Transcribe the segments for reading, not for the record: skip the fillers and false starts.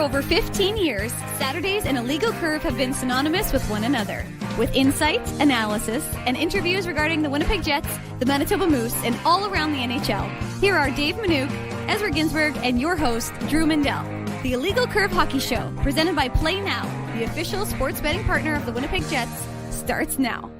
over 15 years, Saturdays and Illegal Curve have been synonymous with one another. With insight, analysis, and interviews regarding the Winnipeg Jets, the Manitoba Moose, and all around the NHL, here are Dave Manouk, Ezra Ginsburg, and your host, Drew Mindell. The Illegal Curve Hockey Show, presented by Play Now, the official sports betting partner of the Winnipeg Jets, starts now.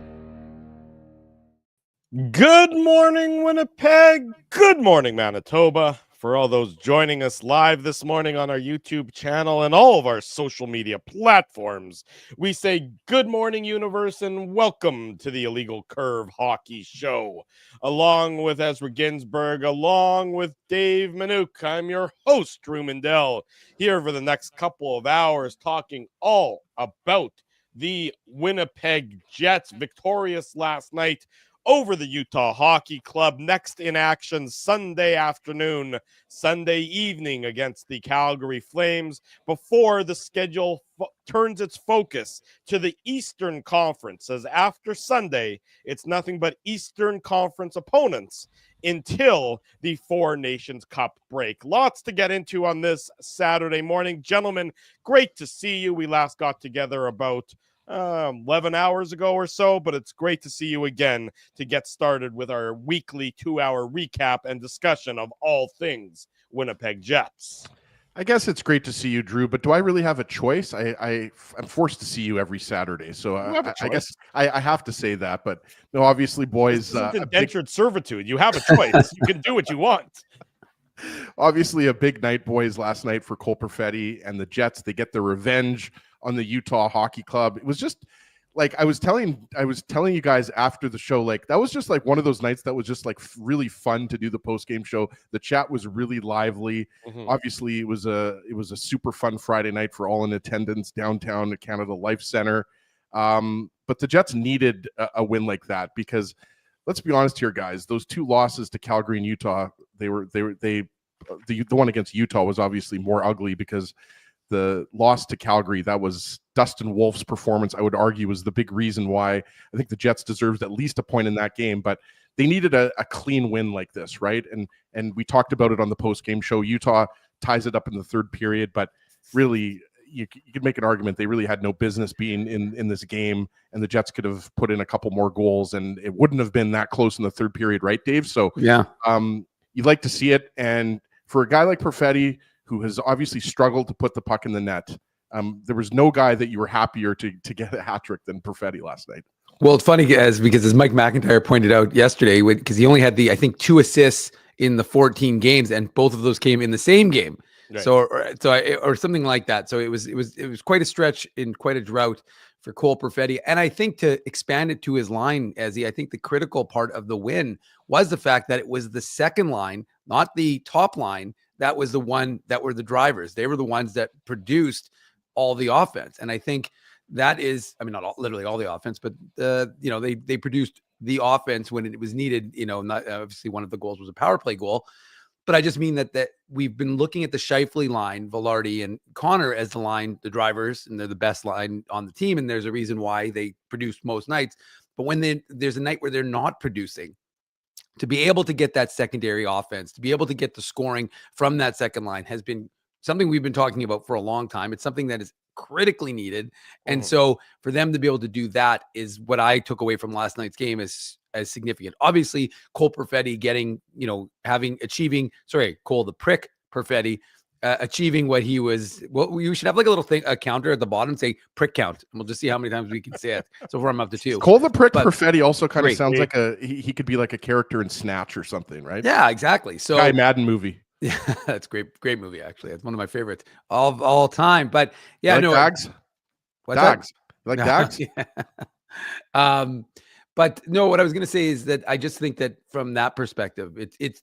Good morning, Winnipeg. Good morning, Manitoba. For all those joining us live this morning on our YouTube channel and all of our social media platforms, we say good morning, universe, and welcome to the Illegal Curve Hockey Show. Along with Ezra Ginsburg, along with Dave Manouk, I'm your host, Drew Mindell, here for the next couple of hours talking all about the Winnipeg Jets, victorious last night over the Utah Hockey Club. Next in action Sunday afternoon, Sunday evening against the Calgary Flames, before the schedule turns its focus to the Eastern Conference, as after Sunday, it's nothing but Eastern Conference opponents until the Four Nations Cup break. Lots to get into on this Saturday morning. Gentlemen, great to see you. We last got together about 11 hours ago or so, but it's great to see you again to get started with our weekly 2-hour recap and discussion of all things Winnipeg Jets. I guess it's great to see you, Drew, but do I really have a choice? I'm forced to see you every Saturday, so I guess I have to say that. But no, obviously, boys, this isn't indentured servitude. You have a choice. You can do what you want. Obviously, a big night, boys, last night for Cole Peretti and the Jets. They get their revenge on the Utah Hockey Club. It was just like I was telling you guys after the show, like that was just like one of those nights that was just like really fun to do the post-game show. The chat was really lively. Obviously, it was a super fun Friday night for all in attendance downtown at Canada Life Center. But the Jets needed a win like that, because let's be honest here, guys, those two losses to Calgary and Utah, the one against Utah was obviously more ugly, because the loss to Calgary, that was Dustin Wolf's performance, I would argue, was the big reason why I think the Jets deserved at least a point in that game. But they needed a clean win like this, right? And we talked about it on the post-game show. Utah ties it up in the third period, but really, you could make an argument they really had no business being in this game, and the Jets could have put in a couple more goals, and it wouldn't have been that close in the third period, right, Dave? So yeah, you'd like to see it. And for a guy like Peretti, who has obviously struggled to put the puck in the net, there was no guy that you were happier to get a hat trick than Peretti last night. Well, it's funny because as Mike McIntyre pointed out yesterday, because he only had I think 2 assists in the 14 games, and both of those came in the same game. Right. Or something like that. So it was quite a stretch in quite a drought for Cole Peretti. And I think to expand it to his line, I think the critical part of the win was the fact that it was the second line, not the top line, that was the one that were the drivers. They were the ones that produced all the offense. And I think that is, not literally all the offense, but they produced the offense when it was needed. Not obviously one of the goals was a power play goal, but I just mean that we've been looking at the Scheifele line, Velarde and Connor as the line, the drivers, and they're the best line on the team. And there's a reason why they produce most nights. But when there's a night where they're not producing, to be able to get that secondary offense, to be able to get the scoring from that second line has been something we've been talking about for a long time. It's something that is critically needed. And so for them to be able to do that is what I took away from last night's game as significant. Obviously, Cole Peretti Cole the Prick Peretti, achieving what he was. Well, we should have like a little thing, a counter at the bottom, say prick count, and we'll just see how many times we can say it. So far, I'm up to 2. Cole the Prick Peretti also kind of sounds like he could be like a character in Snatch or something, right? Yeah, exactly. So Guy Madden movie. Yeah, that's great movie, actually. It's one of my favorites of all time. But yeah, Dags? What's Dags. You like Dags? Yeah. But no, what I was going to say is that I just think that from that perspective, it's,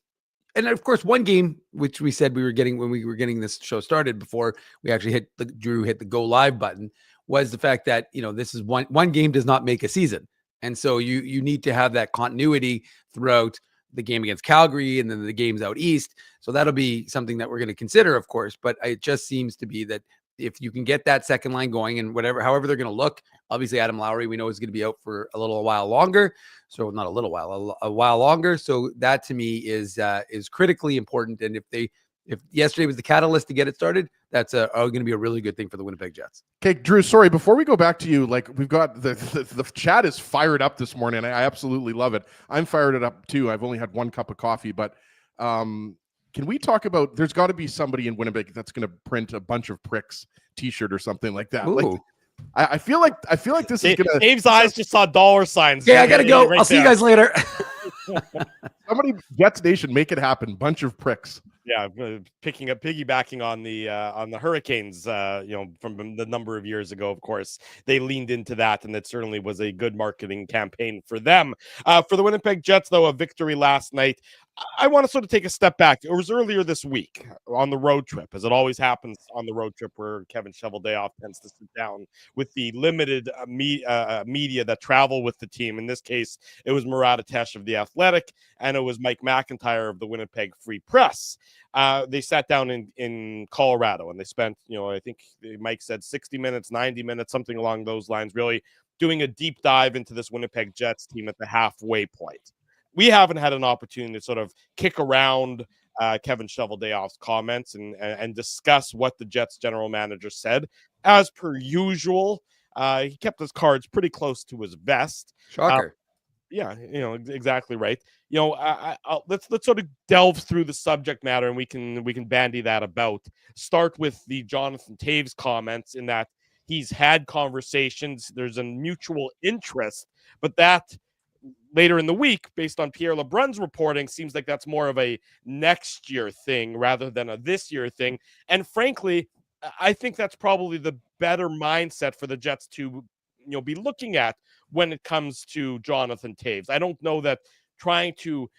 and of course, one game, which we said we were getting when we were getting this show started before we actually Drew hit the go live button, was the fact that, this is one game does not make a season. And so you need to have that continuity throughout the game against Calgary and then the games out east. So that'll be something that we're going to consider, of course. But it just seems to be that if you can get that second line going and however they're going to look, obviously Adam Lowry, we know is going to be out for a little while longer. So not a little while, a while longer. So that to me is critically important. And if if yesterday was the catalyst to get it started, that's going to be a really good thing for the Winnipeg Jets. Okay, Drew, sorry, before we go back to you, like we've got the chat is fired up this morning. I absolutely love it. I'm fired up too. I've only had one cup of coffee, but can we talk about, there's got to be somebody in Winnipeg that's going to print a bunch of pricks t-shirt or something like that. Ooh. Like, I feel like this is gonna. Dave's eyes just saw dollar signs. Yeah, I gotta go. I'll see you guys later. Somebody, Jets Nation, make it happen. Bunch of pricks. Yeah, piggybacking on the Hurricanes, from the number of years ago. Of course, they leaned into that, and it certainly was a good marketing campaign for them. For the Winnipeg Jets, though, a victory last night. I want to sort of take a step back. It was earlier this week on the road trip, as it always happens on the road trip, where Kevin Cheveldayoff tends to sit down with the limited media that travel with the team. In this case, it was Murat Atesh of The Athletic, and it was Mike McIntyre of the Winnipeg Free Press. They sat down in Colorado, and they spent, I think Mike said 60 minutes, 90 minutes, something along those lines, really doing a deep dive into this Winnipeg Jets team at the halfway point. We haven't had an opportunity to sort of kick around Kevin Cheveldayoff's comments and discuss what the Jets general manager said. As per usual, he kept his cards pretty close to his vest. Shocker. Yeah, exactly right. Let's sort of delve through the subject matter, and we can bandy that about. Start with the Jonathan Toews comments, in that he's had conversations. There's a mutual interest, but that later in the week, based on Pierre LeBrun's reporting, seems like that's more of a next year thing rather than a this year thing. And frankly, I think that's probably the better mindset for the Jets to be looking at when it comes to Jonathan Toews. I don't know that trying to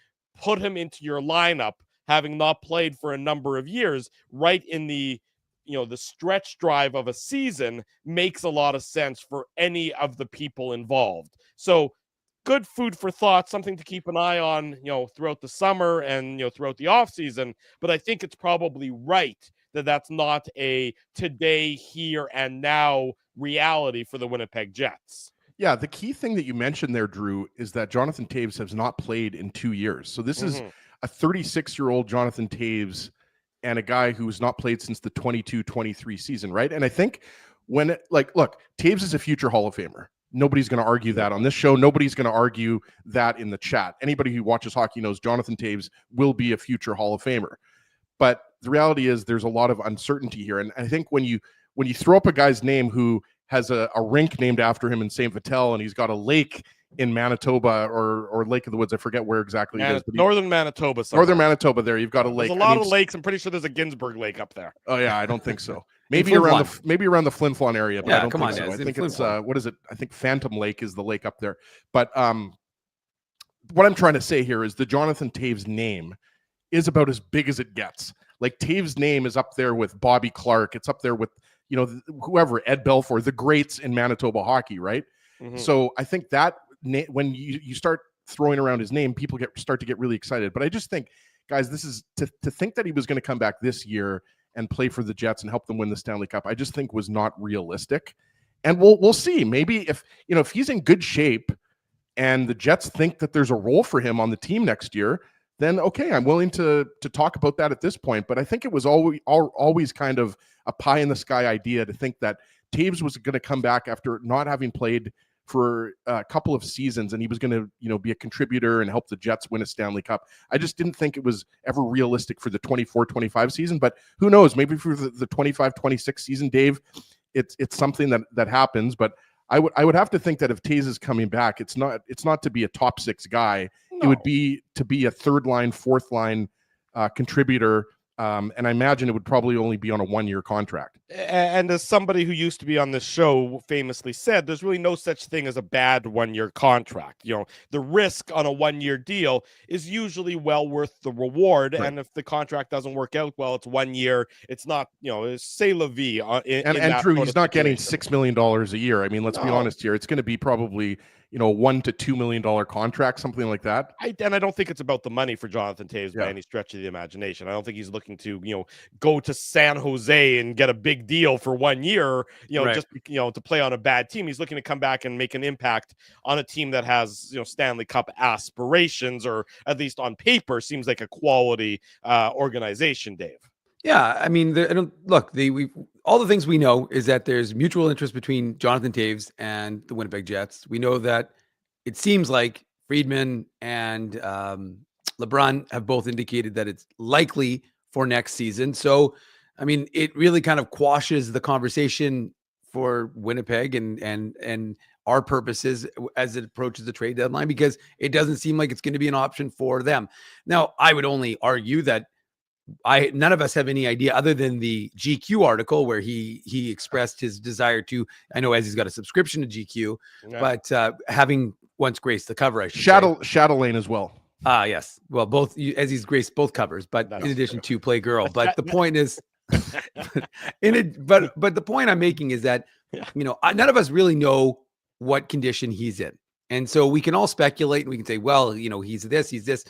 put him into your lineup, having not played for a number of years, right in the the stretch drive of a season, makes a lot of sense for any of the people involved. So good food for thought, something to keep an eye on, throughout the summer and, throughout the off season. But I think it's probably right that that's not a today, here and now reality for the Winnipeg Jets. Yeah, the key thing that you mentioned there, Drew, is that Jonathan Toews has not played in 2 years. So this is a 36-year-old Jonathan Toews and a guy who's not played since the 22-23 season, right? And I think look, Toews is a future Hall of Famer. Nobody's going to argue that on this show. Nobody's going to argue that in the chat. Anybody who watches hockey knows Jonathan Toews will be a future Hall of Famer. But the reality is there's a lot of uncertainty here. And I think when you throw up a guy's name who has a rink named after him in St. Vital, and he's got a lake in Manitoba or Lake of the Woods, I forget where exactly it is. But Northern Manitoba. Northern Manitoba, there. You've got a lake. There's a lot of lakes. I'm pretty sure there's a Ginsburg Lake up there. Oh, yeah, I don't think so. Maybe around the Flin Flon area, but yeah, I don't think so. I think it's what is it? I think Phantom Lake is the lake up there. But what I'm trying to say here is the Jonathan Toews name is about as big as it gets. Like, Toews' name is up there with Bobby Clark. It's up there with whoever, Ed Belfour, the greats in Manitoba hockey, right? Mm-hmm. So I think that when you start throwing around his name, people start to get really excited. But I just think, guys, this is to think that he was going to come back this year and play for the Jets and help them win the Stanley Cup, I just think was not realistic. And we'll see. Maybe if he's in good shape and the Jets think that there's a role for him on the team next year, then okay, I'm willing to talk about that at this point. But I think it was always kind of a pie in the sky idea to think that Toews was going to come back after not having played for a couple of seasons, and he was going to, be a contributor and help the Jets win a Stanley Cup. I just didn't think it was ever realistic for the 24-25 season, but who knows? Maybe for the 25-26 season, Dave, it's something that happens. But I would have to think that if Toews is coming back, it's not to be a top six guy. No. It would be to be a third line, fourth line contributor. And I imagine it would probably only be on a 1-year contract. And as somebody who used to be on this show famously said, there's really no such thing as a bad 1-year contract. The risk on a 1-year deal is usually well worth the reward. Right. And if the contract doesn't work out well, it's 1 year. It's not, c'est la vie. And Drew, he's not getting $6 million a year. I mean, let's be honest here. It's going to be probably $1 to $2 million contract, something like that. I don't think it's about the money for Jonathan Toews by any stretch of the imagination. I don't think he's looking to, go to San Jose and get a big deal for 1 year, right. Just, to play on a bad team. He's looking to come back and make an impact on a team that has, Stanley Cup aspirations, or at least on paper seems like a quality organization, Dave. Yeah, I mean, all the things we know is that there's mutual interest between Jonathan Toews and the Winnipeg Jets. We know that it seems like Friedman and LeBrun have both indicated that it's likely for next season. So, I mean, it really kind of quashes the conversation for Winnipeg and our purposes as it approaches the trade deadline, because it doesn't seem like it's going to be an option for them. Now, I would only argue that none of us have any idea, other than the GQ article where he expressed his desire to. I know as he's got a subscription to GQ, but having once graced the cover, I should Shadow Lane as well. Yes. Well, both as he's graced both covers, but in addition to Play Girl. But the point is, but the point I'm making is that none of us really know what condition he's in, and so we can all speculate and we can say, well, he's this.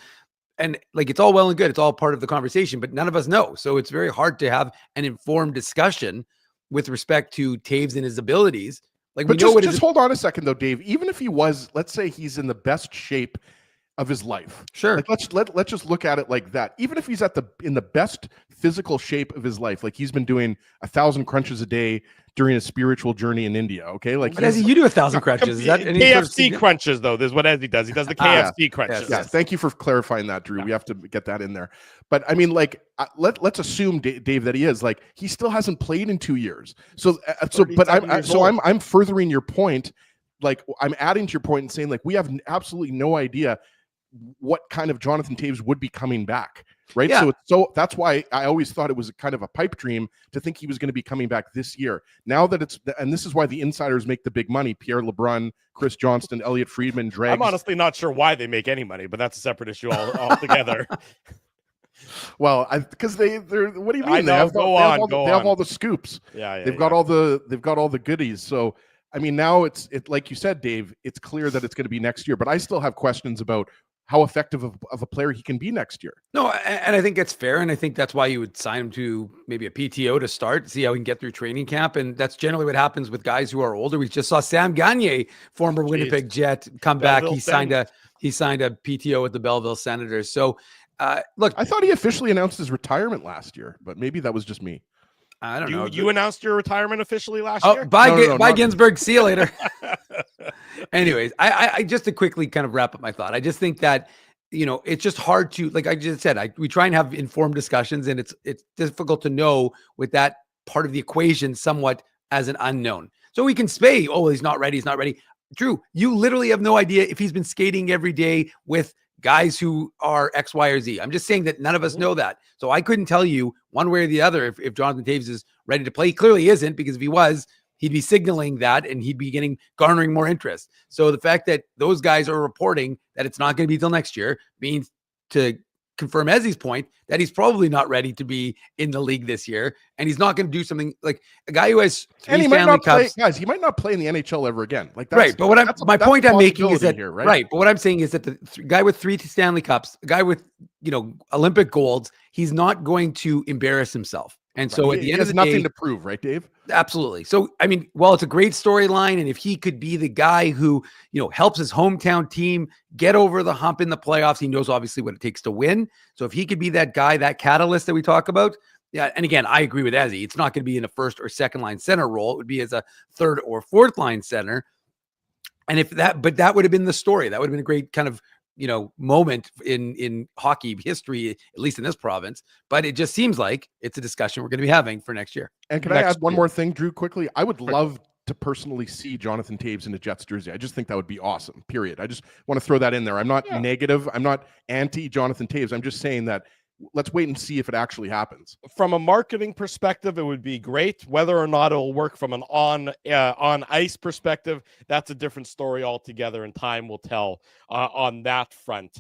And like, it's all well and good. It's all part of the conversation, but none of us know. So it's very hard to have an informed discussion with respect to Toews and his abilities. Like, but just hold on a second though, Dave. Even if he was, let's say he's in the best shape of his life. Sure. Like, let's just look at it like that. Even if he's in the best physical shape of his life, like he's been doing 1,000 crunches a day during his spiritual journey in India. Okay. Like, but you do 1,000 crunches. Is that KFC crunches though? This is what Ezzy does. He does the KFC crunches. Yeah. Thank you for clarifying that, Drew. Yeah. We have to get that in there. But I mean, like, let's assume, Dave, that he is, like, he still hasn't played in 2 years. I'm furthering your point. Like, I'm adding to your point and saying, like, we have absolutely no idea what kind of Jonathan Toews would be coming back, right? Yeah. So that's why I always thought it was kind of a pipe dream to think he was going to be coming back this year. Now that and this is why the insiders make the big money: Pierre LeBrun, Chris Johnston, Elliot Friedman, Dregs. I'm honestly not sure why they make any money, but that's a separate issue altogether. Well, because they're what do you mean? They have all the scoops. They've got all the goodies. So I mean, now it's like you said, Dave, it's clear that it's going to be next year, but I still have questions about how effective of a player he can be next year. No, and I think that's fair. And I think that's why you would sign him to maybe a PTO to start, see how he can get through training camp. And that's generally what happens with guys who are older. We just saw Sam Gagner, former Winnipeg Jet, come back. He signed a PTO with the Belleville Senators. So look, I thought he officially announced his retirement last year, but maybe that was just me. I don't know. You announced your retirement officially last year? Bye, Ginsburg. See you later. Anyways, I just to quickly kind of wrap up my thought. I just think that, it's just hard to, like I just said, we try and have informed discussions, and it's difficult to know with that part of the equation somewhat as an unknown. So we can say, oh, he's not ready. Drew, you literally have no idea if he's been skating every day with guys who are X, Y, or Z. I'm just saying that none of us know that. So I couldn't tell you one way or the other if Jonathan Toews is ready to play. He clearly isn't, because if he was, he'd be signaling that and he'd be garnering more interest. So the fact that those guys are reporting that it's not going to be till next year means, to confirm Ezzy's point, that he's probably not ready to be in the league this year, and he's not going to do something like a guy who has three Stanley Cups. Guys, he might not play in the NHL ever again. Like, that's, right, but my point I'm making is that here, right. But what I'm saying is that the guy with 3 Stanley Cups, a guy with Olympic golds, he's not going to embarrass himself. And so at the end of the day, nothing to prove, right, Dave? Absolutely. So, I mean, well, it's a great storyline. And if he could be the guy who, helps his hometown team get over the hump in the playoffs, he knows obviously what it takes to win. So if he could be that guy, that catalyst that we talk about. Yeah. And again, I agree with Ezzy. It's not going to be in a first or second line center role. It would be as a third or fourth line center. And but that would have been the story. That would have been a great kind of, moment in hockey history, at least in this province. But it just seems like it's a discussion we're going to be having for next year. And can I add one more thing, Drew, quickly? I would love to personally see Jonathan Toews in a Jets jersey. I just think that would be awesome, period. I just want to throw that in there. I'm not negative. I'm not anti Jonathan Toews. I'm just saying that let's wait and see if it actually happens. From a marketing perspective, it would be great. Whether or not it'll work from an on ice perspective, that's a different story altogether, and time will tell on that front.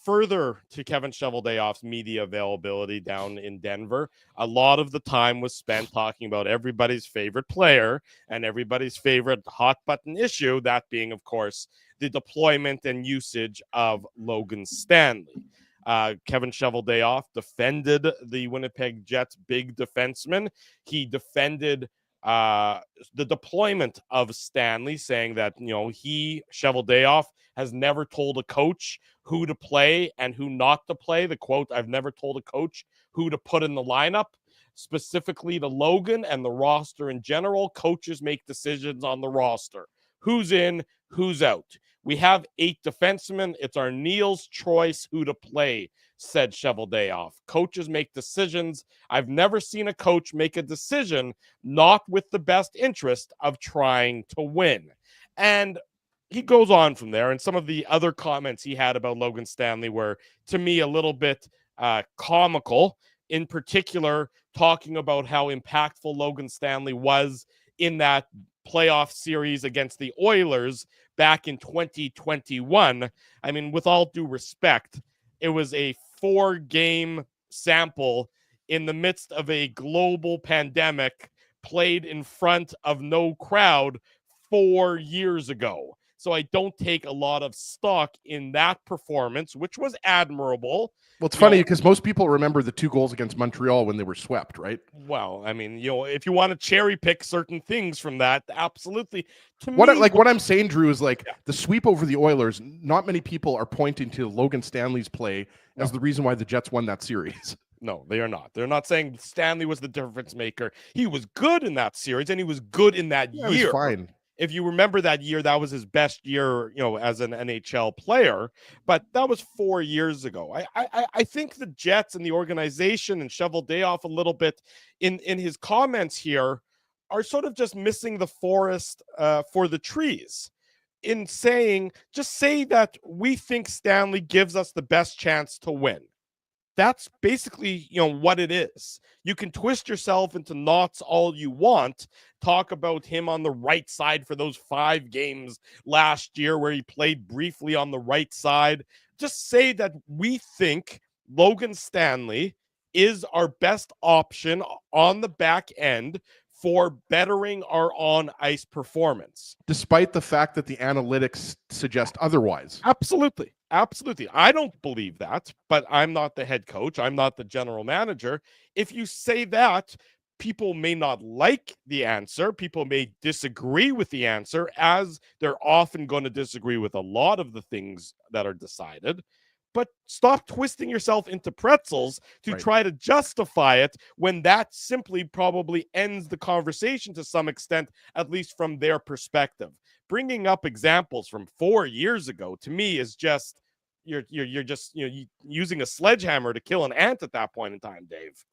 Further to Kevin Cheveldayoff's media availability down in Denver, a lot of the time was spent talking about everybody's favorite player and everybody's favorite hot button issue, that being, of course, the deployment and usage of Logan Stanley. Kevin Cheveldayoff defended the Winnipeg Jets' big defenseman. He defended the deployment of Stanley, saying that, Cheveldayoff has never told a coach who to play and who not to play. The quote, "I've never told a coach who to put in the lineup." specifically to Logan and the roster in general. Coaches make decisions on the roster. Who's in, who's out. We have 8 defensemen. It's our Neil's choice who to play, said Cheveldayoff. Coaches make decisions. I've never seen a coach make a decision not with the best interest of trying to win. And he goes on from there. And some of the other comments he had about Logan Stanley were, to me, a little bit comical. In particular, talking about how impactful Logan Stanley was in that playoff series against the Oilers back in 2021. I mean, with all due respect, it was a 4-game sample in the midst of a global pandemic, played in front of no crowd 4 years ago. So I don't take a lot of stock in that performance, which was admirable. Well, it's funny because most people remember the 2 goals against Montreal when they were swept, right? Well, I mean, if you want to cherry pick certain things from that, absolutely. What I'm saying, Drew, is like the sweep over the Oilers. Not many people are pointing to Logan Stanley's play as the reason why the Jets won that series. No, they are not. They're not saying Stanley was the difference maker. He was good in that series, and he was good in that year. He was fine. If you remember that year, that was his best year, as an NHL player, but that was 4 years ago. I think the Jets and the organization and Cheveldayoff a little bit in his comments here are sort of just missing the forest for the trees in saying, just say that we think Stanley gives us the best chance to win. That's basically, what it is. You can twist yourself into knots all you want. Talk about him on the right side for those 5 games last year where he played briefly on the right side. Just say that we think Logan Stanley is our best option on the back end for bettering our on-ice performance. Despite the fact that the analytics suggest otherwise. Absolutely. Absolutely. I don't believe that, but I'm not the head coach. I'm not the general manager. If you say that, people may not like the answer. People may disagree with the answer, as they're often going to disagree with a lot of the things that are decided. But stop twisting yourself into pretzels to try to justify it when that simply probably ends the conversation to some extent, at least from their perspective. Bringing up examples from 4 years ago, to me, is just you're just using a sledgehammer to kill an ant at that point in time, Dave.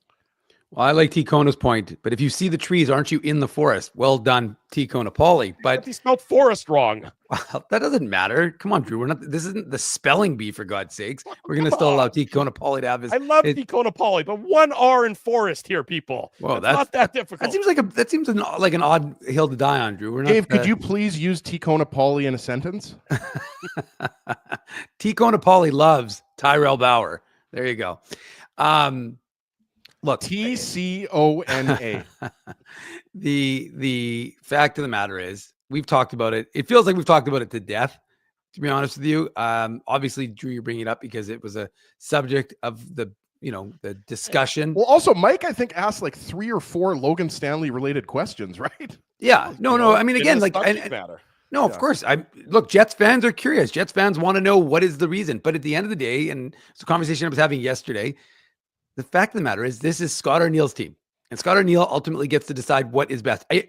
Well, I like T. Kona's point, but if you see the trees, aren't you in the forest? Well done, T. Konapoli. But he spelled forest wrong. Well, that doesn't matter. Come on, Drew. This isn't the spelling bee, for God's sakes. We're going to still allow T. Konapoli to have his. I love T. Konapoli, but 1 R in forest here, people. Well, that's not that difficult. That seems like an odd hill to die on, Drew. Dave, could you please use T. Konapoli in a sentence? T. Konapoli loves Tyrell Bauer. There you go. Look, TCONA. The fact of the matter is, we've talked about it. It feels like we've talked about it to death, to be honest with you. Obviously, Drew, you're bringing it up because it was a subject of the discussion. Well, also, Mike, I think, asked like 3 or 4 Logan Stanley related questions, right? Yeah. No. I mean, again, like, no, of course. Look, Jets fans are curious. Jets fans want to know what is the reason. But at the end of the day, and it's a conversation I was having yesterday, the fact of the matter is, this is Scott Arniel's team, and Scott Arniel ultimately gets to decide what is best. I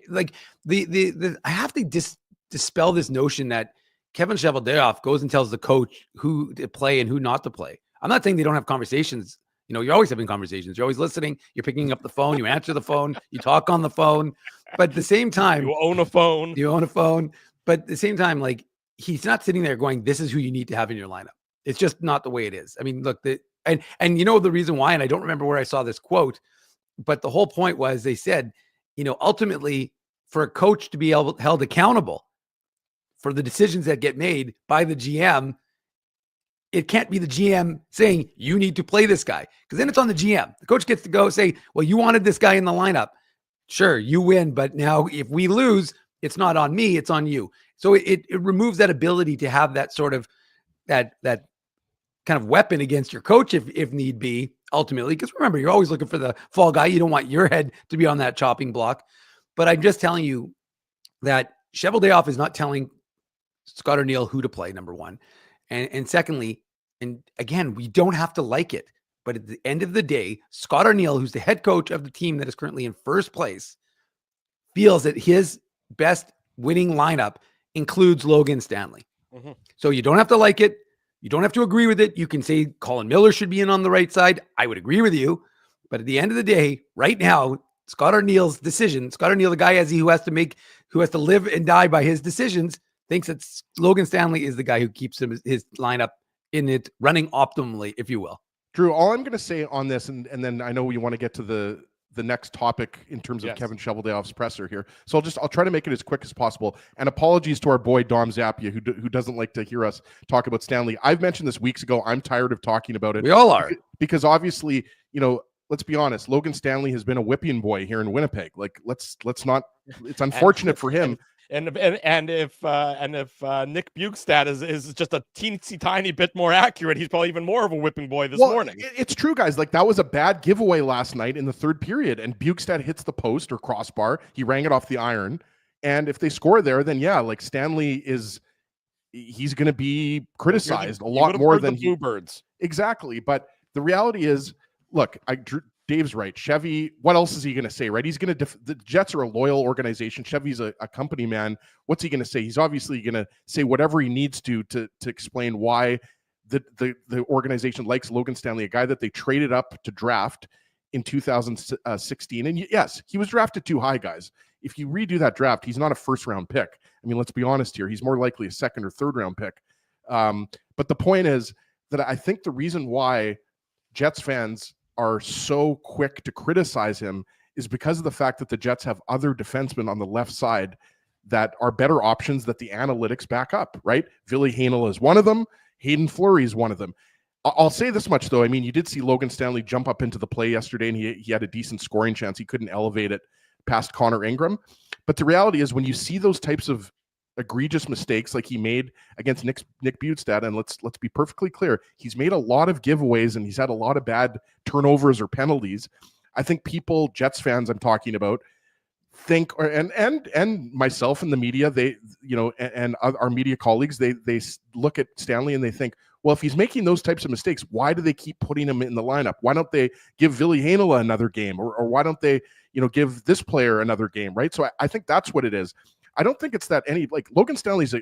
have to dispel this notion that Kevin Cheveldayoff goes and tells the coach who to play and who not to play. I'm not saying they don't have conversations. You're always having conversations. You're always listening. You're picking up the phone. You answer the phone. You talk on the phone. But at the same time, you own a phone. But at the same time, like, he's not sitting there going, "This is who you need to have in your lineup." It's just not the way it is. I mean, look, and the reason why, and I don't remember where I saw this quote, but the whole point was, they said, ultimately, for a coach to be held accountable for the decisions that get made by the GM, it can't be the GM saying, you need to play this guy, because then it's on the GM. The coach gets to go say, well, you wanted this guy in the lineup. Sure, you win, but now if we lose, it's not on me, it's on you. So it removes that ability to have that sort of that kind of weapon against your coach if need be, ultimately. Because remember, you're always looking for the fall guy. You don't want your head to be on that chopping block. But I'm just telling you that Cheveldayoff is not telling Scott Arniel who to play, number one. And secondly, and again, we don't have to like it. But at the end of the day, Scott Arniel, who's the head coach of the team that is currently in first place, feels that his best winning lineup includes Logan Stanley. Mhm. So you don't have to like it. You don't have to agree with it. You can say Colin Miller should be in on the right side. I would agree with you. But at the end of the day, right now, Scott Arniel's decision, Scott Arniel, the guy who has to live and die by his decisions, thinks that Logan Stanley is the guy who keeps his lineup in it running optimally, if you will. Drew, all I'm going to say on this, and then I know you want to get to the next topic in terms of Kevin Cheveldayoff's presser here. So I'll try to make it as quick as possible. And apologies to our boy Dom Zappia, who doesn't like to hear us talk about Stanley. I've mentioned this weeks ago. I'm tired of talking about it. We all are. Because obviously, let's be honest, Logan Stanley has been a whipping boy here in Winnipeg. Like, let's not, it's unfortunate for him. And if Nick Bukestad is just a teensy tiny bit more accurate, he's probably even more of a whipping boy this morning. It's true, guys. Like, that was a bad giveaway last night in the third period, and Bukestad hits the post or crossbar. He rang it off the iron, and if they score there, then Stanley he's going to be criticized a lot more than the Bluebirds. Exactly, but the reality is, look, Dave's right. Chevy, what else is he going to say, right? He's going to the Jets are a loyal organization. Chevy's a company man. What's he going to say? He's obviously going to say whatever he needs to explain why the organization likes Logan Stanley, a guy that they traded up to draft in 2016. And yes, he was drafted too high, guys. If you redo that draft, he's not a first-round pick. I mean, let's be honest here. He's more likely a second or third-round pick. But the point is that I think the reason why Jets fans are so quick to criticize him is because of the fact that the Jets have other defensemen on the left side that are better options that the analytics back up, right? Ville Heinola is one of them. Hayden Fleury is one of them. I'll say this much, though. I mean, you did see Logan Stanley jump up into the play yesterday, and he had a decent scoring chance. He couldn't elevate it past Connor Ingram. But the reality is, when you see those types of egregious mistakes like he made against Nick Bukestad, and let's be perfectly clear, he's made a lot of giveaways and he's had a lot of bad turnovers or penalties. I think people, Jets fans I'm talking about, think, and myself and the media, they, and our media colleagues, they look at Stanley and they think, well, if he's making those types of mistakes, why do they keep putting him in the lineup? Why don't they give Ville Heinola another game, or why don't they, give this player another game, right? So I think that's what it is. I don't think it's that Logan Stanley's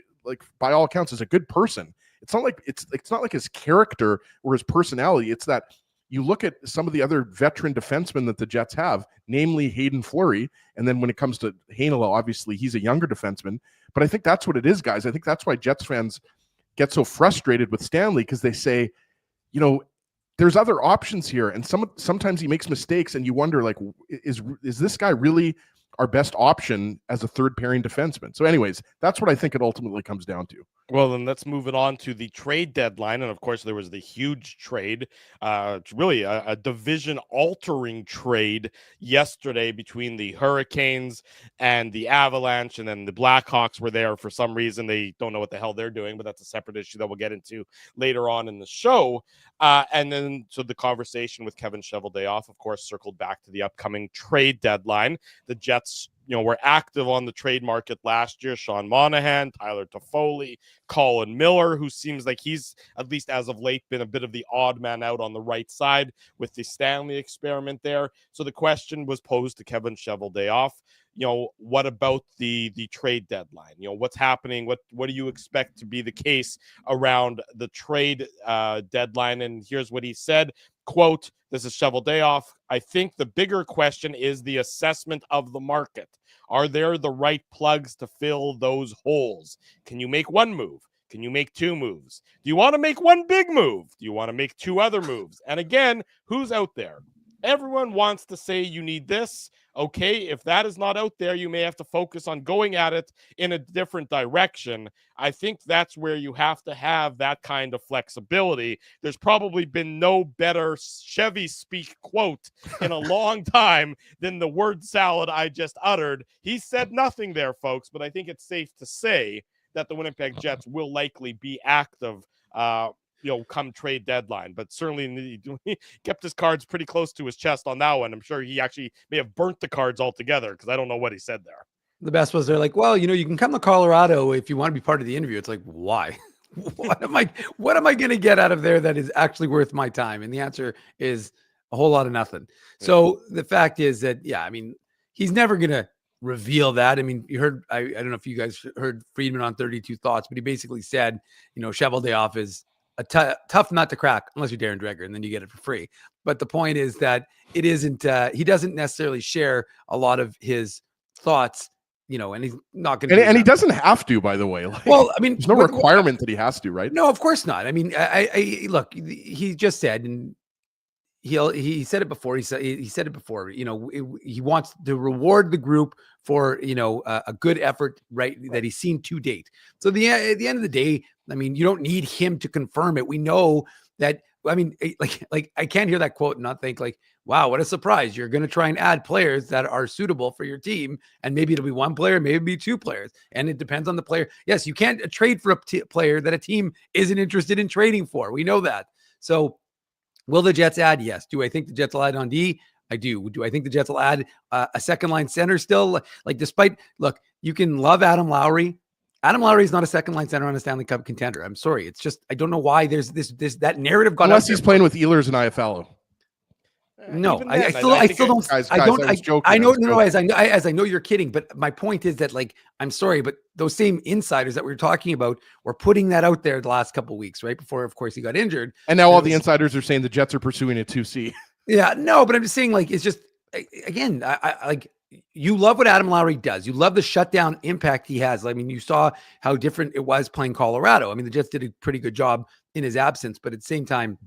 by all accounts is a good person. It's not like it's not like his character or his personality. It's that you look at some of the other veteran defensemen that the Jets have, namely Hayden Fleury, and then when it comes to Heinola, obviously he's a younger defenseman. But I think that's what it is, guys. I think that's why Jets fans get so frustrated with Stanley, because they say, there's other options here, and sometimes he makes mistakes, and you wonder, like, is this guy really our best option as a third pairing defenseman? So anyways, that's what I think it ultimately comes down to. Well, then let's move it on to the trade deadline. And of course, there was the huge trade, really a division-altering trade yesterday between the Hurricanes and the Avalanche. And then the Blackhawks were there for some reason. They don't know what the hell they're doing, but that's a separate issue that we'll get into later on in the show. And then so the conversation with Kevin Cheveldayoff, of course, circled back to the upcoming trade deadline. The Jets, were active on the trade market last year. Sean Monahan, Tyler Toffoli, Colin Miller, who seems like he's, at least as of late, been a bit of the odd man out on the right side with the Stanley experiment there. So the question was posed to Kevin Cheveldayoff, what about the trade deadline? What's happening? What do you expect to be the case around the trade deadline? And here's what he said. Quote, this is Cheveldayoff. I think the bigger question is the assessment of the market. Are there the right plugs to fill those holes? Can you make one move? Can you make two moves? Do you want to make one big move? Do you want to make two other moves? And again, who's out there? Everyone wants to say you need this. Okay, if that is not out there, you may have to focus on going at it in a different direction. I think that's where you have to have that kind of flexibility. There's probably been no better Chevy speak quote in a long time than the word salad I just uttered. He said nothing there, folks, but I think it's safe to say that the Winnipeg Jets will likely be active come trade deadline, but certainly he kept his cards pretty close to his chest on that one. I'm sure he actually may have burnt the cards altogether, because I don't know what he said there. The best was they're like, well, you can come to Colorado if you want to be part of the interview. It's like, why? what am I going to get out of there that is actually worth my time? And the answer is a whole lot of nothing. So the fact is that, yeah, I mean, he's never going to reveal that. I mean, you heard, I don't know if you guys heard Friedman on 32 Thoughts, but he basically said, Cheveldayoff is a tough nut to crack unless you're Darren Dreger, and then you get it for free. But the point is that it isn't, he doesn't necessarily share a lot of his thoughts, and he's not going to. And he doesn't have to, by the way. Well, I mean, there's no requirement that he has to, right? No, of course not. I mean, I look, he just said, and he said it before. He said it before. He wants to reward the group for a good effort, right? That he's seen to date. So at the end of the day, I mean, you don't need him to confirm it. We know that. I mean, like I can't hear that quote and not think like, wow, what a surprise! You're going to try and add players that are suitable for your team, and maybe it'll be one player, maybe it'll be two players, and it depends on the player. Yes, you can't trade for a player that a team isn't interested in trading for. We know that. So. Will the Jets add? Yes. Do I think the Jets will add on D? I do. Do I think the Jets will add a second line center still? Look, you can love Adam Lowry. Adam Lowry is not a second line center on a Stanley Cup contender. I'm sorry. It's just, I don't know why there's that narrative got unless he's playing with Ehlers and IFL. No, I still don't. I know. As I know you're kidding, but my point is that, like, I'm sorry, but those same insiders that we were talking about were putting that out there the last couple of weeks, right before, of course, he got injured. And now all the insiders are saying the Jets are pursuing a 2C. Yeah, no, but I'm just saying, like, it's just, again, I like, you love what Adam Lowry does. You love the shutdown impact he has. I mean, you saw how different it was playing Colorado. I mean, the Jets did a pretty good job in his absence, but at the same time,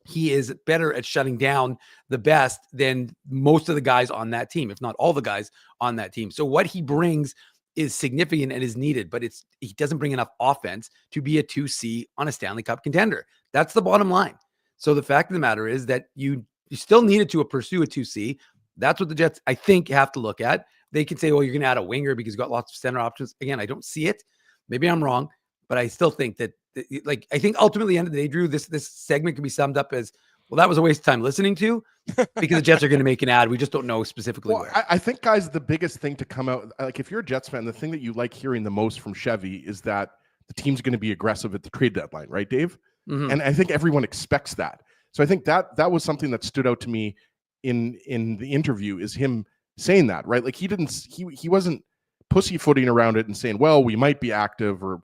he is better at shutting down the best than most of the guys on that team, if not all the guys on that team. So what he brings is significant and is needed, but he doesn't bring enough offense to be a 2C on a Stanley Cup contender. That's the bottom line. So the fact of the matter is that you still needed to pursue a 2C. That's what the Jets, I think, have to look at. They can say, well, you're going to add a winger because you've got lots of center options. Again, I don't see it. Maybe I'm wrong, but I still think that, like, I think ultimately, at the end of the day, Drew, this segment can be summed up as, well, that was a waste of time listening to, because the Jets are going to make an ad. We just don't know specifically where. I think, guys, the biggest thing to come out, like, if you're a Jets fan, the thing that you like hearing the most from Chevy is that the team's going to be aggressive at the trade deadline, right, Dave? Mm-hmm. And I think everyone expects that. So I think that was something that stood out to me in the interview, is him saying that, right? Like, he wasn't pussyfooting around it and saying, well, we might be active, or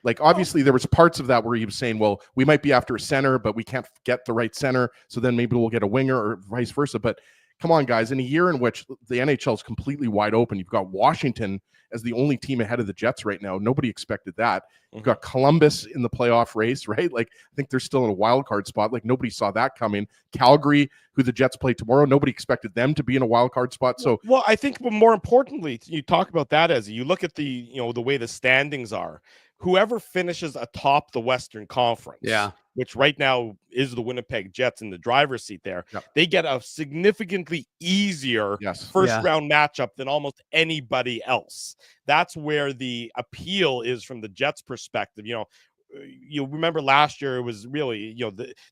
like, obviously there was parts of that where he was saying, well, we might be after a center, but we can't get the right center, so then maybe we'll get a winger, or vice versa. But come on, guys, in a year in which the NHL is completely wide open, you've got Washington as the only team ahead of the Jets right now. Nobody expected that. You've got Columbus in the playoff race, right? Like, I think they're still in a wild card spot. Like, nobody saw that coming. Calgary, who the Jets play tomorrow, nobody expected them to be in a wild card spot. So, well, I think more importantly, you talk about that as you look at the way the standings are. Whoever finishes atop the Western Conference, which right now is the Winnipeg Jets in the driver's seat there, they get a significantly easier first round matchup than almost anybody else. That's where the appeal is from the Jets' perspective. You remember last year, it was really,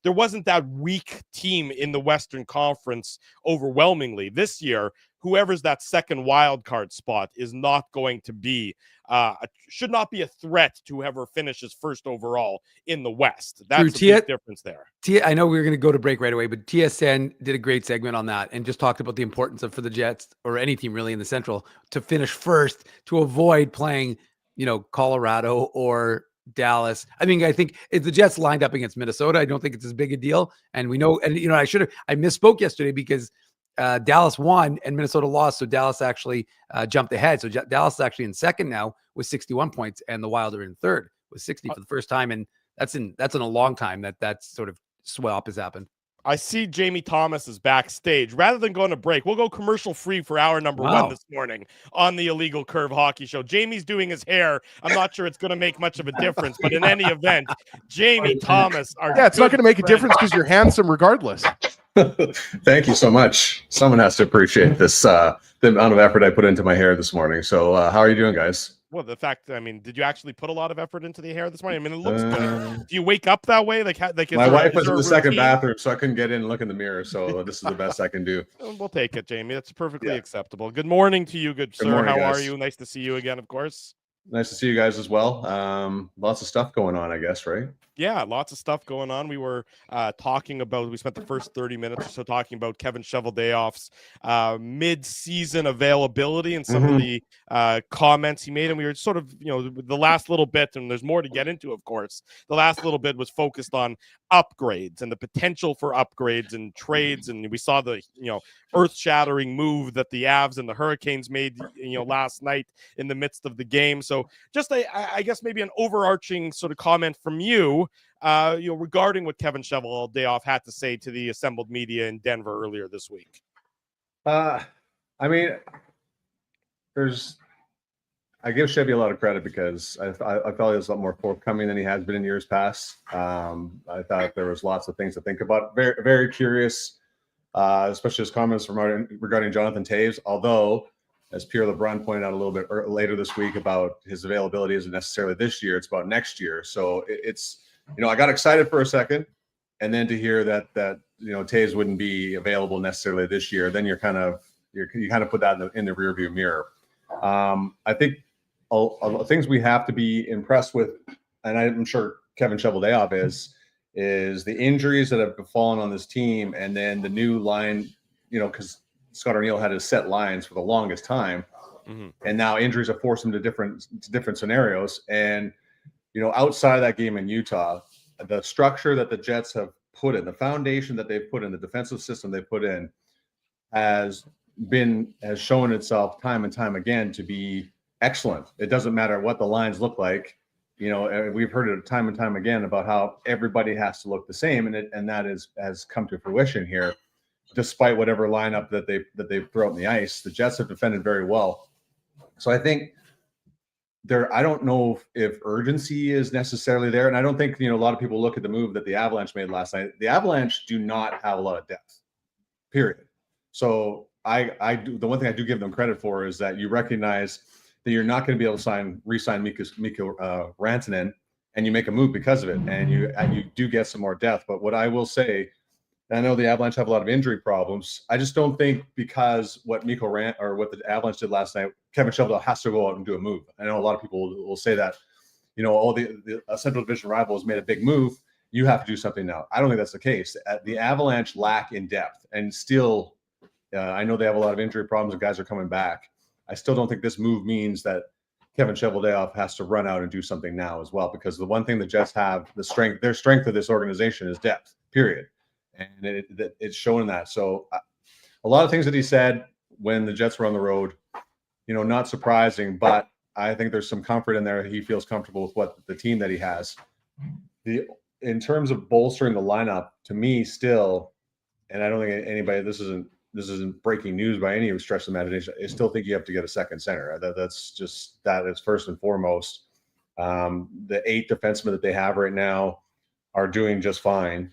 there wasn't that weak team in the Western Conference overwhelmingly. This year, whoever's that second wild card spot is not going to be, should not be a threat to whoever finishes first overall in the West. That's the big difference there. I know we were going to go to break right away, but TSN did a great segment on that and just talked about the importance of, for the Jets, or any team really in the Central, to finish first to avoid playing, Colorado or Dallas. I mean, I think if the Jets lined up against Minnesota, I don't think it's as big a deal. And we know, and I misspoke yesterday because Dallas won and Minnesota lost, so Dallas actually jumped ahead. So Dallas is actually in second now with 61 points, and the Wild are in third with 60 for the first time, and that's in a long time that sort of swap has happened. I see Jamie Thomas is backstage. Rather than going to break, we'll go commercial free for hour number 1 this morning on the Illegal Curve Hockey Show. Jamie's doing his hair. I'm not sure it's going to make much of a difference, but in any event, Jamie Thomas. It's not going to make a difference because you're handsome regardless. Thank you so much. Someone has to appreciate this, the amount of effort I put into my hair this morning. So how are you doing, guys? Well, did you actually put a lot of effort into the hair this morning? I mean, it looks good. Do you wake up that way? My wife was in the second bathroom, so I couldn't get in and look in the mirror. So this is the best I can do. We'll take it, Jamie. That's perfectly acceptable. Good morning to you, good sir. Morning, How guys. are you? Nice to see you again, of course. Nice to see you guys as well. Lots of stuff going on, I guess, right? Yeah, lots of stuff going on. We were we spent the first 30 minutes or so talking about Kevin Cheveldayoff's mid-season availability and some of the comments he made. And we were sort of, the last little bit, and there's more to get into, of course. The last little bit was focused on upgrades and the potential for upgrades and trades. And we saw the, earth-shattering move that the Avs and the Hurricanes made, last night in the midst of the game. So just, I guess, maybe an overarching sort of comment from you, regarding what Kevin Cheveldayoff had to say to the assembled media in Denver earlier this week. I mean, I give Chevy a lot of credit because I felt he was a lot more forthcoming than he has been in years past. I thought there was lots of things to think about. Very, very curious, especially his comments regarding Jonathan Toews. Although, as Pierre LeBrun pointed out a little bit later this week about his availability isn't necessarily this year; it's about next year. So it's I got excited for a second, and then to hear that Toews wouldn't be available necessarily this year, then you kind of put that in the rearview mirror. I think things we have to be impressed with, and I'm sure Kevin Cheveldayoff is the injuries that have fallen on this team, and then the new line, because Scott O'Neill had his set lines for the longest time, and now injuries have forced him to different scenarios. And outside of that game in Utah, the structure that the Jets have put in, the foundation that they've put in, the defensive system they put in, has shown itself time and time again to be excellent. It doesn't matter what the lines look like. We've heard it time and time again about how everybody has to look the same, and that has come to fruition here. Despite whatever lineup that they throw out in the ice, the Jets have defended very well. So I think I don't know if urgency is necessarily there, and I don't think a lot of people look at the move that the Avalanche made last night. The Avalanche do not have a lot of depth, period. So I do, the one thing I do give them credit for is that you recognize that you're not going to be able to re-sign Mikko Rantanen, and you make a move because of it, and you do get some more depth. But what I will say, and I know the Avalanche have a lot of injury problems, I just don't think because what the Avalanche did last night, Kevin Cheveldayoff has to go out and do a move. I know a lot of people will say that, the Central Division rival has made a big move, you have to do something now. I don't think that's the case. The Avalanche lack in depth, and still, I know they have a lot of injury problems and guys are coming back. I still don't think this move means that Kevin Cheveldayoff has to run out and do something now as well, because the one thing the Jets have, their strength of this organization is depth, period. And it's showing that. So a lot of things that he said when the Jets were on the road, not surprising, but I think there's some comfort in there. He feels comfortable with what the team that he has. In terms of bolstering the lineup, to me still, and I don't think anybody, this isn't breaking news by any stretch of the imagination, I still think you have to get a second center. That is first and foremost. The 8 defensemen that they have right now are doing just fine.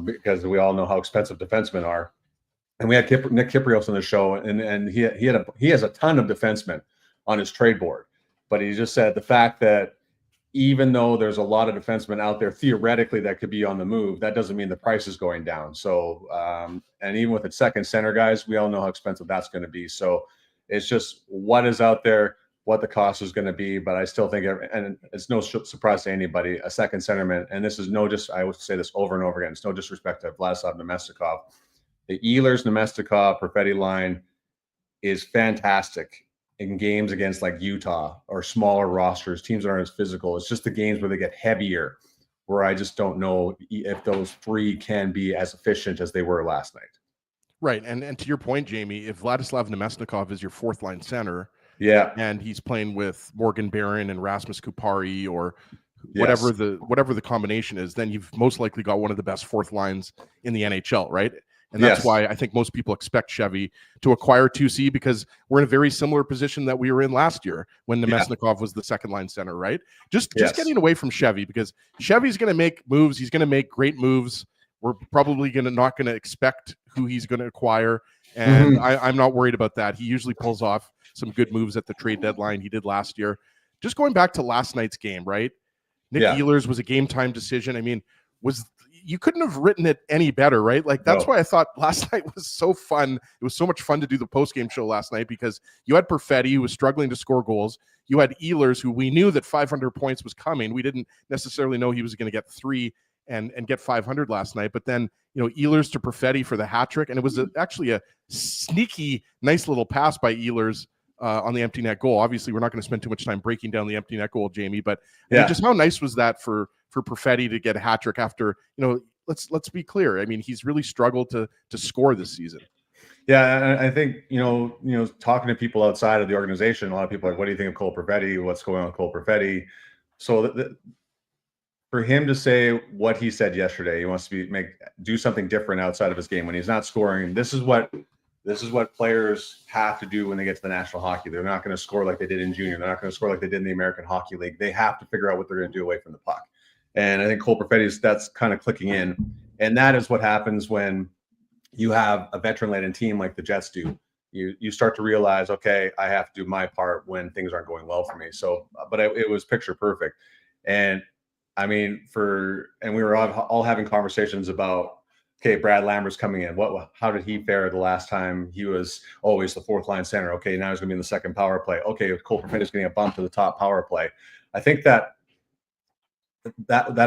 Because we all know how expensive defensemen are, and we had Nick Kypreos on the show, and he has a ton of defensemen on his trade board, but he just said the fact that even though there's a lot of defensemen out there theoretically that could be on the move, that doesn't mean the price is going down. So, and even with the second center guys, we all know how expensive that's going to be. So it's just what is out there, what the cost is going to be. But I still think, and it's no surprise to anybody, a second centerman, and this is I would say this over and over again, it's no disrespect to Vladislav Nemestikov. The Ehlers, Nemestikov, Peretti line is fantastic in games against like Utah or smaller rosters, teams that aren't as physical. It's just the games where they get heavier, where I just don't know if those 3 can be as efficient as they were last night. Right. And to your point, Jamie, if Vladislav Nemestikov is your 4th line center, yeah, and he's playing with Morgan Barron and Rasmus Kupari or whatever the combination is, then you've most likely got one of the best 4th lines in the NHL, right? And that's why I think most people expect Chevy to acquire 2C, because we're in a very similar position that we were in last year when Nemesnikov was the 2nd line center, right? Just getting away from Chevy, because Chevy's going to make moves. He's going to make great moves. We're probably not going to expect who he's going to acquire. And I'm not worried about that. He usually pulls off some good moves at the trade deadline. He did last year. Just going back to last night's game, right? Nick Ehlers was a game time decision. I mean, you couldn't have written it any better, right? Like that's No. why I thought last night was so fun. It was so much fun to do the post-game show last night because you had Peretti, who was struggling to score goals. You had Ehlers, who we knew that 500 points was coming. We didn't necessarily know he was going to get 3 and get 500 last night. But then, Ehlers to Peretti for the hat trick. And it was actually a sneaky, nice little pass by Ehlers on the empty net goal. Obviously, we're not going to spend too much time breaking down the empty net goal, Jamie, but I mean, just how nice was that for Peretti to get a hat trick after, let's be clear. I mean, he's really struggled to score this season. Yeah, I think, talking to people outside of the organization, a lot of people are like, what do you think of Cole Peretti? What's going on with Cole Peretti? So for him to say what he said yesterday, he wants to do something different outside of his game when he's not scoring. This is what players have to do when they get to the National Hockey. They're not going to score like they did in junior. They're not going to score like they did in the American Hockey League. They have to figure out what they're going to do away from the puck. And I think Cole Peretti, that's kind of clicking in. And that is what happens when you have a veteran-laden team like the Jets do. You start to realize, okay, I have to do my part when things aren't going well for me. So, but it was picture perfect. And I mean, we were all having conversations about, okay, Brad Lambert's coming in. How did he fare the last time he was always the fourth line center? Okay, now he's going to be in the second power play. Okay, Cole Peretti's getting a bump to the top power play. I think that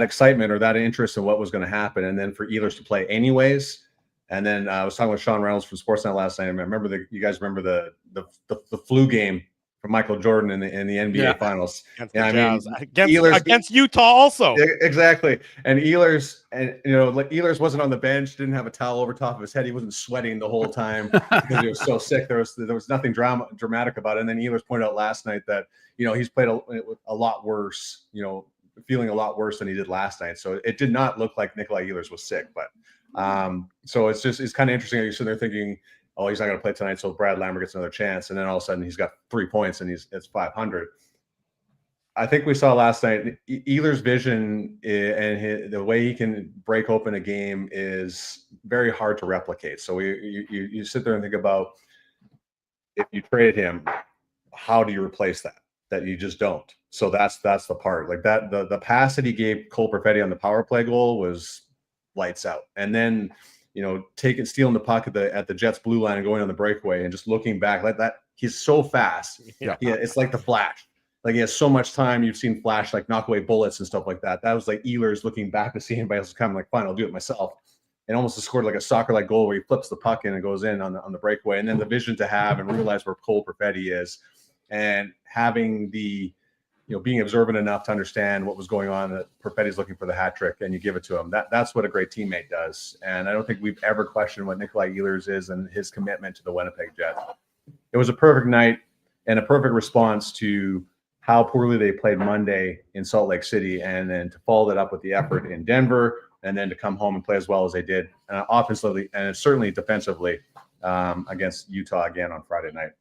excitement or that interest in what was going to happen, and then for Ehlers to play anyways. And then I was talking with Sean Reynolds from Sportsnet last night. I remember you guys remember the flu game from Michael Jordan in the NBA Finals. Against Utah also. Exactly. And Ehlers, Ehlers wasn't on the bench, didn't have a towel over top of his head. He wasn't sweating the whole time because he was so sick. There was nothing dramatic about it. And then Ehlers pointed out last night that, he's played a lot worse, feeling a lot worse than he did last night. So it did not look like Nikolai Ehlers was sick, but so it's kind of interesting. You're sitting there thinking, oh, he's not going to play tonight, so Brad Lambert gets another chance. And then all of a sudden he's got 3 points and it's 500. I think we saw last night Ehlers' vision and the way he can break open a game is very hard to replicate. So you sit there and think about, if you traded him, how do you replace that you just don't? So that's the part. Like that, the pass that he gave Cole Peretti on the power play goal was lights out. And then, stealing the puck at the Jets blue line and going on the breakaway and just looking back like that. He's so fast. Yeah, it's like the Flash. Like he has so much time. You've seen Flash like knock away bullets and stuff like that. That was like Ehlers looking back to see anybody else coming. Like, fine, I'll do it myself. And almost scored like a soccer-like goal where he flips the puck in and goes in on the breakaway. And then the vision to have and realize where Cole Peretti is, and having the being observant enough to understand what was going on, that Peretti's looking for the hat trick and you give it to him. That's what a great teammate does. And I don't think we've ever questioned what Nikolai Ehlers is and his commitment to the Winnipeg Jets. It was a perfect night and a perfect response to how poorly they played Monday in Salt Lake City, and then to follow that up with the effort in Denver, and then to come home and play as well as they did offensively and certainly defensively against Utah again on Friday night.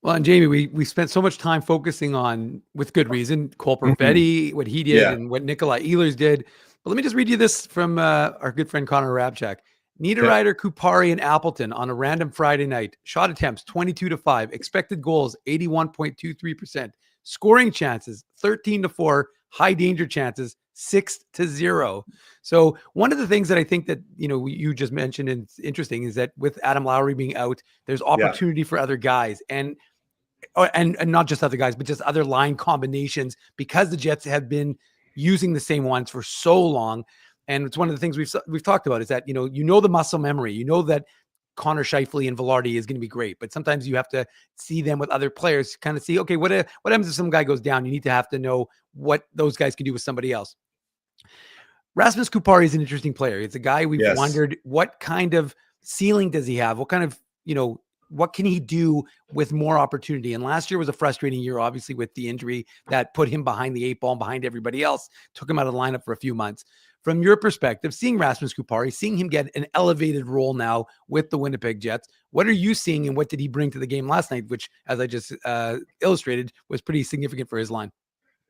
Well, and Jamie, we spent so much time focusing on, with good reason, Cole Peretti, what he did and what Nikolai Ehlers did. But let me just read you this from our good friend Connor Rabchak. Niederreiter, Kupari, and Appleton on a random Friday night. Shot attempts 22-5. Expected goals 81.23%. Scoring chances 13-4. High danger chances 6-0. So one of the things that I think that you just mentioned and it's interesting is that with Adam Lowry being out, there's opportunity for other guys and not just other guys, but just other line combinations, because the Jets have been using the same ones for so long. And it's one of the things we've talked about is that, the muscle memory, that Connor Scheifele and Velarde is going to be great, but sometimes you have to see them with other players to kind of see, okay, what happens if some guy goes down? You need to have to know what those guys can do with somebody else. Rasmus Kupari is an interesting player. It's a guy we've wondered what kind of ceiling does he have? What kind of, what can he do with more opportunity? And last year was a frustrating year, obviously, with the injury that put him behind the 8 ball and behind everybody else, took him out of the lineup for a few months. From your perspective, seeing Rasmus Kupari, seeing him get an elevated role now with the Winnipeg Jets, what are you seeing and what did he bring to the game last night, which, as I just illustrated, was pretty significant for his line?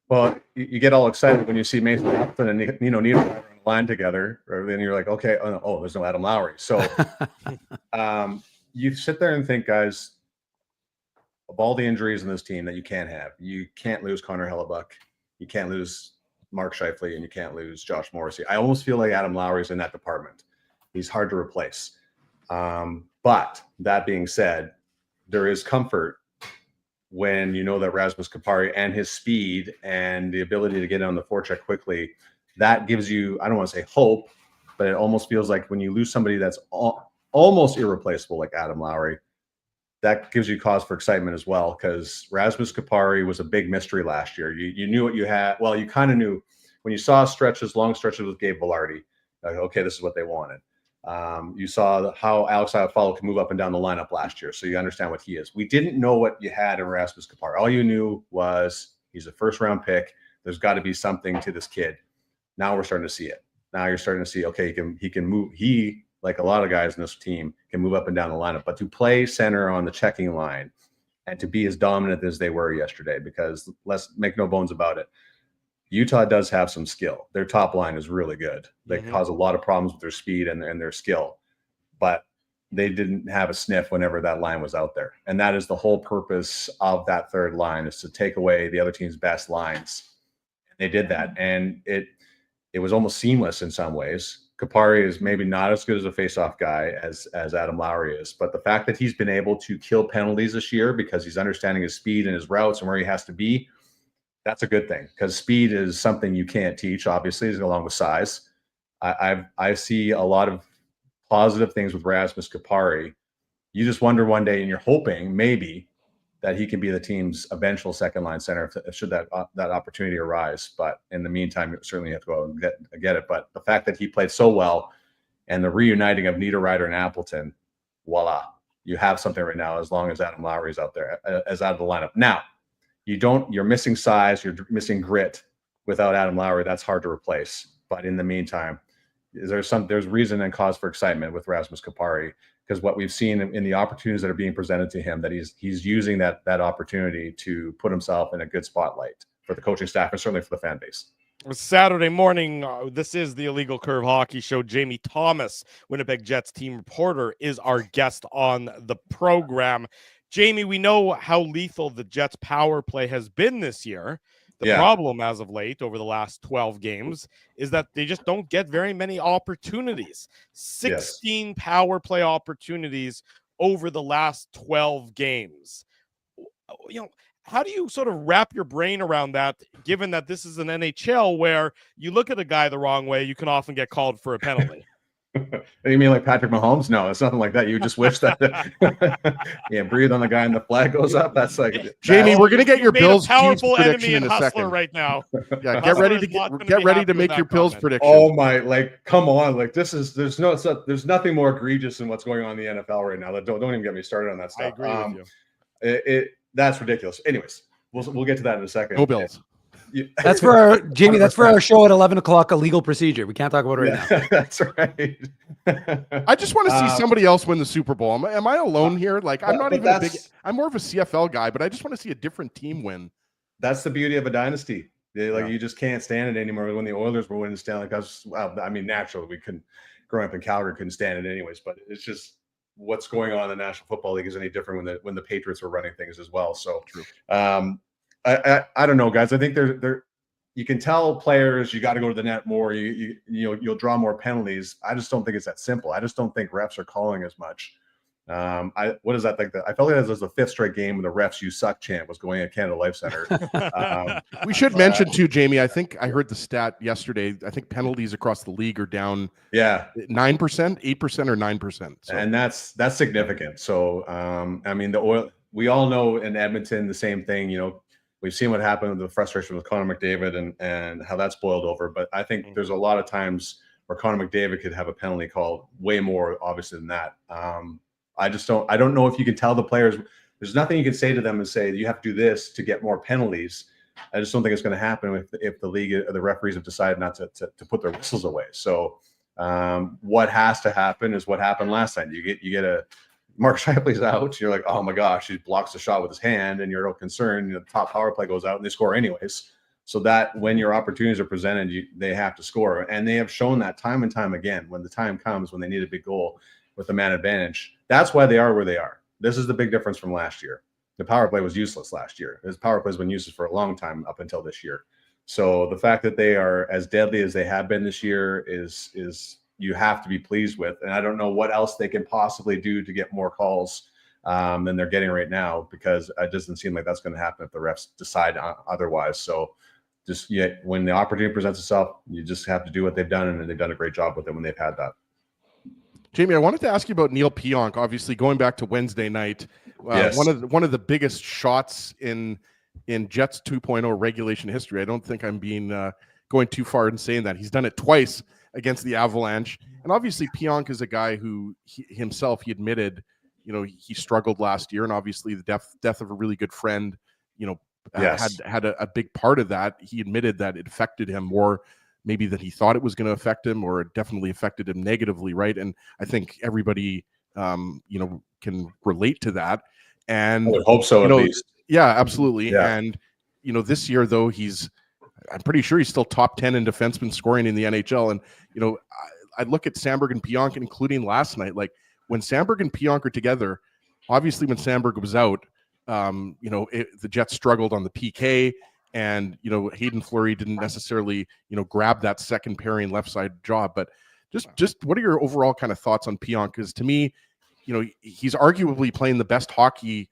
Well, you get all excited when you see Mason Appleton and Niederreiter on the line together, and then you're like, okay, oh, there's no Adam Lowry. So you sit there and think, guys, of all the injuries in this team that you can't have, you can't lose Connor Hellebuyck. You can't lose Mark Scheifele and you can't lose Josh Morrissey. I almost feel like Adam Lowry's in that department. He's hard to replace. But that being said, there is comfort when you know that Rasmus Kupari and his speed and the ability to get on the forecheck quickly, that gives you, I don't want to say hope, but it almost feels like when you lose somebody that's almost irreplaceable like Adam Lowry, that gives you cause for excitement as well, because Rasmus Kupari was a big mystery last year. You knew what you had. Well, you kind of knew when you saw long stretches with Gabe Velarde, like, okay, this is what they wanted. You saw how Alex Iafallo can move up and down the lineup last year, so you understand what he is. We didn't know what you had in Rasmus Kupari. All you knew was he's a first-round pick. There's got to be something to this kid. Now we're starting to see it. Now you're starting to see, okay, he can move. He, like a lot of guys in this team, can move up and down the lineup. But to play center on the checking line and to be as dominant as they were yesterday, because let's make no bones about it, Utah does have some skill. Their top line is really good. They cause a lot of problems with their speed and their skill. But they didn't have a sniff whenever that line was out there. And that is the whole purpose of that third line, is to take away the other team's best lines. They did that. And it was almost seamless in some ways. Kupari is maybe not as good as a faceoff guy as Adam Lowry is, but the fact that he's been able to kill penalties this year because he's understanding his speed and his routes and where he has to be, that's a good thing, because speed is something you can't teach, obviously, along with size. I see a lot of positive things with Rasmus Kupari. You just wonder one day, and you're hoping maybe that he can be the team's eventual second line center should that opportunity arise. But in the meantime, you certainly have to go out and get it. But the fact that he played so well and the reuniting of Niederreiter and Appleton, voila, you have something right now, as long as Adam Lowry is out there, as out of the lineup. Now, you're missing size, you're missing grit without Adam Lowry. That's hard to replace. But in the meantime, there's reason and cause for excitement with Rasmus Kupari, because what we've seen in the opportunities that are being presented to him, that he's using that opportunity to put himself in a good spotlight for the coaching staff and certainly for the fan base. Saturday morning, this is the Illegal Curve Hockey Show. Jamie Thomas, Winnipeg Jets team reporter, is our guest on the program. Jamie, we know how lethal the Jets' power play has been this year. The problem as of late over the last 12 games is that they just don't get very many opportunities. 16 power play opportunities over the last 12 games. You know, how do you sort of wrap your brain around that, given that this is an NHL where you look at a guy the wrong way, you can often get called for a penalty? You mean like Patrick Mahomes? No, it's nothing like that. You just wish that breathe on the guy and the flag goes up. That's like Jamie, we're gonna get your Bills powerful prediction enemy in a second right now. Yeah, get ready to make your Bills prediction. Oh my, like, come on, like there's nothing more egregious than what's going on in the NFL right now. Don't even get me started on that stuff. I agree with you. That's ridiculous. Anyways, we'll get to that in a second. No Bills. That's for our Jamie. That's for our show at 11 o'clock. A legal procedure. We can't talk about it right now. That's right. I just want to see somebody else win the Super Bowl. Am I alone here? Like, I'm not even a big. I'm more of a CFL guy, but I just want to see a different team win. That's the beauty of a dynasty. You just can't stand it anymore. When the Oilers were winning Stanley Cups, well, I mean, naturally we couldn't. Growing up in Calgary, couldn't stand it anyways. But it's just what's going on in the National Football League is any different when the Patriots were running things as well. So, true. I don't know, guys. I think you can tell players you got to go to the net more. You'll draw more penalties. I just don't think it's that simple. I just don't think refs are calling as much. What is that thing? I felt like this was the fifth straight game when the refs "you suck" chant was going at Canada Life Center. We should mention too, Jamie. I think I heard the stat yesterday. I think penalties across the league are down 9%, 8%, or 9%. So. And that's significant. So I mean, we all know in Edmonton the same thing. We've seen what happened with the frustration with Connor McDavid and how that's boiled over. But I think there's a lot of times where Connor McDavid could have a penalty called way more obviously than that. I don't know if you can tell the players. There's nothing you can say to them and say you have to do this to get more penalties. I just don't think it's going to happen if the league or the referees have decided not to put their whistles away. So what has to happen is what happened last time. You get a Mark Scheifele's out. You're like, oh my gosh, he blocks the shot with his hand, and you're no concerned. The top power play goes out, and they score anyways. So that when your opportunities are presented, they have to score, and they have shown that time and time again. When the time comes, when they need a big goal with the man advantage, that's why they are where they are. This is the big difference from last year. The power play was useless last year. His power play has been useless for a long time up until this year. So the fact that they are as deadly as they have been this year is you have to be pleased with. And I don't know what else they can possibly do to get more calls than they're getting right now, because it doesn't seem like that's going to happen if the refs decide otherwise. So just when the opportunity presents itself, you just have to do what they've done, and they've done a great job with it when they've had that. Jamie, I wanted to ask you about Neil Pionk. Obviously, going back to Wednesday night, Yes. one of the biggest shots in Jets 2.0 regulation history. I don't think I'm going too far in saying that. He's done it twice against the Avalanche, and obviously Pionk is a guy who he admitted, he struggled last year, and obviously the death of a really good friend, Yes. had a big part of that. He admitted that it affected him more maybe than he thought it was going to affect him, or it definitely affected him negatively, right? And I think everybody, can relate to that. And I would hope so, at least. Yeah, absolutely. Yeah. And this year though, I'm pretty sure he's still top 10 in defenseman scoring in the NHL. And I look at Samberg and Pionk, including last night. Like when Samberg and Pionk are together, obviously when Samberg was out, the Jets struggled on the PK, and Hayden Fleury didn't necessarily grab that second pairing left side job. But just what are your overall kind of thoughts on Pionk? Because to me, he's arguably playing the best hockey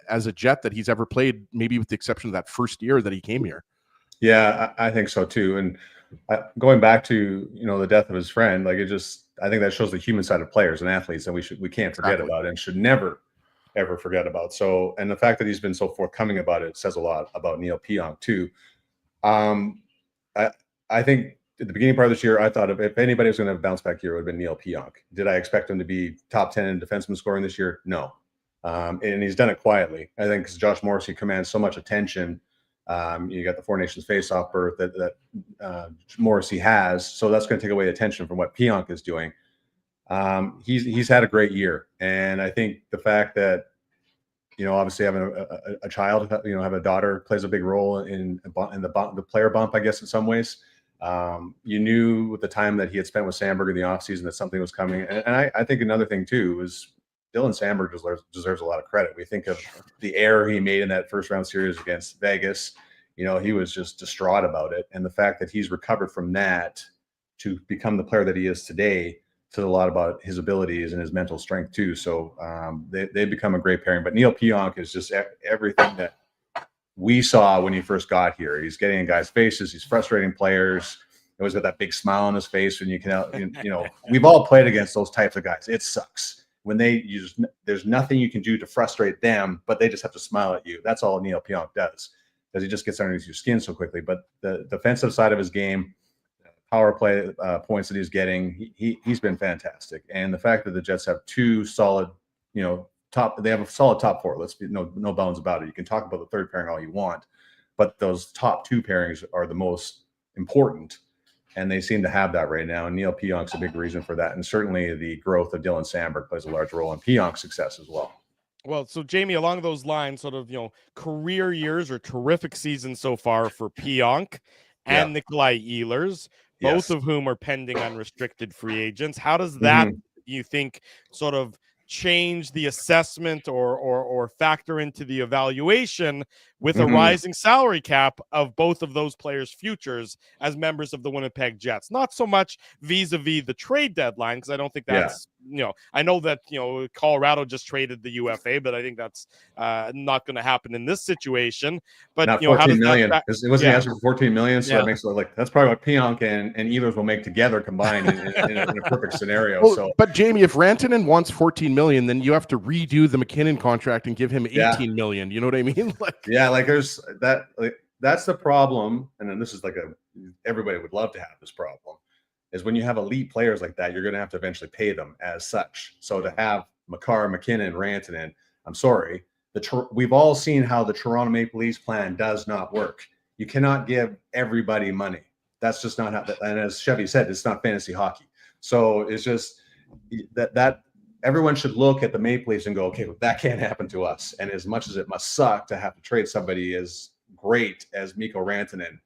as a Jet that he's ever played, maybe with the exception of that first year that he came here. Yeah, I think so too. And going back to the death of his friend, I think that shows the human side of players and athletes, and we can't forget about it, and should never ever forget about. So, and the fact that he's been so forthcoming about it says a lot about Neil Pionk too. I think at the beginning part of this year, I thought if anybody was going to have a bounce back year, it would have been Neil Pionk. Did I expect him to be top 10 in defenseman scoring this year? No. And he's done it quietly. I think because Josh Morrissey commands so much attention. You got the Four Nations face-off berth that Morrissey has, so that's going to take away attention from what Pionk is doing. He's had a great year, and I think the fact that obviously having a child, have a daughter plays a big role in the player bump, I guess, in some ways. You knew with the time that he had spent with Samberg in the offseason that something was coming, and I think another thing too is Dylan Samberg deserves a lot of credit. We think of the error he made in that first round series against Vegas. He was just distraught about it, and the fact that he's recovered from that to become the player that he is today says a lot about his abilities and his mental strength too. So they become a great pairing. But Neil Pionk is just everything that we saw when he first got here. He's getting in guys' faces. He's frustrating players. He always got that big smile on his face when we've all played against those types of guys. It sucks when there's nothing you can do to frustrate them, but they just have to smile at you. That's all Neil Pionk does, because he just gets underneath your skin so quickly. But the defensive side of his game, power play points that he's getting, he's been fantastic. And the fact that the Jets have two solid, they have a solid top four. Let's be no bounds about it. You can talk about the third pairing all you want, but those top two pairings are the most important, and they seem to have that right now. And Neil Pionk's a big reason for that, and certainly the growth of Dylan Samberg plays a large role in Pionk's success as well. Well, so Jamie, along those lines, sort of career years or terrific seasons so far for Pionk and Nikolai Ehlers, both of whom are pending unrestricted free agents. How does that, you think, sort of change the assessment or factor into the evaluation with a rising salary cap of both of those players' futures as members of the Winnipeg Jets? Not so much vis-a-vis the trade deadline, because I don't think that's, I know that, Colorado just traded the UFA, but I think that's not going to happen in this situation. But, not how does million, that because it wasn't asking for $14 million, so that makes it like that's probably what Pionk and Ehlers will make together combined in a perfect scenario. Well, but Jamie, if Rantanen wants $14 million, then you have to redo the McKinnon contract and give him $18 million. You know what I mean? There's that. That's the problem, and then this is everybody would love to have this problem. Is when you have elite players like that, you're going to have to eventually pay them as such. So to have Makar, McKinnon, Rantanen, I'm sorry, we've all seen how the Toronto Maple Leafs plan does not work. You cannot give everybody money. That's just not how. And as Chevy said, it's not fantasy hockey. So it's just that everyone should look at the Maple Leafs and go, okay, well, that can't happen to us. And as much as it must suck to have to trade somebody as great as Mikko Rantanen,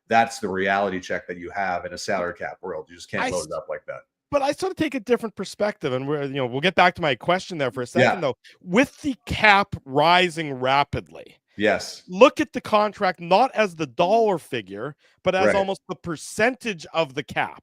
that's the reality check that you have in a salary cap world. You just can't load it up like that. But I sort of take a different perspective, and we'll get back to my question there for a second, though. With the cap rising rapidly, Yes. Look at the contract not as the dollar figure, but as almost the percentage of the cap.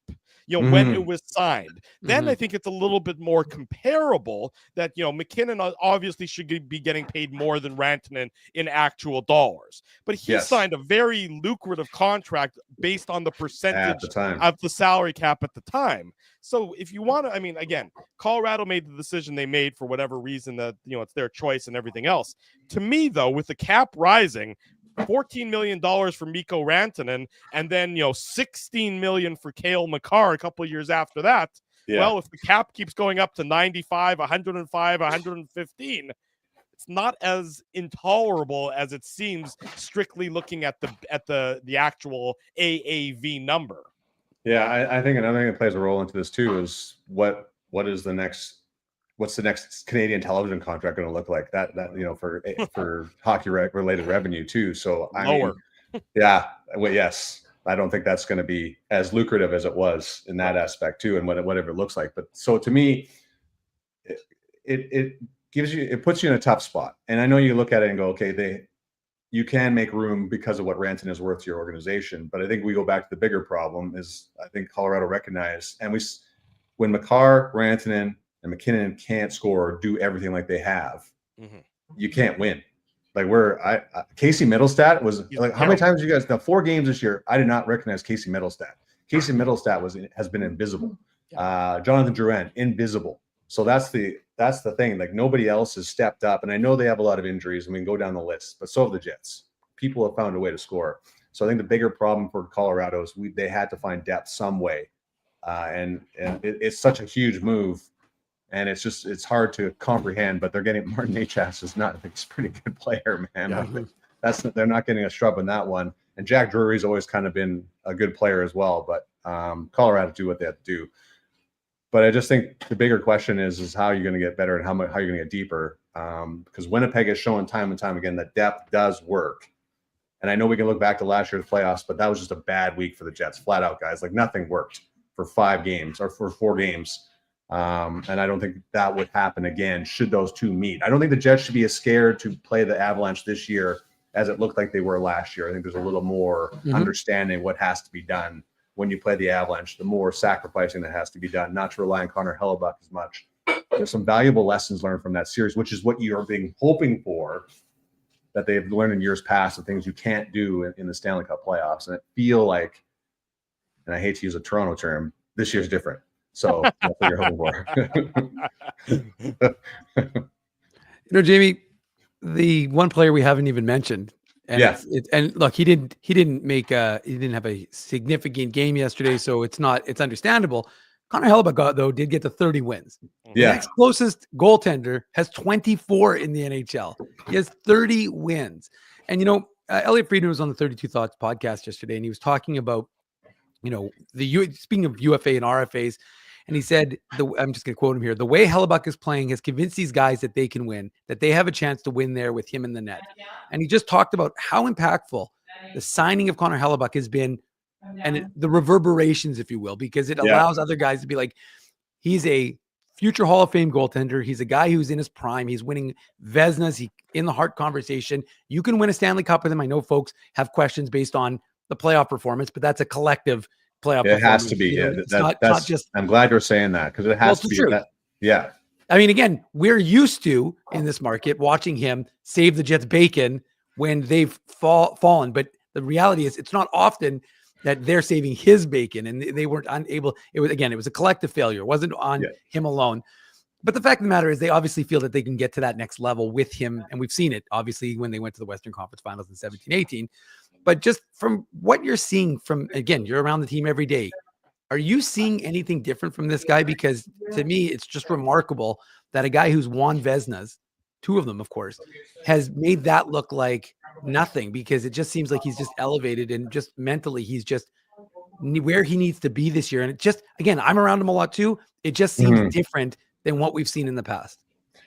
When it was signed, then I think it's a little bit more comparable that, McKinnon obviously should be getting paid more than Rantanen in actual dollars. But he signed a very lucrative contract based on the percentage of the salary cap at the time. So if you want to, again, Colorado made the decision they made for whatever reason that, it's their choice and everything else. To me, though, with the cap rising, $14 million for Mikko Rantanen, and then $16 million for Cale Makar a couple of years after that. Yeah. Well, if the cap keeps going up to 95, 105, 115, it's not as intolerable as it seems strictly looking at the actual AAV number. Yeah, I think another thing that plays a role into this too is what's the next Canadian television contract going to look like? That for hockey related revenue too. So lower. Yes, I don't think that's going to be as lucrative as it was in that aspect too, and whatever it looks like. But so to me, it puts you in a tough spot. And I know you look at it and go, okay, you can make room because of what Rantanen is worth to your organization. But I think we go back to the bigger problem is I think Colorado recognized, and when Makar, Rantanen, and McKinnon can't score or do everything like they have, you can't win. Like Casey Middlestat was like, how many times you guys, the 4 games this year, I did not recognize Casey Middlestat. Casey Middlestat has been invisible. Jonathan Drouin, invisible. So that's the thing. Like nobody else has stepped up. And I know they have a lot of injuries and we can go down the list, but so have the Jets. People have found a way to score. So I think the bigger problem for Colorado is they had to find depth some way. And it's such a huge move. And it's hard to comprehend, but they're getting Martin Necas is not, I think he's a pretty good player, man. Yeah. They're not getting a shrub in that one. And Jack Drury's always kind of been a good player as well, but Colorado do what they have to do. But I just think the bigger question is how you're going to get better and how you're going to get deeper. Because Winnipeg has shown time and time again that depth does work. And I know we can look back to last year's playoffs, but that was just a bad week for the Jets, flat out, guys. Like nothing worked for 5 games or for 4 games. And I don't think that would happen again should those two meet. I don't think the Jets should be as scared to play the Avalanche this year as it looked like they were last year. I think there's a little more understanding what has to be done when you play the Avalanche, the more sacrificing that has to be done, not to rely on Connor Hellebuyck as much. There's some valuable lessons learned from that series, which is what you're hoping for, that they've learned in years past, the things you can't do in the Stanley Cup playoffs. And I feel like, and I hate to use a Toronto term, this year's different. So that's what you're hoping for. Jamie, the one player we haven't even mentioned, and and look, he didn't have a significant game yesterday, so it's understandable. Connor Hellebuyck though did get to 30 wins. The next closest goaltender has 24 in the NHL. He has 30 wins, and Elliot Friedman was on the 32 Thoughts podcast yesterday, and he was talking about speaking of UFA and RFAs. And he said, I'm just going to quote him here, the way Hellebuyck is playing has convinced these guys that they can win, that they have a chance to win there with him in the net. And he just talked about how impactful the signing of Connor Hellebuyck has been and the reverberations, if you will, because it allows other guys to be like, he's a future Hall of Fame goaltender. He's a guy who's in his prime. He's winning Vezinas. He's in the Hart conversation. You can win a Stanley Cup with him. I know folks have questions based on the playoff performance, but that's a collective playoff. It has to be. Not just. I'm glad you're saying that because it has to be. Yeah. I mean, again, we're used to in this market watching him save the Jets bacon when they've fallen, but the reality is it's not often that they're saving his bacon, and they weren't unable. It was a collective failure. It wasn't on him alone. But the fact of the matter is they obviously feel that they can get to that next level with him. And we've seen it, obviously, when they went to the Western Conference Finals in 17-18. But just from what you're seeing again, you're around the team every day. Are you seeing anything different from this guy? Because to me, it's just remarkable that a guy who's won Vezinas, 2 of them, of course, has made that look like nothing, because it just seems like he's just elevated and just mentally he's just where he needs to be this year. And it just, again, I'm around him a lot too. It just seems different than what we've seen in the past.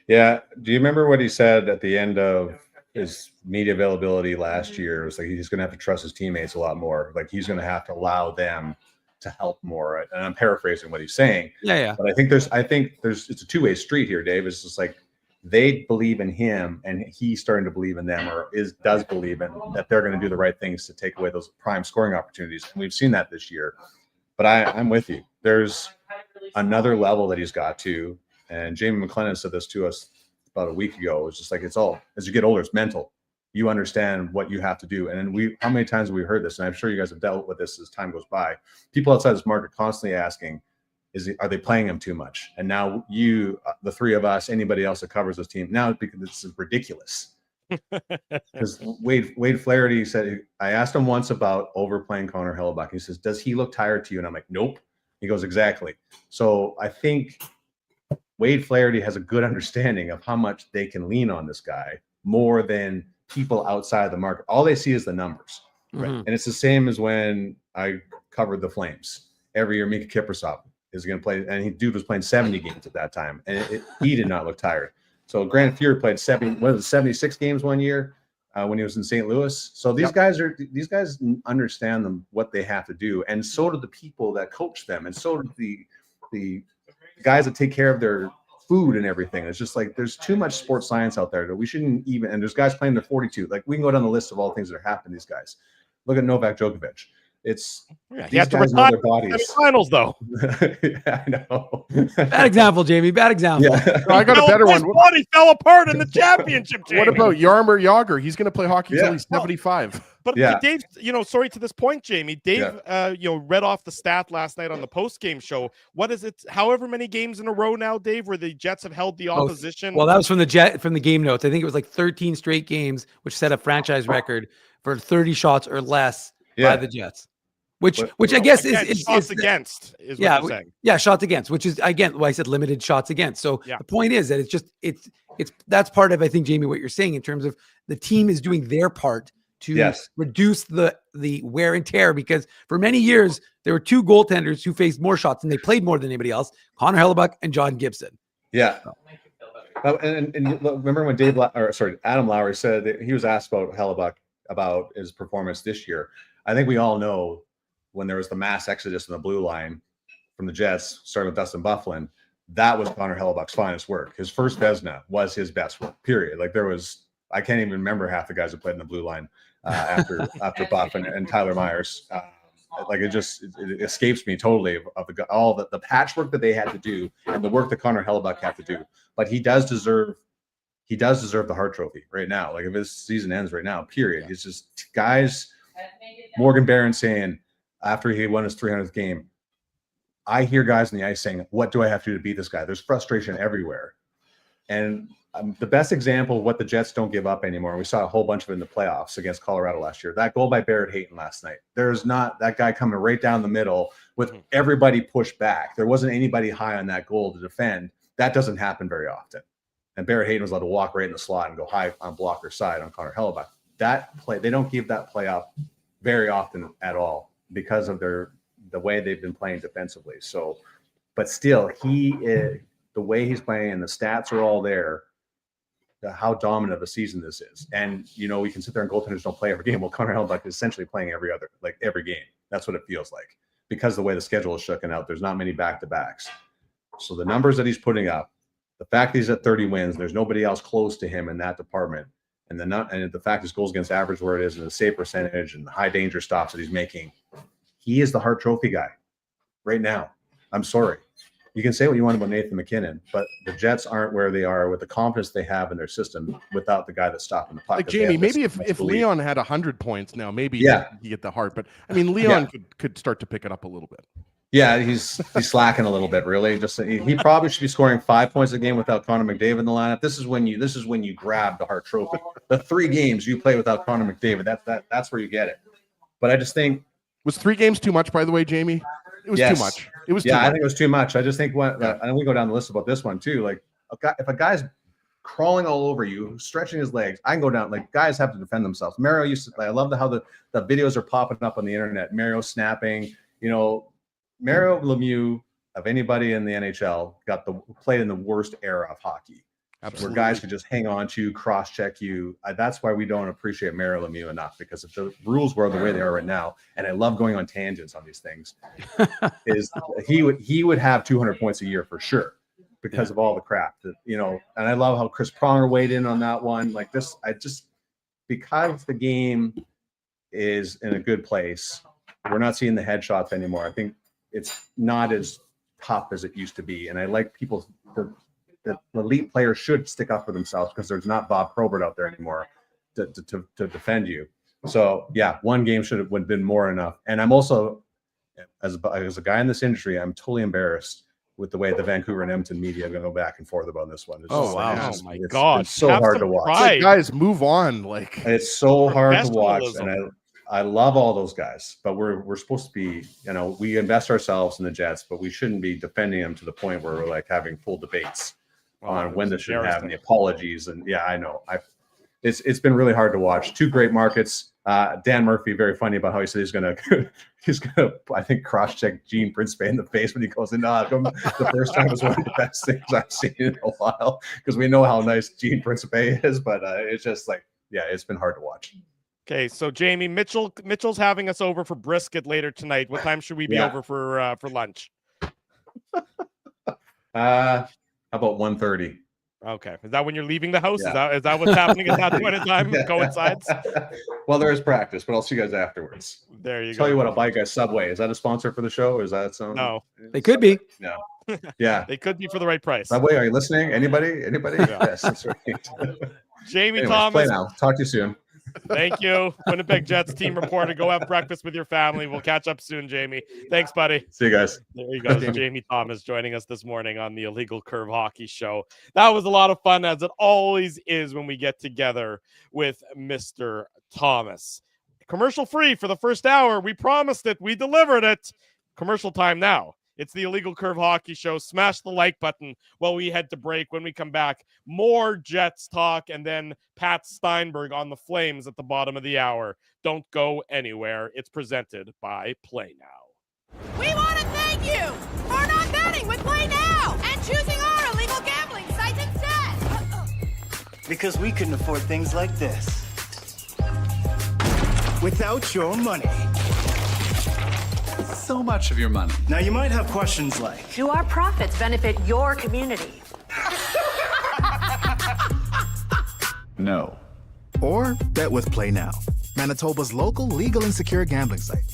Yeah. Do you remember what he said at the end of his media availability last year? It was like he's going to have to trust his teammates a lot more. Like he's going to have to allow them to help more. And I'm paraphrasing what he's saying. Yeah. But I think there's it's a two-way street here, Dave. It's just like they believe in him, and he's starting to believe in them, or does believe in that they're going to do the right things to take away those prime scoring opportunities. And we've seen that this year. But I'm with you. There's another level that he's got to, and Jamie McLennan said this to us about a week ago. It's just like, it's all, as you get older, it's mental. You understand what you have to do. And then how many times have we heard this? And I'm sure you guys have dealt with this as time goes by. People outside this market constantly asking, are they playing him too much? And now the three of us, anybody else that covers this team, now because this is ridiculous. Because Wade Flaherty said, I asked him once about overplaying Connor Hellebuyck. He says, does he look tired to you? And I'm like, nope. He goes, exactly. So I think Wade Flaherty has a good understanding of how much they can lean on this guy more than people outside the market. All they see is the numbers. Right? And it's the same as when I covered the Flames. Every year, Mika Kiprasov is going to play, and dude was playing 70 games at that time, and he did not look tired. So Grant Fuhr played 76 games one year when he was in St. Louis. So these guys understand what they have to do, and so do the people that coach them, and so do the guys that take care of their food and everything. It's just like there's too much sports science out there that we shouldn't even. And there's guys playing their 42. Like we can go down the list of all the things that are happening to these guys. Look at Novak Djokovic. He had to retire in the finals, though. Yeah, I know. Bad example, Jamie. Bad example. Yeah. I got a better one. His body fell apart in the championship. Jamie. What about Jaromir Jagr? He's going to play hockey till he's 75. But Dave, sorry to this point, Jamie. Dave, read off the stat last night on the post-game show. What is it? However many games in a row now, Dave, where the Jets have held the opposition. Well, that was from the game notes. I think it was like 13 straight games, which set a franchise record for 30 shots or less by the Jets. Which I guess is shots against is what you're saying. Yeah, shots against, which is again why I said limited shots against. So the point is that it's that's part of, I think, Jamie, what you're saying in terms of the team is doing their part to reduce the wear and tear, because for many years there were two goaltenders who faced more shots and they played more than anybody else, Connor Hellebuyck and John Gibson. Yeah. And remember when Adam Lowry said that he was asked about Hellebuyck about his performance this year. I think we all know when there was the mass exodus in the blue line from the Jets, starting with Dustin Byfuglien, that was Connor Hellebuck's finest work. His first Vezina was his best work, period. Like I can't even remember half the guys who played in the blue line after Buff and Tyler Myers. It escapes me totally of all the patchwork that they had to do and the work that Connor Hellebuyck had to do. But he does deserve the Hart Trophy right now. Like if his season ends right now, period. He's just guys. Morgan Barron saying after he won his 300th game, I hear guys on the ice saying, "What do I have to do to beat this guy?" There's frustration everywhere, and the best example of what the Jets don't give up anymore. We saw a whole bunch of it in the playoffs against Colorado last year. That goal by Barrett Hayton last night. There's not that guy coming right down the middle with everybody pushed back. There wasn't anybody high on that goal to defend. That doesn't happen very often. And Barrett Hayton was allowed to walk right in the slot and go high on blocker side on Connor Hellebuyck. That play, they don't give that play up very often at all because of the way they've been playing defensively. So, but still, the way he's playing and the stats are all there. How dominant of a season this is. And, we can sit there and goaltenders don't play every game. Well, Connor Hellebuyck is essentially playing every game. That's what it feels like because the way the schedule is shooken out, there's not many back-to-backs. So the numbers that he's putting up, the fact that he's at 30 wins, there's nobody else close to him in that department. And the fact his goals against average where it is and the save percentage and the high danger stops that he's making, he is the Hart Trophy guy right now. I'm sorry. You can say what you want about Nathan McKinnon, but the Jets aren't where they are with the confidence they have in their system without the guy that's stopping the puck. Like Jamie, maybe if Leon had 100 points now, maybe you get the Hart. But I mean, Leon could start to pick it up a little bit. Yeah, he's slacking a little bit, really. He probably should be scoring 5 points a game without Connor McDavid in the lineup. This is when you grab the Hart Trophy. The 3 games you play without Connor McDavid, that's where you get it. But I just think, was 3 games too much? By the way, Jamie, it was too much. It was too much. I think it was too much. I just think and we go down the list about this one too. Like if a guy's crawling all over you, stretching his legs, I can go down. Like guys have to defend themselves. Mario I love how the videos are popping up on the internet. Mario snapping. Mario Lemieux, of anybody in the NHL, played in the worst era of hockey. Absolutely. Where guys could just hang on to you, cross-check you. That's why we don't appreciate Mario Lemieux enough, because if the rules were the way they are right now, and I love going on tangents on these things, is he would have 200 points a year for sure. because of all the crap that, you know, and I love how Chris Pronger weighed in on that one. Like this, because the game is in a good place, we're not seeing the headshots anymore. I think it's not as tough as it used to be. And I like people, the elite players should stick up for themselves because there's not Bob Probert out there anymore to defend you. So yeah, one game should have been more enough. And I'm also, as a guy in this industry, I'm totally embarrassed with the way the Vancouver and Edmonton media are going to go back and forth about this one. Oh my God! It's so hard to watch. Like, guys, move on. Like it's so hard to watch, and I love all those guys, but we're supposed to be, you know, we invest ourselves in the Jets, but we shouldn't be defending them to the point where we're like having full debates on when this should happen, the apologies, and yeah, I know. It's been really hard to watch. Two great markets. Dan Murphy, very funny about how he said he's gonna I think cross-check Gene Principe in the face when he goes in. The first time was one of the best things I've seen in a while because we know how nice Gene Principe is, but it's just like, yeah, it's been hard to watch. Okay, so Jamie, Mitchell's having us over for brisket later tonight. What time should we be over for lunch? How about 1:30? Okay, is that when you're leaving the house? Yeah. Is that what's happening at that point in time? Coincides. Well, there is practice, but I'll see you guys afterwards. There you go. Tell you what, I'll buy you guys Subway. Is that a sponsor for the show? Or is that some? No, they could be. No. Yeah, they could be for the right price. Subway, are you listening? Anybody? Yeah. Yes, that's right. Jamie Anyways, Thomas. Play now. Talk to you soon. Thank you, Winnipeg Jets team reporter. Go have breakfast with your family. We'll catch up soon, Jamie. Thanks, buddy. See you guys. There you go. Jamie Thomas joining us this morning on the Illegal Curve Hockey Show. That was a lot of fun, as it always is when we get together with Mr. Thomas. Commercial free for the first hour. We promised it. We delivered it. Commercial time now. It's the Illegal Curve Hockey Show. Smash the like button while we head to break. When we come back, more Jets talk, and then Pat Steinberg on the Flames at the bottom of the hour. Don't go anywhere. It's presented by Play Now. We want to thank you for not betting with Play Now and choosing our illegal gambling sites instead. Because we couldn't afford things like this without your money. So much of your money. Now you might have questions like, do our profits benefit your community? no. Or bet with Play Now, Manitoba's local legal and secure gambling site.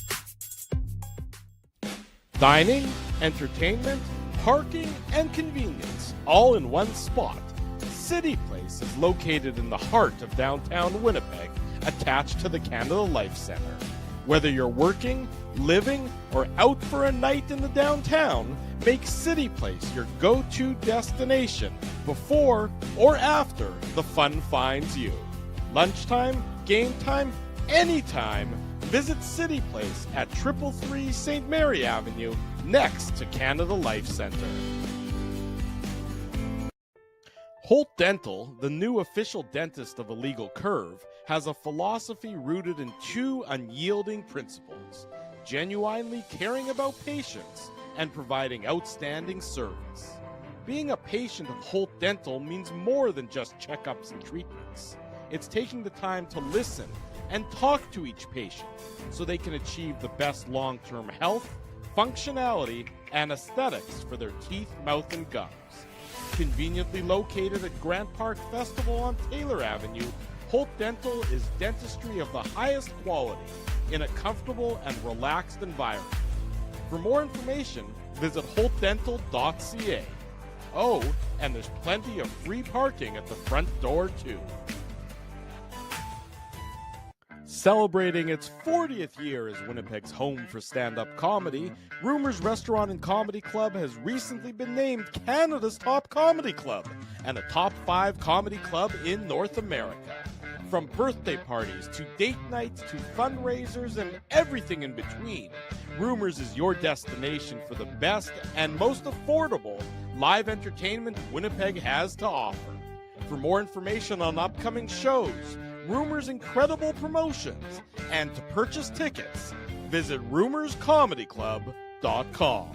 Dining, entertainment, parking, and convenience, all in one spot. City Place is located in the heart of downtown Winnipeg, attached to the Canada Life Centre. Whether you're working, living, or out for a night in the downtown, make City Place your go-to destination before or after the fun finds you. Lunchtime, game time, anytime, visit City Place at 333 St. Mary Avenue, next to Canada Life Centre. Holt Dental, the new official dentist of Illegal Curve, has a philosophy rooted in two unyielding principles: genuinely caring about patients and providing outstanding service. Being a patient of Holt Dental means more than just checkups and treatments. It's taking the time to listen and talk to each patient so they can achieve the best long-term health, functionality, and aesthetics for their teeth, mouth, and gums. Conveniently located at Grant Park Festival on Taylor Avenue, Holt Dental is dentistry of the highest quality in a comfortable and relaxed environment. For more information, visit holtdental.ca. Oh, and there's plenty of free parking at the front door, too. Celebrating its 40th year as Winnipeg's home for stand-up comedy, Rumors Restaurant and Comedy Club has recently been named Canada's top comedy club and a top 5 comedy club in North America. From birthday parties to date nights to fundraisers and everything in between, Rumors is your destination for the best and most affordable live entertainment Winnipeg has to offer. For more information on upcoming shows, Rumors' incredible promotions, and to purchase tickets, visit rumorscomedyclub.com.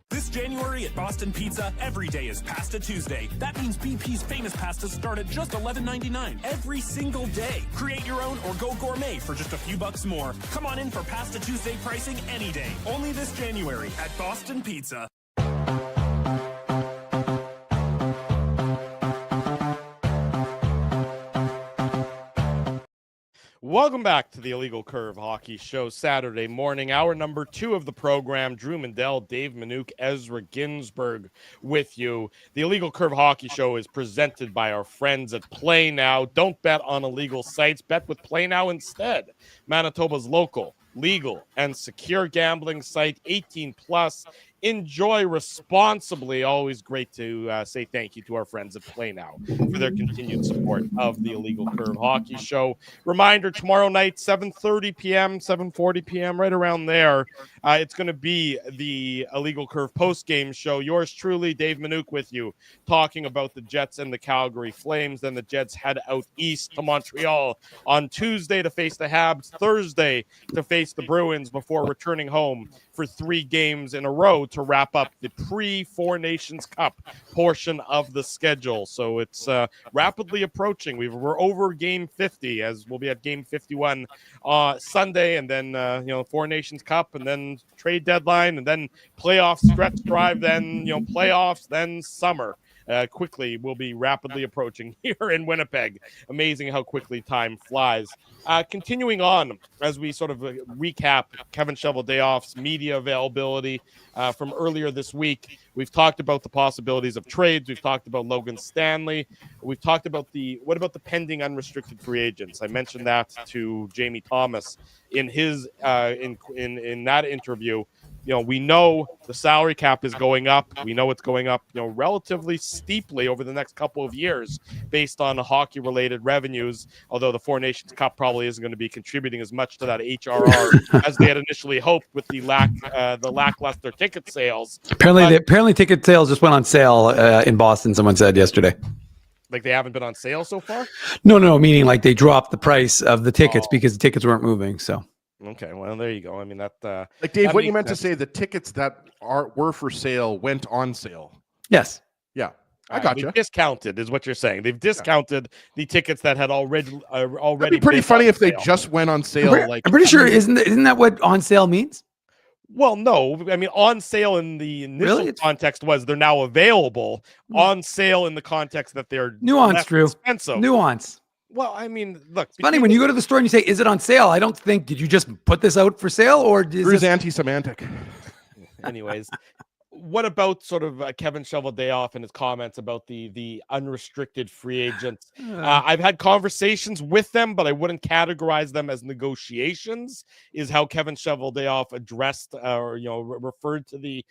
This January at Boston Pizza, every day is Pasta Tuesday. That means BP's famous pastas start at just $11.99 every single day. Create your own or go gourmet for just a few bucks more. Come on in for Pasta Tuesday pricing any day. Only this January at Boston Pizza. Welcome back to the Illegal Curve Hockey Show, Saturday morning, hour number 2 of the program. Drew Mandel, Dave Minuk, Ezra Ginsburg with you. The Illegal Curve Hockey Show is presented by our friends at Play Now. Don't bet on illegal sites. Bet with Play Now instead. Manitoba's local, legal, and secure gambling site, 18 plus. Enjoy responsibly. Always great to say thank you to our friends at Play Now for their continued support of the Illegal Curve Hockey Show. Reminder, tomorrow night, 7:30 p.m., 7:40 p.m., right around there, it's going to be the Illegal Curve post-game show. Yours truly, Dave Minuk, with you, talking about the Jets and the Calgary Flames. Then the Jets head out east to Montreal on Tuesday to face the Habs, Thursday to face the Bruins before returning home for 3 games in a row to wrap up the pre-Four Nations Cup portion of the schedule. So it's rapidly approaching. We're over game 50, as we'll be at game 51 Sunday, and then Four Nations Cup, and then trade deadline, and then playoff stretch drive, then playoffs, then summer. Quickly will be rapidly approaching here in Winnipeg. Amazing how quickly time flies. Continuing on, as we sort of recap Kevin Cheveldayoff's media availability from earlier this week, we've talked about the possibilities of trades. We've talked about Logan Stanley. We've talked about what about the pending unrestricted free agents? I mentioned that to Jamie Thomas in his in that interview. We know the salary cap is going up. We know it's going up, relatively steeply over the next couple of years based on hockey-related revenues, although the Four Nations Cup probably isn't going to be contributing as much to that HRR as they had initially hoped with the lackluster ticket sales. Apparently ticket sales just went on sale in Boston, someone said yesterday. Like they haven't been on sale so far? No, meaning like they dropped the price of the tickets because the tickets weren't moving, so... Okay, well, there you go. I mean, that like Dave, that what you meant sense. to say, the tickets that were for sale went on sale. Yes. Yeah, I got you. Discounted is what you're saying. They've discounted the tickets that had already That'd be pretty funny if they just went on sale. I'm pretty sure isn't that what on sale means? Well, no. I mean, on sale in the initial context was they're now available. On sale in the context that they're nuance, Drew. Expensive. Nuance. Well, I mean, look. It's funny when you go to the store and you say, "Is it on sale?" I don't think. Did you just put this out for sale, or is Drew's anti-semantic? Anyways, what about sort of Kevin Cheveldayoff and his comments about the unrestricted free agents? I've had conversations with them, but I wouldn't categorize them as negotiations. Is how Kevin Cheveldayoff addressed or referred to the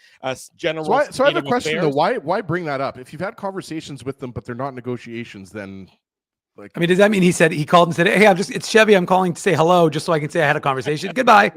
general. So I have a question though. Why bring that up? If you've had conversations with them, but they're not negotiations, then. I mean, does that mean he called and said, "Hey, it's Chevy. I'm calling to say hello, just so I can say I had a conversation. Goodbye."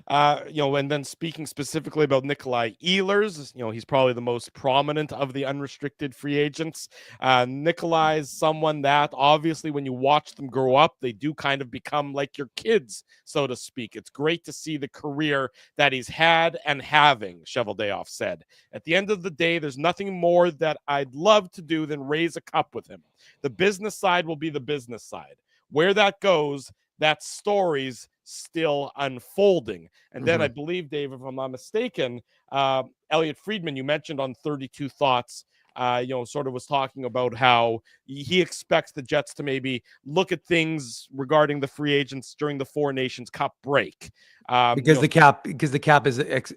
And then speaking specifically about Nikolai Ehlers, he's probably the most prominent of the unrestricted free agents. Nikolai is someone that obviously when you watch them grow up, they do kind of become like your kids, so to speak. It's great to see the career that he's had and having, Cheveldayoff said. At the end of the day, there's nothing more that I'd love to do than raise a cup with him. The business side will be the business side. Where that goes, that story's still unfolding. And then I believe, Dave, if I'm not mistaken, Elliot Friedman, you mentioned on 32 Thoughts, sort of was talking about how he expects the Jets to maybe look at things regarding the free agents during the Four Nations Cup break. Because the cap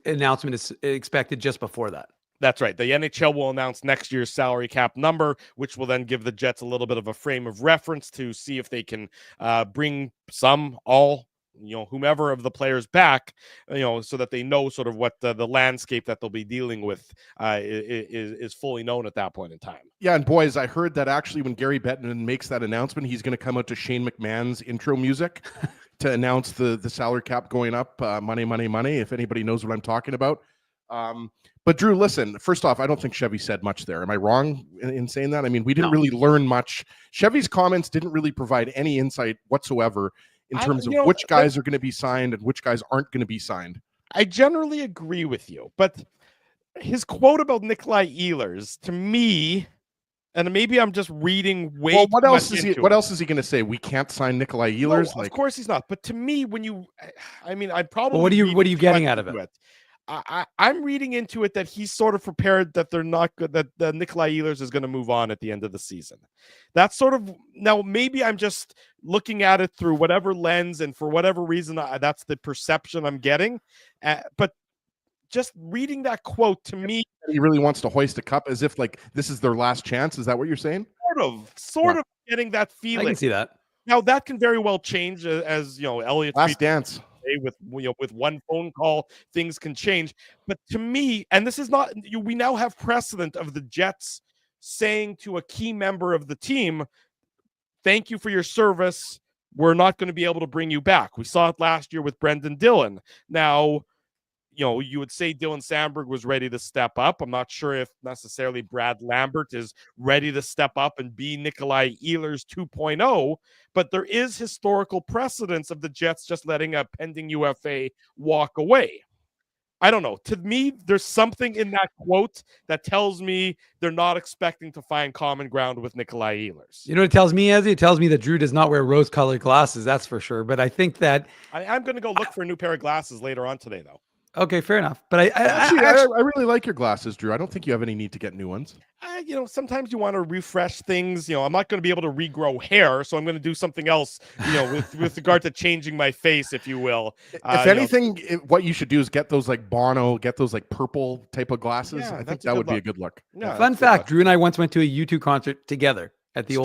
announcement is expected just before that. That's right. The NHL will announce next year's salary cap number, which will then give the Jets a little bit of a frame of reference to see if they can bring all, whomever of the players back, so that they know sort of what the landscape that they'll be dealing with is fully known at that point in time. Yeah, and boys, I heard that actually when Gary Bettman makes that announcement, he's going to come out to Shane McMahon's intro music to announce the salary cap going up. Money, money, money, if anybody knows what I'm talking about. But Drew, listen, first off, I don't think Chevy said much there. Am I wrong in saying that? I mean, we didn't really learn much. Chevy's comments didn't really provide any insight whatsoever in terms of which guys are going to be signed and which guys aren't going to be signed. I generally agree with you, but his quote about Nikolai Ehlers, to me, and maybe I'm just reading way well, what too else much is into he? What it. else is he going to say? We can't sign Nikolai Ehlers. No, of course he's not. But to me, when you, I mean, I probably. Well, what are you getting out of it? I'm reading into it that he's sort of prepared that they're not good, that the Nikolai Ehlers is going to move on at the end of the season. That's sort of, now maybe I'm just looking at it through whatever lens, and for whatever reason, that's the perception I'm getting. But just reading that quote, to me, he really wants to hoist a cup as if like this is their last chance. Is that what you're saying? Sort of getting that feeling. I can see that. Now that can very well change as Elliot Last dance. with one phone call, things can change. But to me, and this is not, we now have precedent of the Jets saying to a key member of the team, thank you for your service. We're not going to be able to bring you back. We saw it last year with Brendan Dillon. Now, you would say Dylan Samberg was ready to step up. I'm not sure if necessarily Brad Lambert is ready to step up and be Nikolai Ehlers 2.0, but there is historical precedence of the Jets just letting a pending UFA walk away. I don't know. To me, there's something in that quote that tells me they're not expecting to find common ground with Nikolai Ehlers. You know what it tells me, Ezzy? It tells me that Drew does not wear rose-colored glasses, that's for sure. But I think that... I'm going to go look for a new pair of glasses later on today, though. Okay, fair enough. But I really like your glasses, Drew. I don't think you have any need to get new ones. Sometimes you want to refresh things. I'm not going to be able to regrow hair, so I'm going to do something else, with regard to changing my face, if you will. If anything, what you should do is get those like Bono, get those like purple type of glasses. Yeah, I think that would be a good look. Yeah, fun fact: Drew and I once went to a U2 concert together at the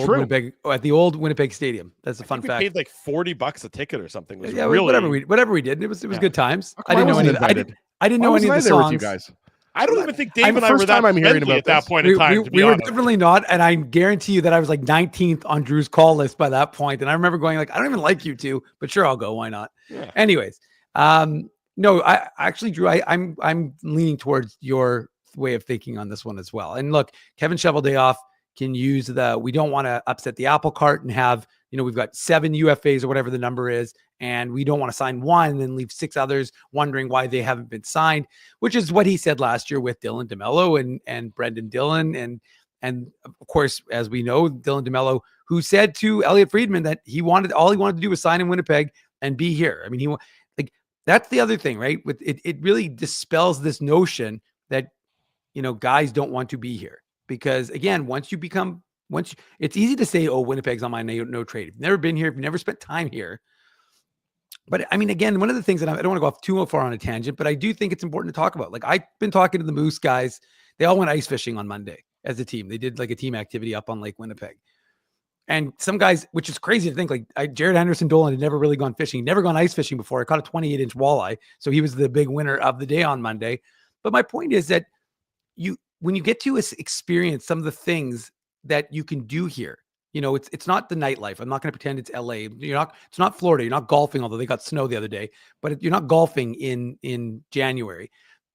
old Winnipeg Stadium. That's a fun fact. We paid like $40 a ticket or something. It was whatever we did. It was good times. I didn't know any of the, I didn't know any of the songs. With you guys? I don't even think Dave and I were that friendly at that point in time. We were definitely not, and I guarantee you that I was like 19th on Drew's call list by that point. And I remember going like, I don't even like you two, but sure, I'll go. Why not? Yeah. Anyways, no, I actually, Drew, I'm leaning towards your way of thinking on this one as well. And look, Kevin Cheveldayoff can use we don't want to upset the apple cart and have, we've got 7 UFAs or whatever the number is, and we don't want to sign one and then leave 6 others wondering why they haven't been signed, which is what he said last year with Dylan DeMello and Brendan Dillon. And of course, as we know, Dylan DeMello, who said to Elliot Friedman that all he wanted to do was sign in Winnipeg and be here. I mean, that's the other thing, right? With it really dispels this notion that, guys don't want to be here. Because again, it's easy to say, oh, Winnipeg's on my no trade. You've never been here. You've never spent time here. But I mean, again, one of the things that I don't want to go off too far on a tangent, but I do think it's important to talk about. Like, I've been talking to the Moose guys. They all went ice fishing on Monday as a team. They did like a team activity up on Lake Winnipeg. And some guys, which is crazy to think, like Jared Henderson Dolan had never really gone fishing. He'd never gone ice fishing before. I caught a 28-inch walleye. So he was the big winner of the day on Monday. But my point is that when you get to experience some of the things that you can do here, it's not the nightlife. I'm not going to pretend it's LA. It's not Florida. You're not golfing, although they got snow the other day, but you're not golfing in January.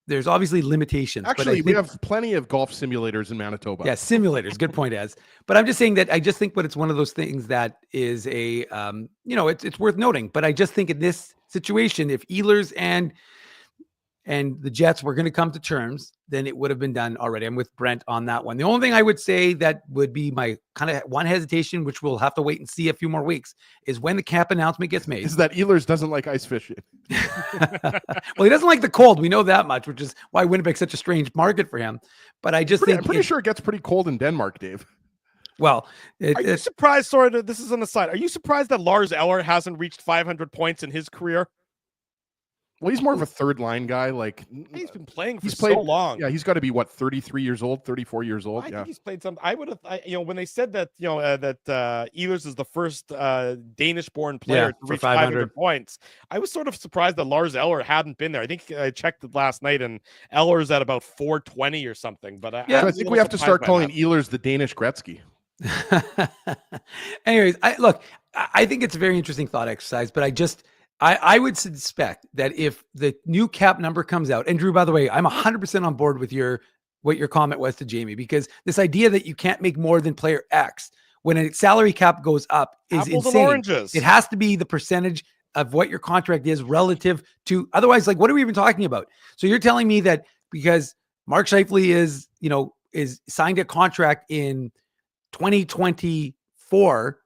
There's obviously limitations. Actually, we have plenty of golf simulators in Manitoba. Yeah, simulators. Good point, Ez. But I'm just saying that I just think, it's one of those things that is it's worth noting. But I just think in this situation, if Ehlers and the Jets were going to come to terms, then it would have been done already. I'm with Brent on that one. The only thing I would say that would be my kind of one hesitation, which we'll have to wait and see a few more weeks, is when the camp announcement gets made. Is that Ehlers doesn't like ice fishing. Well, he doesn't like the cold. We know that much, which is why Winnipeg's such a strange market for him. But I just think I'm pretty sure it gets pretty cold in Denmark, Dave. Well, are you surprised? This is on the side. Are you surprised that Lars Eller hasn't reached 500 points in his career? Well, he's more of a third line guy. Like, he's been playing for so long. Yeah, he's got to be 33 years old, 34 years old. I think he's played some. I would have, when they said that, that Ehlers is the first Danish-born player to reach 500 points, I was sort of surprised that Lars Eller hadn't been there. I think I checked it last night, and Eller's at about 420 or something. But I think we have to start calling Ehlers the Danish Gretzky. Anyways, I think it's a very interesting thought exercise, but I would suspect that if the new cap number comes out, and Drew, by the way, I'm 100% on board with what your comment was to Jamie, because this idea that you can't make more than player X when a salary cap goes up is apples insane. And oranges. It has to be the percentage of what your contract is relative to, otherwise, like, what are we even talking about? So you're telling me that because Mark Scheifele is signed a contract in 2024,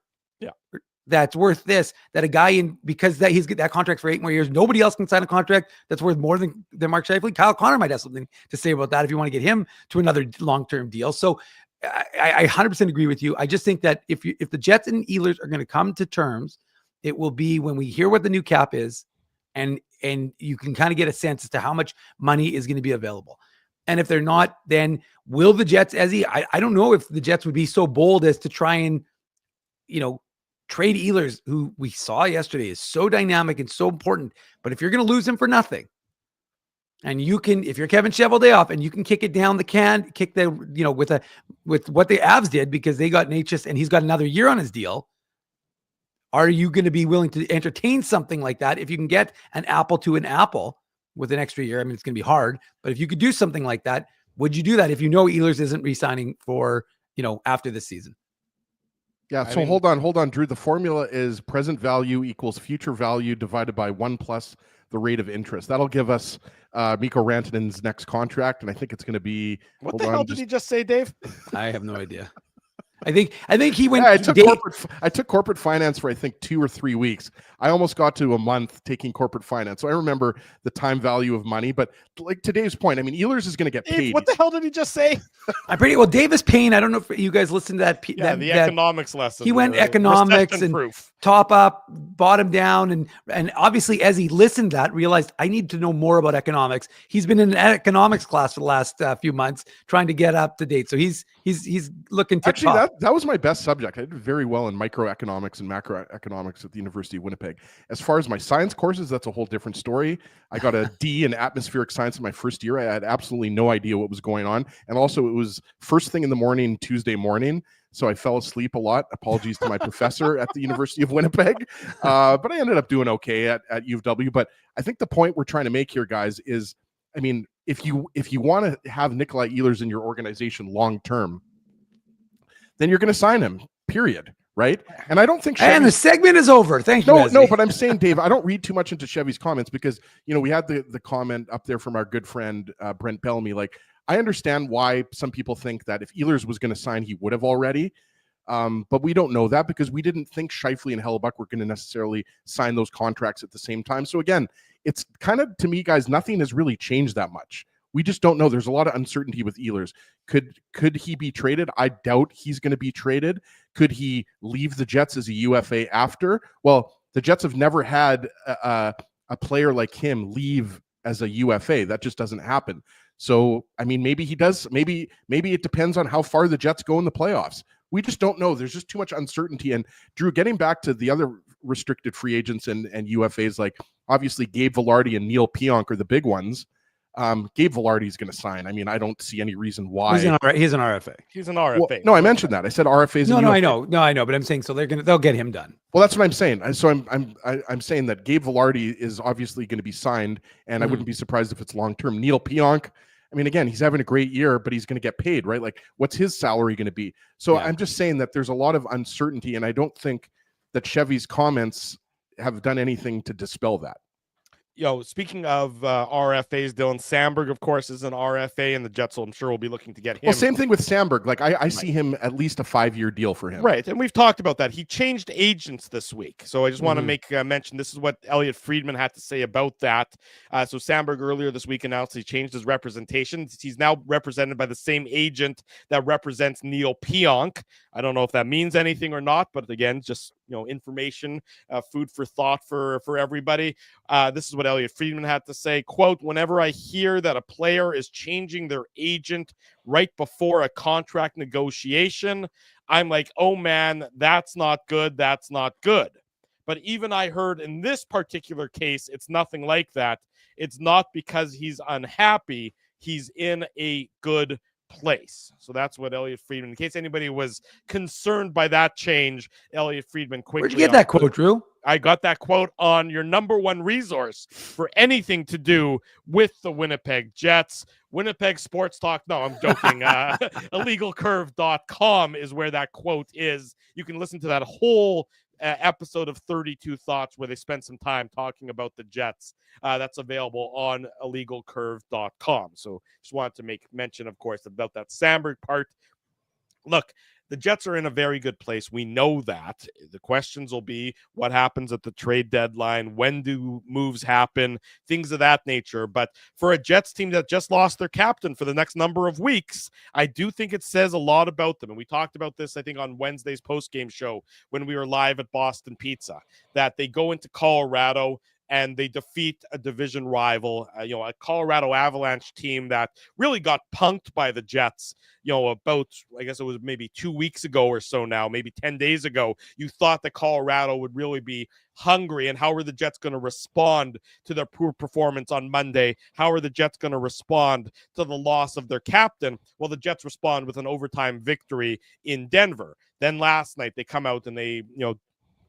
that's worth this, that a guy because that he's got that contract for 8 more years, nobody else can sign a contract that's worth more than Mark Scheifele. Kyle Connor might have something to say about that if you want to get him to another long-term deal. So I 100% agree with you. I just think that if the Jets and Ehlers are going to come to terms, it will be when we hear what the new cap is, and you can kind of get a sense as to how much money is going to be available. And if they're not, then will the Jets, I don't know if the Jets would be so bold as to try and, trade Ehlers, who we saw yesterday is so dynamic and so important. But if you're going to lose him for nothing, and if you're Kevin Cheveldayoff and you can kick it down the can, with what the Avs did because they got Natchez and he's got another year on his deal. Are you going to be willing to entertain something like that? If you can get an apple to an apple with an extra year, I mean, it's going to be hard, but if you could do something like that, would you do that if you know Ehlers isn't re-signing for, after this season? Yeah. So hold on, Drew. The formula is present value equals future value divided by 1 plus the rate of interest. That'll give us Mikko Rantanen's next contract. And I think it's going to be, what the hell did he just say, Dave? I have no idea. I think he went. Yeah, I took corporate finance for I think 2 or 3 weeks. I almost got to a month taking corporate finance, so I remember the time value of money. But like today's point, I mean, Ehlers is going to get paid. What the hell did he just say? I'm pretty well. Davis Payne. I don't know if you guys listened to that. The economics lesson. He went economics and top up, bottom down, and obviously as he listened to that, realized I need to know more about economics. He's been in an economics class for the last few months trying to get up to date. So he's looking to actually that was my best subject. I did very well in microeconomics and macroeconomics at the University of Winnipeg. As far as my science courses, that's a whole different story. I got a D in atmospheric science in my first year. I had absolutely no idea what was going on. And also it was first thing in the morning, Tuesday morning. So I fell asleep a lot. Apologies to my professor at the University of Winnipeg. But I ended up doing okay at U of W. But I think the point we're trying to make here, guys, is, I mean, if you want to have Nikolai Ehlers in your organization long-term, then you're going to sign him, period. Right. And I don't think and the segment is over. Thank you. No, but I'm saying, Dave, I don't read too much into Chevy's comments because, we had the comment up there from our good friend, Brent Bellamy. Like, I understand why some people think that if Ehlers was going to sign, he would have already. But we don't know that because we didn't think Scheifele and Hellebuyck were going to necessarily sign those contracts at the same time. So again, it's kind of, to me, guys, nothing has really changed that much. We just don't know. There's a lot of uncertainty with Ehlers. Could he be traded? I doubt he's going to be traded. Could he leave the Jets as a UFA after? Well, the Jets have never had a player like him leave as a UFA. That just doesn't happen. So, I mean, maybe he does. Maybe it depends on how far the Jets go in the playoffs. We just don't know. There's just too much uncertainty. And Drew, getting back to the other restricted free agents and UFAs, like obviously Gabe Vilardi and Neil Pionk are the big ones. Gabe Vilardi is going to sign. I mean, I don't see any reason why. He's an RFA. He's an RFA. Well, no, I mentioned that. I said RFAs. No, I know. But I'm saying, so they'll get him done. Well, that's what I'm saying. So I'm saying that Gabe Vilardi is obviously going to be signed, and I wouldn't be surprised if it's long term. Neil Pionk, I mean, again, he's having a great year, but he's going to get paid, right? Like, what's his salary going to be? So I'm just saying that there's a lot of uncertainty, and I don't think that Chevy's comments have done anything to dispel that. Speaking of RFAs, Dylan Samberg, of course, is an RFA, and the Jets, I'm sure, will be looking to get him. Well, same thing with Samberg. Like, I see him at least a 5-year deal for him. Right, and we've talked about that. He changed agents this week, so I just want to make mention. This is what Elliot Friedman had to say about that. So Samberg earlier this week announced he changed his representation. He's now represented by the same agent that represents Neil Pionk. I don't know if that means anything or not, but again, just information, food for thought for everybody. This is what Elliot Friedman had to say, quote, "Whenever I hear that a player is changing their agent right before a contract negotiation, I'm like, oh man, that's not good. That's not good. But even I heard in this particular case, it's nothing like that. It's not because he's unhappy. He's in a good place." So that's what Elliot Friedman, in case anybody was concerned by that change, Elliot Friedman quickly. Where'd you get that quote, Drew? I got that quote on your number one resource for anything to do with the Winnipeg Jets. Winnipeg Sports Talk. No, I'm joking. IllegalCurve.com is where that quote is. You can listen to that whole episode of 32 Thoughts where they spent some time talking about the Jets. That's available on IllegalCurve.com. So just wanted to make mention, of course, about that Samberg part. Look, the Jets are in a very good place. We know that. The questions will be what happens at the trade deadline, when do moves happen, things of that nature. But for a Jets team that just lost their captain for the next number of weeks, I do think it says a lot about them. And we talked about this, I think, on Wednesday's post-game show when we were live at Boston Pizza, that they go into Colorado and they defeat a division rival, a Colorado Avalanche team that really got punked by the Jets, about, I guess it was maybe 2 weeks ago or so now, maybe 10 days ago. You thought that Colorado would really be hungry, and how are the Jets going to respond to their poor performance on Monday? How are the Jets going to respond to the loss of their captain? Well, the Jets respond with an overtime victory in Denver. Then last night they come out and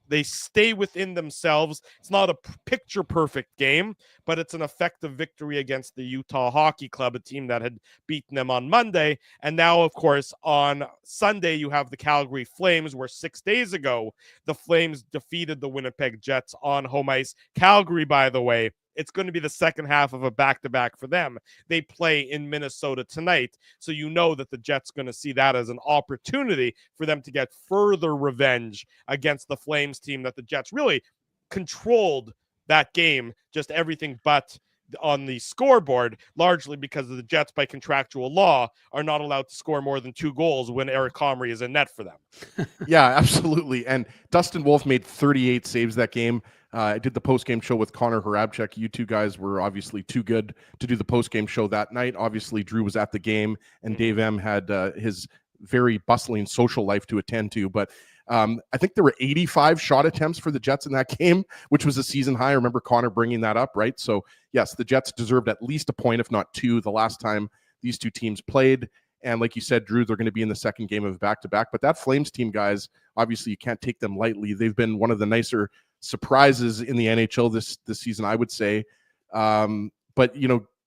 they stay within themselves. It's not a picture-perfect game, but it's an effective victory against the Utah Hockey Club, a team that had beaten them on Monday. And now, of course, on Sunday, you have the Calgary Flames, where 6 days ago, the Flames defeated the Winnipeg Jets on home ice. Calgary, by the way, it's going to be the second half of a back-to-back for them. They play in Minnesota tonight, so you know that the Jets going to see that as an opportunity for them to get further revenge against the Flames team that the Jets really controlled that game, just everything but on the scoreboard, largely because of the Jets, by contractual law, are not allowed to score more than 2 goals when Eric Comrie is in net for them. Yeah, absolutely. And Dustin Wolf made 38 saves that game. I did the post-game show with Connor Harabchuk. You two guys were obviously too good to do the post-game show that night. Obviously, Drew was at the game, and Dave M had his very bustling social life to attend to. But I think there were 85 shot attempts for the Jets in that game, which was a season high. I remember Connor bringing that up, right? So, yes, the Jets deserved at least a point, if not 2, the last time these two teams played. And like you said, Drew, they're going to be in the second game of back-to-back. But that Flames team, guys, obviously you can't take them lightly. They've been one of the nicer surprises in the NHL this season, I would say. But,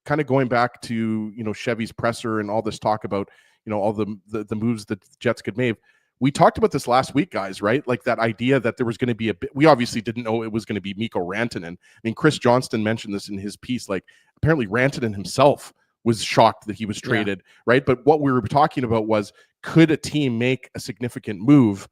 kind of going back to, Chevy's presser and all this talk about, all the moves that the Jets could make. We talked about this last week, guys, right? Like that idea that there was going to be we obviously didn't know it was going to be Mikko Rantanen. I mean, Chris Johnston mentioned this in his piece. Like, apparently Rantanen himself was shocked that he was traded, right? But what we were talking about was, could a team make a significant move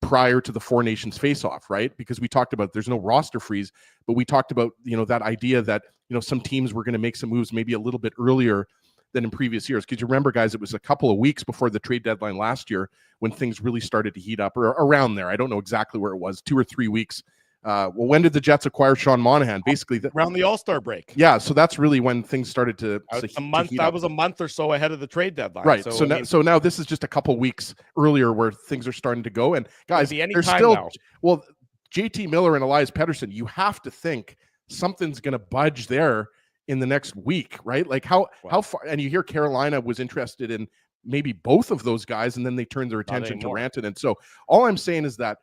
prior to the Four Nations face-off, right? Because we talked about there's no roster freeze, but we talked about, that idea that, some teams were going to make some moves maybe a little bit earlier than in previous years. Because you remember, guys, it was a couple of weeks before the trade deadline last year when things really started to heat up, or around there. I don't know exactly where it was, 2 or 3 weeks. Well, when did the Jets acquire Sean Monahan? Basically, around the All-Star break. Yeah, so that's really when things started to that was a month or so ahead of the trade deadline. Right. So now this is just a couple weeks earlier where things are starting to go. And guys, there's still now. Well, JT Miller and Elias Pettersson, you have to think something's going to budge there in the next week, right? Like how far? And you hear Carolina was interested in maybe both of those guys, and then they turned their attention to Rantanen. So all I'm saying is that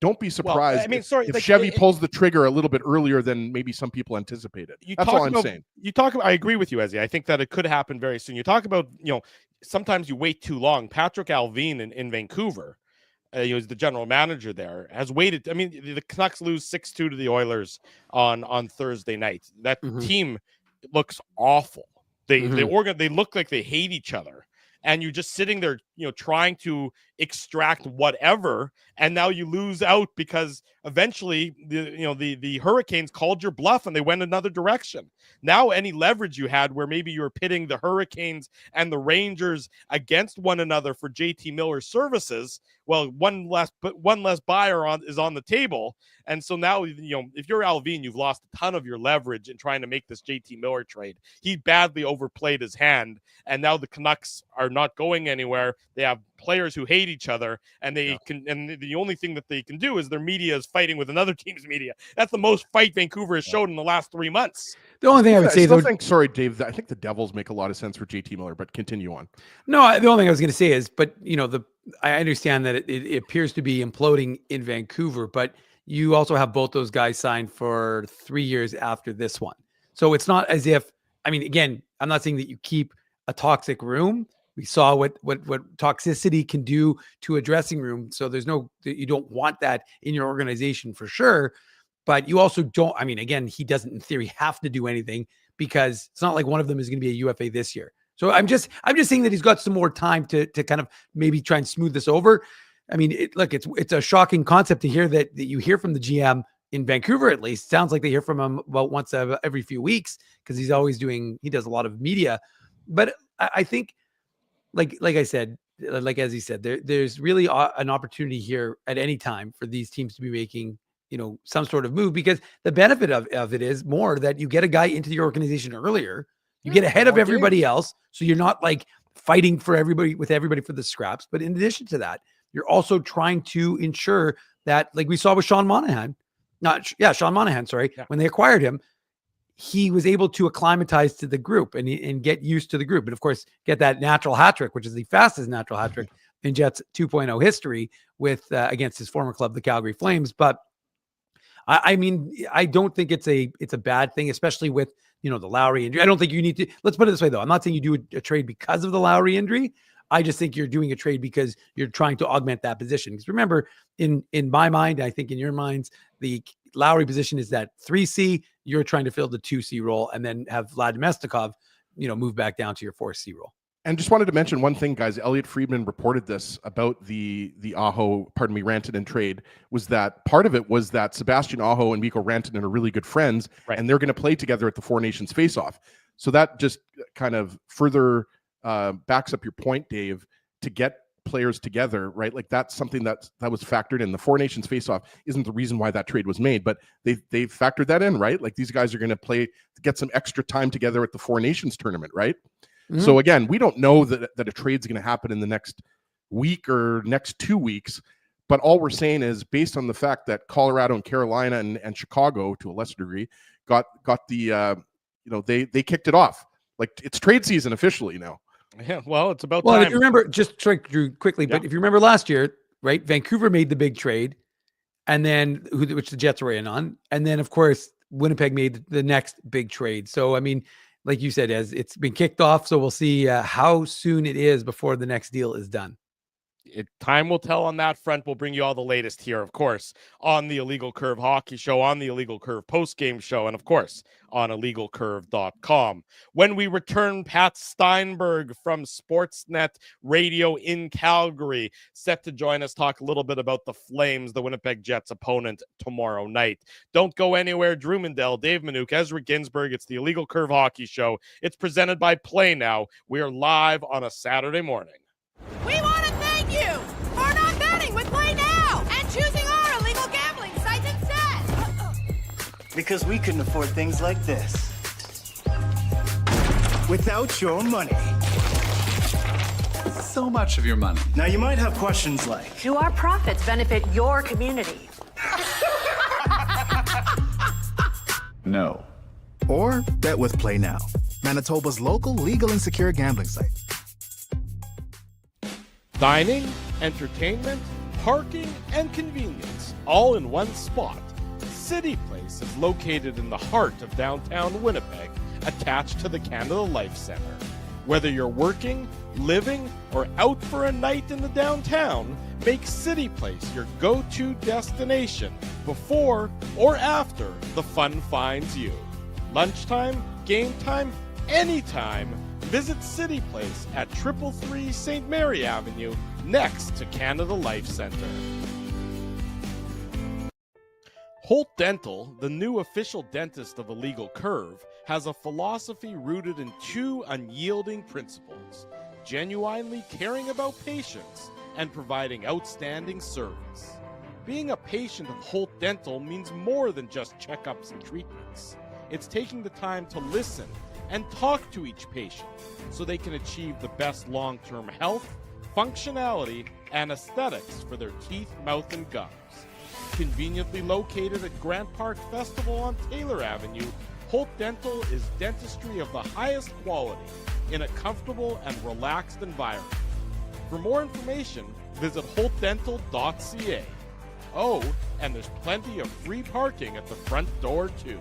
don't be surprised if Chevy pulls the trigger a little bit earlier than maybe some people anticipated. That's all I'm saying. I agree with you, Ezzy. I think that it could happen very soon. You talk about, sometimes you wait too long. Patrick Alvin in Vancouver, he was the general manager there, has waited. I mean, the Canucks lose 6-2 to the Oilers on Thursday night. That team looks awful. They look like they hate each other. And you're just sitting there, trying to extract whatever, and now you lose out because eventually the Hurricanes called your bluff and they went another direction. Now any leverage you had where maybe you were pitting the Hurricanes and the Rangers against one another for JT Miller's services, well, one less buyer is on the table. And so now, if you're Alvin, you've lost a ton of your leverage in trying to make this JT Miller trade. He badly overplayed his hand, and now the Canucks are not going anywhere. They have players who hate each other, and the only thing that they can do is their media is fighting with another team's media. That's the most fight Vancouver has showed in the last 3 months. The only thing I would say, sorry, Dave, I think the Devils make a lot of sense for JT Miller, but continue on. No, the only thing I was going to say is, but I understand that it appears to be imploding in Vancouver, but you also have both those guys signed for 3 years after this one. So it's not as if, again, I'm not saying that you keep a toxic room. We saw what toxicity can do to a dressing room. So you don't want that in your organization for sure. But you also don't, again, he doesn't in theory have to do anything because it's not like one of them is going to be a UFA this year. So I'm just saying that he's got some more time to kind of maybe try and smooth this over. I mean, it's a shocking concept to hear that you hear from the GM in Vancouver, at least. Sounds like they hear from him about once every few weeks, because he does a lot of media. But I think, like I said, as he said, there's really an opportunity here at any time for these teams to be making, some sort of move, because the benefit of it is more that you get a guy into your organization earlier, you get ahead of everybody else. So you're not like fighting for everybody for the scraps. But in addition to that, you're also trying to ensure that, like we saw with Sean Monahan, when they acquired him, he was able to acclimatize to the group and get used to the group. And of course, get that natural hat trick, which is the fastest natural hat trick in Jets 2.0 history with against his former club, the Calgary Flames. But I mean, I don't think it's a bad thing, especially with, the Lowry injury. I don't think you need to, let's put it this way though. I'm not saying you do a trade because of the Lowry injury. I just think you're doing a trade because you're trying to augment that position. Because remember, in my mind, I think in your minds, the Lowry position is that 3C. You're trying to fill the 2C role, and then have Vlad Mestikov, move back down to your 4C role. And just wanted to mention one thing, guys. Elliot Friedman reported this about the Rantanen trade, was that part of it was that Sebastian Aho and Mikko Rantanen are really good friends, right, and they're going to play together at the Four Nations face-off. So that just kind of further backs up your point, Dave, to get players together, right? Like that's something that was factored in. The Four Nations face-off isn't the reason why that trade was made, but they factored that in, right? Like these guys are going to get some extra time together at the Four Nations tournament, right? Mm-hmm. So again, we don't know that a trade's going to happen in the next week or next 2 weeks, but all we're saying is, based on the fact that Colorado and Carolina and Chicago, to a lesser degree, got the they kicked it off. Like it's trade season officially now. Yeah, well, it's about time. If you remember, just Drew quickly, but if you remember last year, right, Vancouver made the big trade, and then which the Jets were in on, and then of course Winnipeg made the next big trade. So I mean, like you said, as it's been kicked off, so we'll see how soon it is before the next deal is done. Time will tell on that front. We'll bring you all the latest here, of course, on the Illegal Curve Hockey Show, on the Illegal Curve Postgame Show, and of course, on illegalcurve.com. When we return, Pat Steinberg from Sportsnet Radio in Calgary, set to join us, talk a little bit about the Flames, the Winnipeg Jets opponent tomorrow night. Don't go anywhere. Drew Mindell, Dave Minuk, Ezra Ginsburg. It's the Illegal Curve Hockey Show. It's presented by Play Now. We are live on a Saturday morning. We want to thank you for not betting with Play Now and choosing our illegal gambling sites instead. Because we couldn't afford things like this without your money. So much of your money. Now you might have questions like, Do our profits benefit your community? No. Or bet with Play Now, Manitoba's local legal and secure gambling site. Dining, entertainment, parking, and convenience, all in one spot. City Place is located in the heart of downtown Winnipeg, attached to the Canada Life Center. Whether you're working, living, or out for a night in the downtown, make City Place your go-to destination before or after the fun finds you. Lunchtime, game time, anytime. Visit City Place at 333 St. Mary Avenue, next to Canada Life Center. Holt Dental, the new official dentist of Illegal Curve, has a philosophy rooted in two unyielding principles: genuinely caring about patients and providing outstanding service. Being a patient of Holt Dental means more than just checkups and treatments. It's taking the time to listen and talk to each patient so they can achieve the best long-term health, functionality, and aesthetics for their teeth, mouth, and gums. Conveniently located at Grant Park Festival on Taylor Avenue, Holt Dental is dentistry of the highest quality in a comfortable and relaxed environment. For more information, visit holtdental.ca. Oh, and there's plenty of free parking at the front door, too.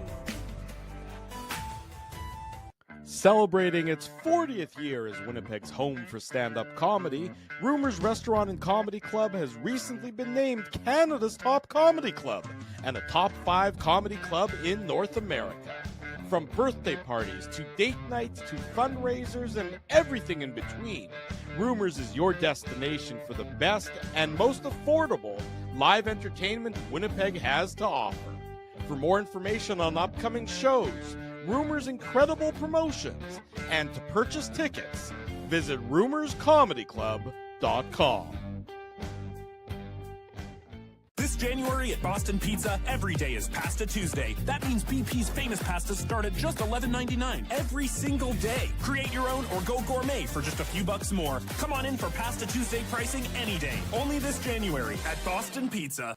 Celebrating its 40th year as Winnipeg's home for stand-up comedy, Rumors Restaurant and Comedy Club has recently been named Canada's top comedy club and a top 5 comedy club in North America. From birthday parties to date nights to fundraisers and everything in between, Rumors is your destination for the best and most affordable live entertainment Winnipeg has to offer. For more information on upcoming shows, Rumors' incredible promotions, and to purchase tickets, visit rumorscomedyclub.com. This January at Boston Pizza, every day is Pasta Tuesday. That means BP's famous pastas start at just $11.99 every single day. Create your own or go gourmet for just a few bucks more. Come on in for Pasta Tuesday pricing any day. Only this January at Boston Pizza.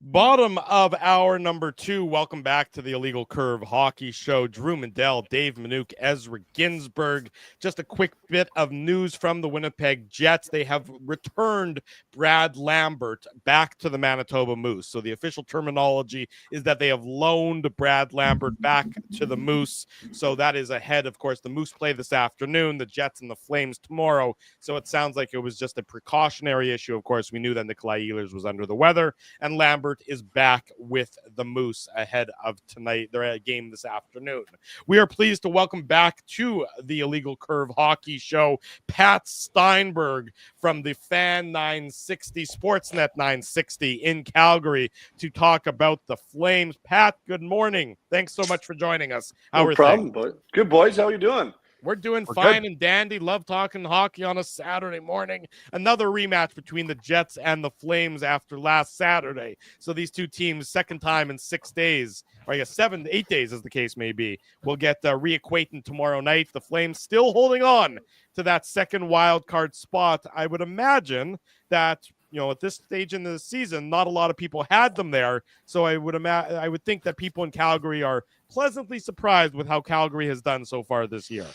Bottom of hour number 2. Welcome back to the Illegal Curve Hockey Show. Drew Mandel, Dave Minuk, Ezra Ginsburg. Just a quick bit of news from the Winnipeg Jets. They have returned Brad Lambert back to the Manitoba Moose. So the official terminology is that they have loaned Brad Lambert back to the Moose. So that is ahead. Of course, the Moose play this afternoon, the Jets and the Flames tomorrow. So it sounds like it was just a precautionary issue. Of course, we knew that Nikolai Ehlers was under the weather, and Lambert is back with the Moose ahead of tonight, their game this afternoon. We are pleased to welcome back to the Illegal Curve Hockey Show Pat Steinberg from the Fan 960, Sportsnet 960 in Calgary to talk about the Flames. Pat, good morning. Thanks so much for joining us. No problem, but good boys. How are you doing? We're doing fine and dandy. Love talking hockey on a Saturday morning. Another rematch between the Jets and the Flames after last Saturday. So these two teams, second time in 6 days, or I guess 8 days as the case may be, will get reacquainted tomorrow night. The Flames still holding on to that second wild card spot. I would imagine that, you know, at this stage in the season, not a lot of people had them there. So I would think that people in Calgary are pleasantly surprised with how Calgary has done so far this year.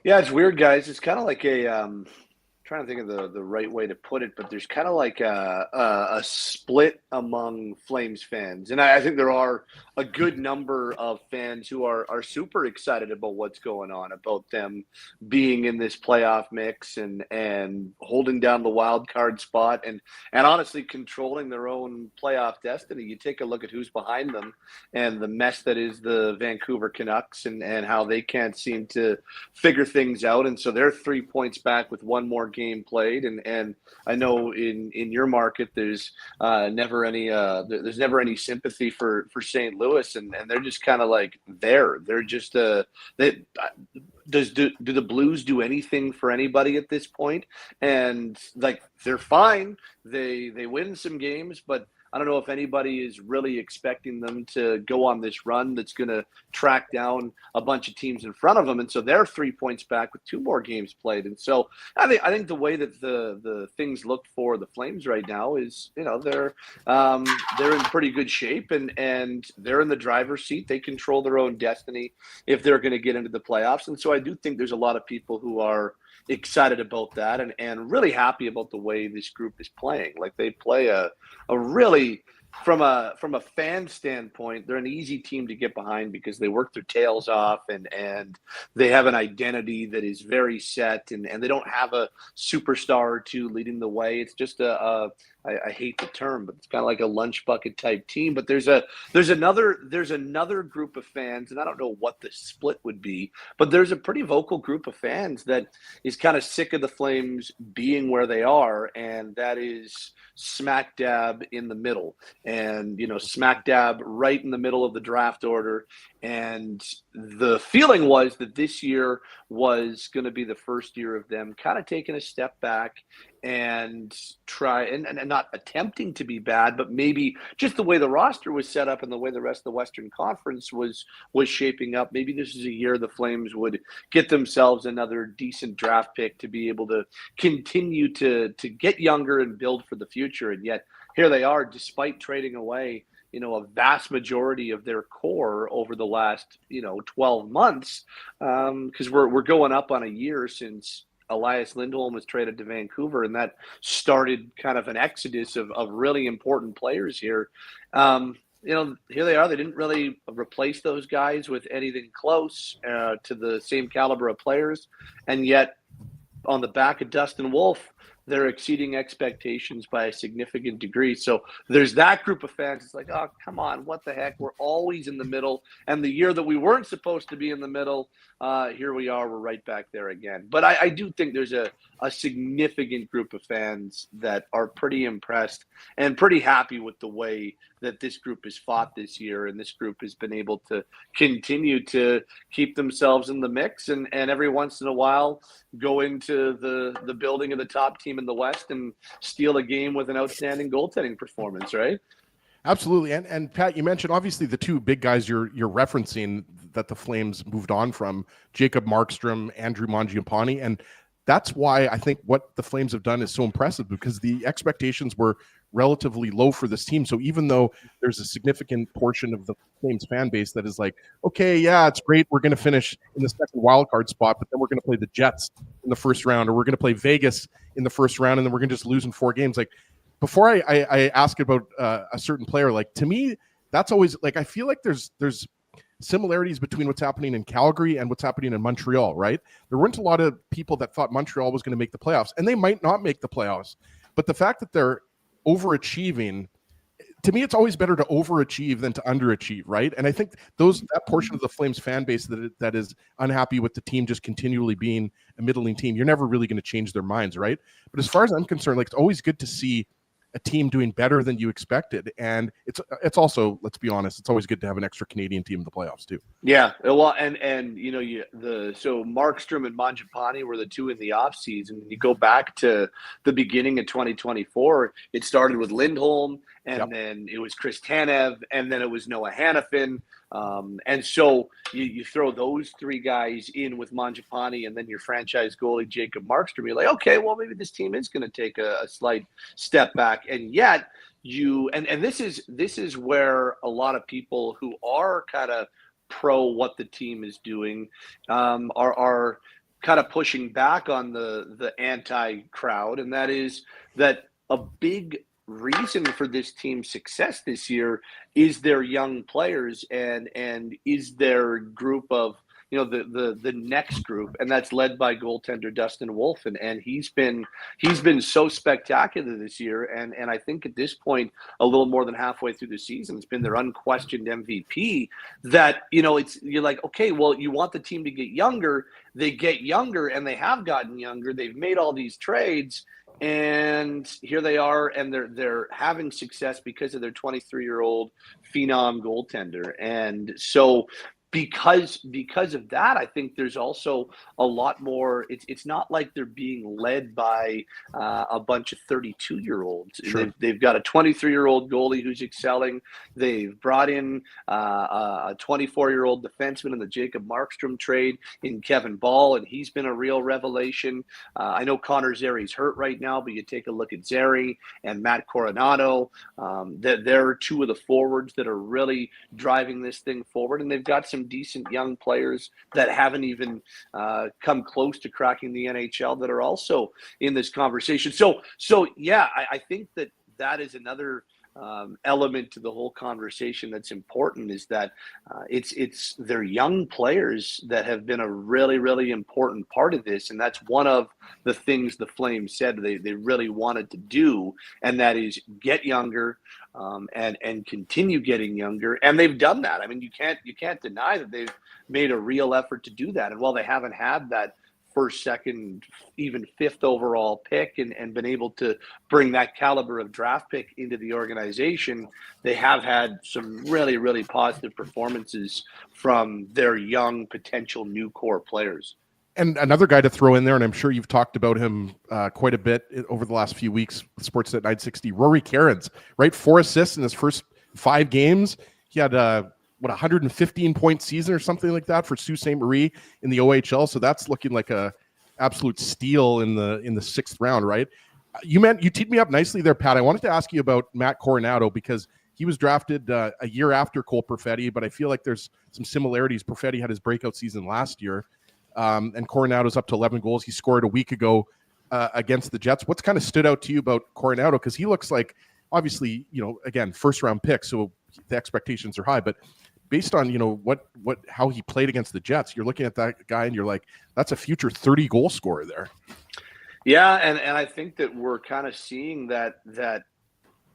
Yeah, it's weird, guys. It's kind of like trying to think of the right way to put it, but there's kind of like a split among Flames fans. And I think there are a good number of fans who are super excited about what's going on, about them being in this playoff mix and holding down the wild card spot and honestly controlling their own playoff destiny. You take a look at who's behind them and the mess that is the Vancouver Canucks and how they can't seem to figure things out. And so they're 3 points back with one more game played, and I know in your market there's never any sympathy for St. Louis, and they're just kind of like they're just do the Blues do anything for anybody at this point? And like they're fine, they win some games, but I don't know if anybody is really expecting them to go on this run that's going to track down a bunch of teams in front of them. And so they're 3 points back with 2 more games played. And so I think the way that the things look for the Flames right now is, you know, they're in pretty good shape and they're in the driver's seat. They control their own destiny if they're going to get into the playoffs. And so I do think there's a lot of people who are excited about that and really happy about the way this group is playing. Like they play a really, from a fan standpoint, they're an easy team to get behind because they work their tails off and they have an identity that is very set and they don't have a superstar or two leading the way. It's just I hate the term, but it's kind of like a lunch bucket type team. But there's another group of fans, and I don't know what the split would be, but there's a pretty vocal group of fans that is kind of sick of the Flames being where they are, and that is smack dab in the middle, and smack dab right in the middle of the draft order. And the feeling was that this year was going to be the first year of them kind of taking a step back and try and not attempting to be bad, but maybe just the way the roster was set up and the way the rest of the Western Conference was shaping up. Maybe this is a year the Flames would get themselves another decent draft pick to be able to continue to get younger and build for the future. And yet here they are, despite trading away a vast majority of their core over the last 12 months, because we're going up on a year since Elias Lindholm was traded to Vancouver, and that started kind of an exodus of really important players here. Here they are. They didn't really replace those guys with anything close to the same caliber of players, and yet on the back of Dustin Wolf, they're exceeding expectations by a significant degree. So there's that group of fans. It's like, oh, come on, what the heck? We're always in the middle. And the year that we weren't supposed to be in the middle, here we are. We're right back there again. But I do think there's a significant group of fans that are pretty impressed and pretty happy with the way that this group has fought this year, and this group has been able to continue to keep themselves in the mix, and every once in a while go into the building of the top team in the West and steal a game with an outstanding goaltending performance, right? Absolutely. And Pat, you mentioned obviously the two big guys you're referencing that the Flames moved on from, Jacob Markstrom, Andrew Mangiapane, and that's why I think what the Flames have done is so impressive, because the expectations were relatively low for this team. So even though there's a significant portion of the Flames fan base that is like, okay, yeah, it's great, we're going to finish in the second wildcard spot, but then we're going to play the Jets in the first round, or we're going to play Vegas in the first round, and then we're going to just lose in 4 games. Like, before I ask about a certain player, like, to me, that's always like, I feel like there's similarities between what's happening in Calgary and what's happening in Montreal, right? There weren't a lot of people that thought Montreal was going to make the playoffs, and they might not make the playoffs. But the fact that they're overachieving, to me, it's always better to overachieve than to underachieve, right? And I think that portion of the Flames fan base that is unhappy with the team just continually being a middling team, you're never really going to change their minds, right? But as far as I'm concerned, like, it's always good to see a team doing better than you expected. And it's also, let's be honest, it's always good to have an extra Canadian team in the playoffs too. Yeah. Well, and you know, so Markstrom and Mangiapane were the two in the offseason. You go back to the beginning of 2024, it started with Lindholm, and then it was Chris Tanev, and then it was Noah Hannafin. And so you throw those 3 guys in with Mangiapane and then your franchise goalie, Jacob Markstrom. You're like, okay, well, maybe this team is going to take a slight step back. And yet and this is where a lot of people who are kind of pro what the team is doing are kind of pushing back on the anti-crowd. And that is that a big reason for this team's success this year is their young players and is their group of, you know, the next group, and that's led by goaltender Dustin Wolf, and he's been so spectacular this year, and I think at this point, a little more than halfway through the season, it's been their unquestioned MVP. That, you know, you're like, okay, well, you want the team to get younger, they get younger, and they have gotten younger. They've made all these trades, and here they are, and they're having success because of their 23-year-old phenom goaltender. And so because of that, I think there's also a lot more. It's not like they're being led by a bunch of 32-year-olds. Sure. They've got a 23-year-old goalie who's excelling. They've brought in a 24-year-old defenseman in the Jacob Markstrom trade in Kevin Ball, and he's been a real revelation. I know Connor Zeri's hurt right now, but you take a look at Zeri and Matt Coronado. They're 2 of the forwards that are really driving this thing forward, and they've got some decent young players that haven't even come close to cracking the NHL that are also in this conversation. So yeah, I think that is another element to the whole conversation that's important, is that it's their young players that have been a really, really important part of this. And that's one of the things the Flames said they really wanted to do, and that is get younger and continue getting younger. And they've done that. I mean, you can't deny that they've made a real effort to do that. And while they haven't had that first, second, even 5th overall pick and been able to bring that caliber of draft pick into the organization, they have had some really, really positive performances from their young potential new core players. And another guy to throw in there, and I'm sure you've talked about him quite a bit over the last few weeks with Sportsnet 960, Rory Cairns, right? 4 assists in his first 5 games. He had 115-point season or something like that for Sault Ste. Marie in the OHL. So that's looking like a absolute steal in the 6th round, right? You teed me up nicely there, Pat. I wanted to ask you about Matt Coronado, because he was drafted a year after Cole Peretti, but I feel like there's some similarities. Peretti had his breakout season last year. And Coronado's up to 11 goals. He scored a week ago against the Jets. What's kind of stood out to you about Coronado? Because he looks like, obviously, you know, again, first-round pick, so the expectations are high. But based on, you know, how he played against the Jets, you're looking at that guy and you're like, that's a future 30-goal scorer there. Yeah, and I think that we're kind of seeing that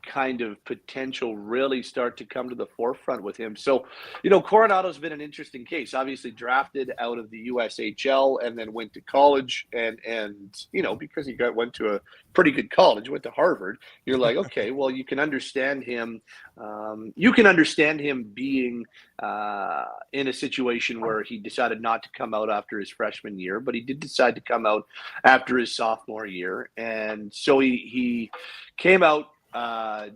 kind of potential really start to come to the forefront with him. So, Coronado's been an interesting case. Obviously drafted out of the USHL and then went to college and because he went to a pretty good college, went to Harvard, you're like, okay, well, you can understand him. You can understand him being in a situation where he decided not to come out after his freshman year, but he did decide to come out after his sophomore year. And so he came out,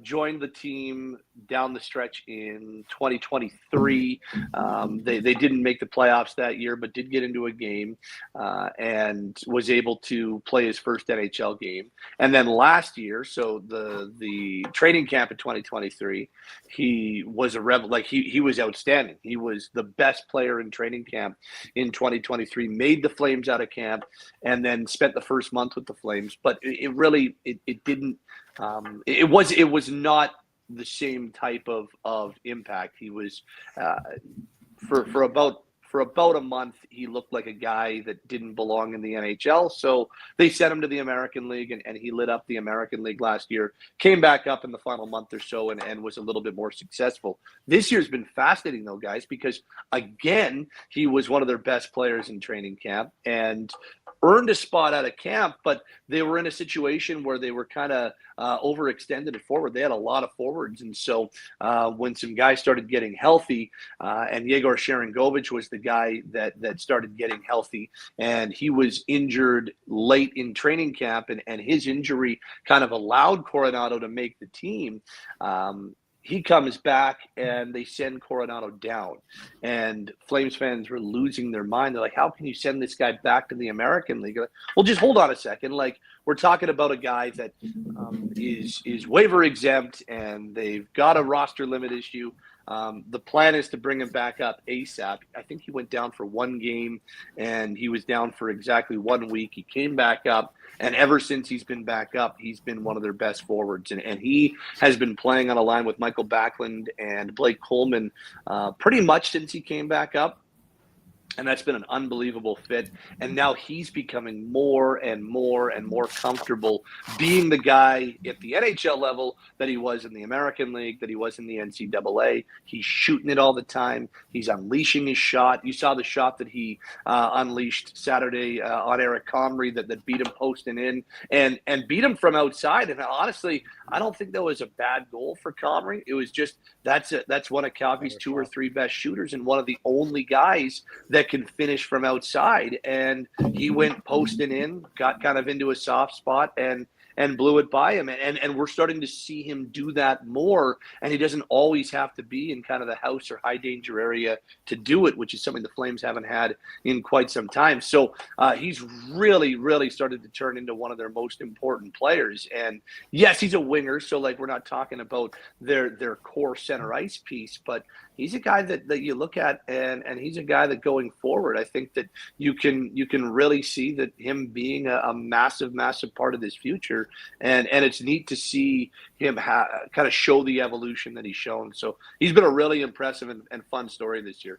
joined the team down the stretch in 2023. They didn't make the playoffs that year, but did get into a game and was able to play his first NHL game. And then last year, so the training camp in 2023, he was a rebel. Like he was outstanding. He was the best player in training camp in 2023, made the Flames out of camp, and then spent the first month with the Flames. But it really didn't. It was not the same type of impact. He was for about a month, he looked like a guy that didn't belong in the NHL. So they sent him to the American League, and he lit up the American League last year, came back up in the final month or so and was a little bit more successful. This year's been fascinating, though, guys, because, again, he was one of their best players in training camp and earned a spot out of camp, but they were in a situation where they were kind of overextended at forward. They had a lot of forwards. And so when some guys started getting healthy, and Yegor Sharangovich was the guy that started getting healthy, and he was injured late in training camp, and his injury kind of allowed Coronado to make the team. He comes back and they send Coronado down, and Flames fans were losing their mind. They're like, how can you send this guy back to the American League? Like, well, just hold on a second. Like, we're talking about a guy that is waiver exempt, and they've got a roster limit issue. The plan is to bring him back up ASAP. I think he went down for one game, and he was down for exactly 1 week. He came back up, and ever since he's been back up, he's been one of their best forwards. And he has been playing on a line with Michael Backlund and Blake Coleman pretty much since he came back up. And that's been an unbelievable fit. And now he's becoming more and more and more comfortable being the guy at the NHL level that he was in the American League, that he was in the NCAA. He's shooting it all the time. He's unleashing his shot. You saw the shot that he unleashed Saturday on Eric Comrie that beat him posting in and beat him from outside. And honestly, I don't think that was a bad goal for Comrie. It was just that's one of Calgary's 2 or 3 best shooters and one of the only guys that can finish from outside, and he went posting in, got kind of into a soft spot and blew it by him. And we're starting to see him do that more, and he doesn't always have to be in kind of the house or high danger area to do it, which is something the Flames haven't had in quite some time. So he's really, really started to turn into one of their most important players. And yes, he's a winger, so like we're not talking about their core center ice piece, but he's a guy that you look at, and he's a guy that going forward, I think that you can really see that him being a massive, massive part of this future. And it's neat to see him kind of show the evolution that he's shown. So he's been a really impressive and fun story this year.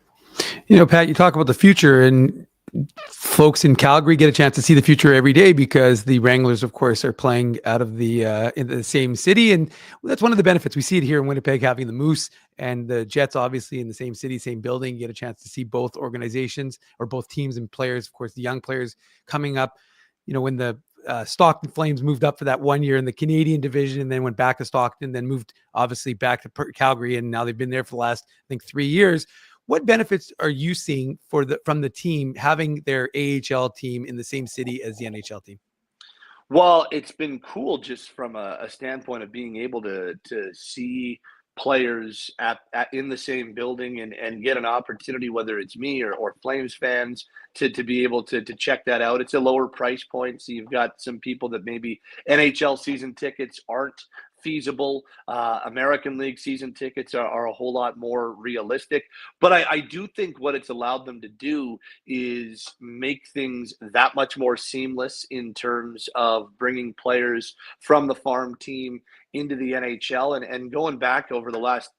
You know, Pat, you talk about the future, and folks in Calgary get a chance to see the future every day because the Wranglers, of course, are playing out of in the same city. And that's one of the benefits. We see it here in Winnipeg, having the Moose and the Jets, obviously in the same city, same building. You get a chance to see both organizations or both teams and players, of course, the young players coming up. You know, when the Stockton Flames moved up for that 1 year in the Canadian division and then went back to Stockton, then moved obviously back to Calgary. And now they've been there for the last, I think, 3 years. What benefits are you seeing from the team having their AHL team in the same city as the NHL team? Well, it's been cool just from a standpoint of being able to see players in the same building and get an opportunity, whether it's me or Flames fans, to be able to check that out. It's a lower price point, so you've got some people that maybe NHL season tickets aren't feasible. American League season tickets are a whole lot more realistic. But I do think what it's allowed them to do is make things that much more seamless in terms of bringing players from the farm team into the NHL. And going back over the last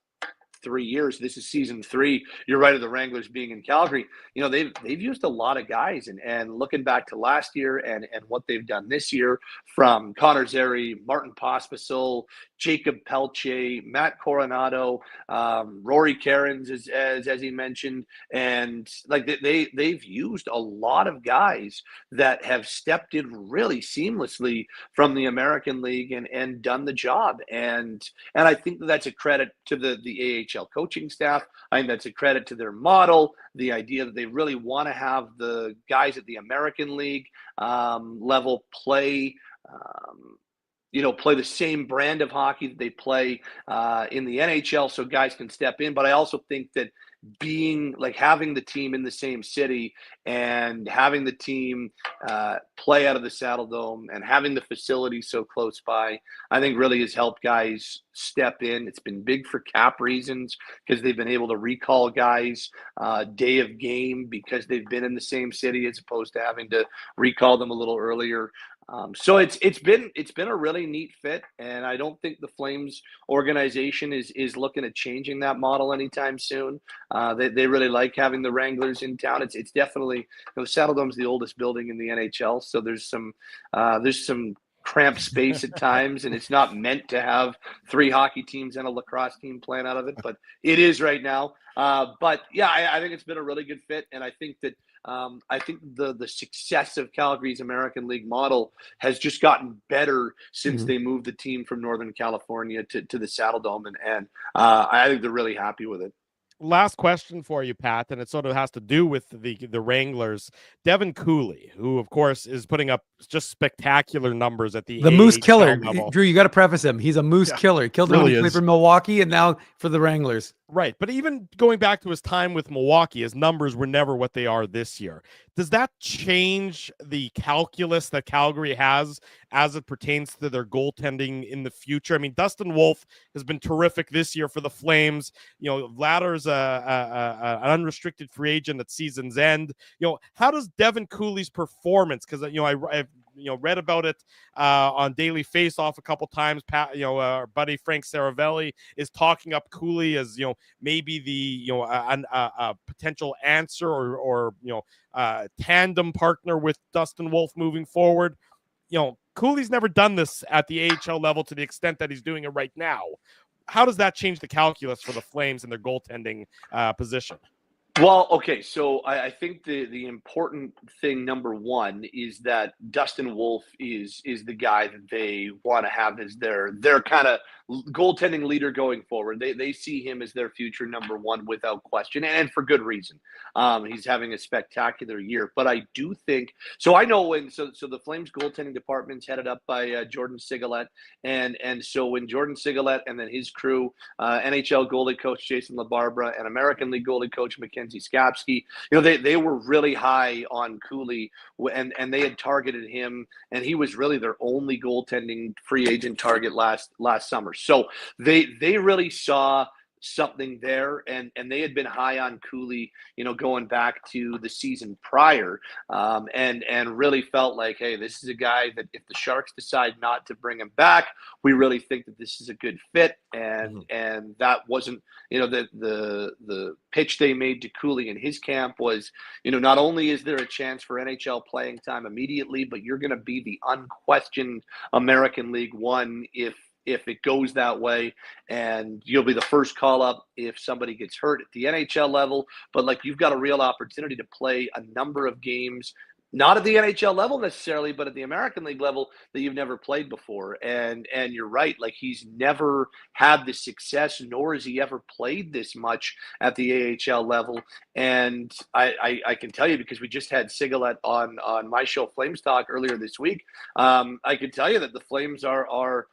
3 years. This is season 3. You're right of the Wranglers being in Calgary. You know, they've used a lot of guys, and looking back to last year and what they've done this year, from Connor Zary, Martin Pospisil, Jacob Pelche, Matt Coronado, Rory Cairns, as he mentioned, and like they've used a lot of guys that have stepped in really seamlessly from the American League and done the job. And I think that's a credit to the AHL coaching staff. I think that's a credit to their model, the idea that they really want to have the guys at the American League level play play the same brand of hockey that they play in the NHL, so guys can step in. But I also think that having the team in the same city and having the team play out of the Saddle Dome and having the facility so close by, I think really has helped guys step in. It's been big for cap reasons because they've been able to recall guys day of game because they've been in the same city as opposed to having to recall them a little earlier. So it's been a really neat fit, and I don't think the Flames organization is looking at changing that model anytime soon. They really like having the Wranglers in town. It's definitely, the Saddle Dome's the oldest building in the NHL, so there's some cramped space at times, and it's not meant to have 3 hockey teams and a lacrosse team playing out of it, but it is right now. But yeah, I think it's been a really good fit, and I think that the success of Calgary's American League model has just gotten better since they moved the team from Northern California to the Saddle Dome, and I think they're really happy with it. Last question for you, Pat, and it sort of has to do with the Wranglers. Devin Cooley, who of course is putting up just spectacular numbers at the Moose AHL Killer. level. Drew, you got to preface him. He's a Moose Killer. He killed him when he played for Milwaukee, and now for the Wranglers. Right, but even going back to his time with Milwaukee, his numbers were never what they are this year. Does that change the calculus that Calgary has as it pertains to their goaltending in the future? I mean, Dustin Wolf has been terrific this year for the Flames. You know, Vladder's an unrestricted free agent at season's end. You know, how does Devin Cooley's performance? Because I've read about it on Daily Face-Off a couple times. Our buddy Frank Saravelli is talking up Cooley as maybe the a potential answer or tandem partner with Dustin Wolf moving forward. Cooley's never done this at the AHL level to the extent that he's doing it right now. How does that change the calculus for the Flames and their goaltending position? Well, okay, so I think the important thing, number one, is that Dustin Wolf is the guy that they want to have as their kind of goaltending leader going forward. They see him as their future number one without question, and for good reason. He's having a spectacular year. But I do think – so I know so the Flames goaltending department's headed up by Jordan Sigalet. And so when Jordan Sigalet and then his crew, NHL goalie coach Jason LaBarbera and American League goalie coach Mackenzie Skapski, they were really high on Cooley, and they had targeted him, and he was really their only goaltending free agent target last summer. So they really saw something there, and they had been high on Cooley, going back to the season prior, and really felt like, hey, this is a guy that if the Sharks decide not to bring him back, we really think that this is a good fit, and that wasn't, the pitch they made to Cooley in his camp was, not only is there a chance for NHL playing time immediately, but you're going to be the unquestioned American League one if it goes that way, and you'll be the first call up if somebody gets hurt at the NHL level. But you've got a real opportunity to play a number of games, not at the NHL level necessarily, but at the American League level that you've never played before. And you're right, he's never had the success, nor has he ever played this much at the AHL level. And I can tell you, because we just had Sigalet on my show Flames Talk earlier this week, I can tell you that the Flames are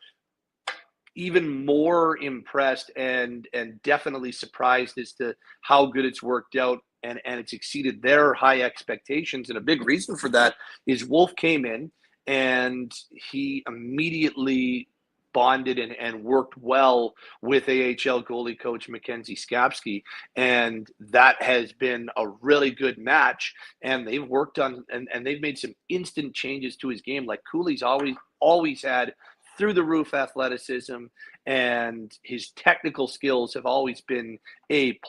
even more impressed and definitely surprised as to how good it's worked out, and it's exceeded their high expectations. And a big reason for that is Wolf came in and he immediately bonded and worked well with AHL goalie coach Mackenzie Skapski, and that has been a really good match. And they've worked on and they've made some instant changes to his game. Cooley's always had through the roof athleticism, and his technical skills have always been A+,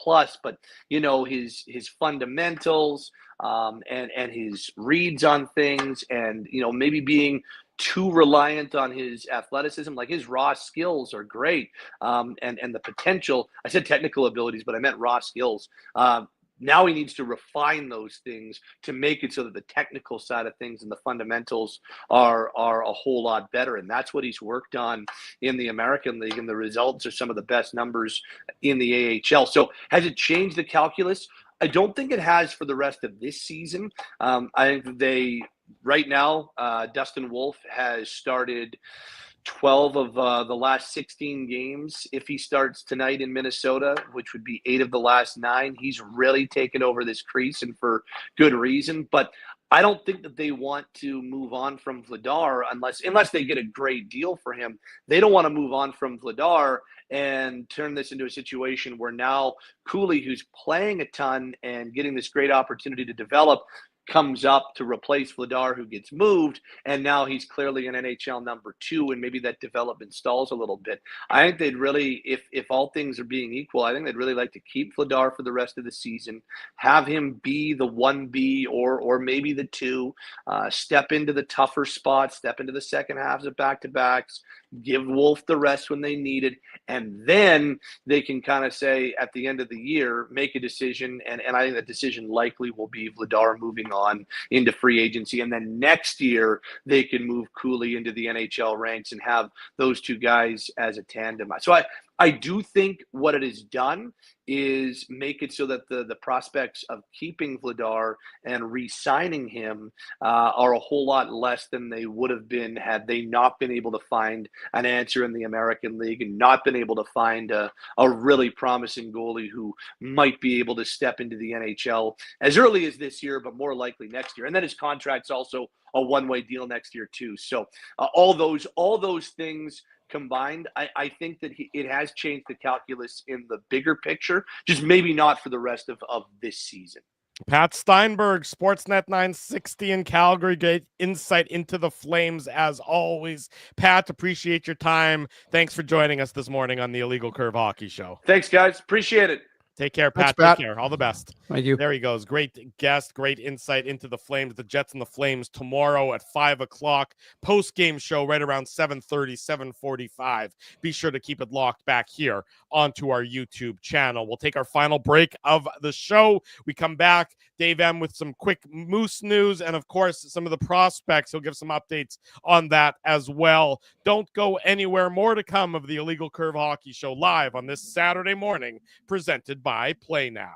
but his fundamentals and his reads on things, and maybe being too reliant on his athleticism. Like, his raw skills are great, and the potential. I said technical abilities, but I meant raw skills. Now he needs to refine those things to make it so that the technical side of things and the fundamentals are a whole lot better. And that's what he's worked on in the American League, and the results are some of the best numbers in the AHL. So has it changed the calculus? I don't think it has for the rest of this season. I think that right now, Dustin Wolf has started 12 of the last 16 games. If he starts tonight in Minnesota, which would be 8 of the last 9, he's really taken over this crease, and for good reason. But I don't think that they want to move on from Vladar unless they get a great deal for him. They don't want to move on from Vladar and turn this into a situation where now Cooley, who's playing a ton and getting this great opportunity to develop, comes up to replace Vladar, who gets moved, and now he's clearly an NHL number 2, and maybe that development stalls a little bit. I think they'd really, if all things are being equal, I think they'd really like to keep Vladar for the rest of the season, have him be the 1B or maybe the 2, step into the tougher spots, step into the second halves of back-to-backs, give Wolf the rest when they need it, and then they can kind of say at the end of the year, make a decision, and I think that decision likely will be Vladar moving on into free agency, and then next year they can move Cooley into the NHL ranks and have those two guys as a tandem. So I do think what it has done is make it so that the prospects of keeping Vladar and re-signing him are a whole lot less than they would have been had they not been able to find an answer in the American League and not been able to find a really promising goalie who might be able to step into the NHL as early as this year, but more likely next year. And then his contract's also a one-way deal next year too. So all those things combined, I think that it has changed the calculus in the bigger picture, just maybe not for the rest of this season. Pat Steinberg, Sportsnet 960 in Calgary. Great insight into the Flames as always. Pat, appreciate your time. Thanks for joining us this morning on the Illegal Curve Hockey Show. Thanks, guys. Appreciate it. Take care, Pat. Thanks, Pat. Take care. All the best. Thank you. There he goes. Great guest, great insight into the Flames, the Jets and the Flames tomorrow at 5 o'clock. Post-game show right around 7:30, 7:45. Be sure to keep it locked back here onto our YouTube channel. We'll take our final break of the show. We come back, Dave M. with some quick Moose news and, of course, some of the prospects. He'll give some updates on that as well. Don't go anywhere. More to come of the Illegal Curve Hockey Show live on this Saturday morning, presented by Play Now.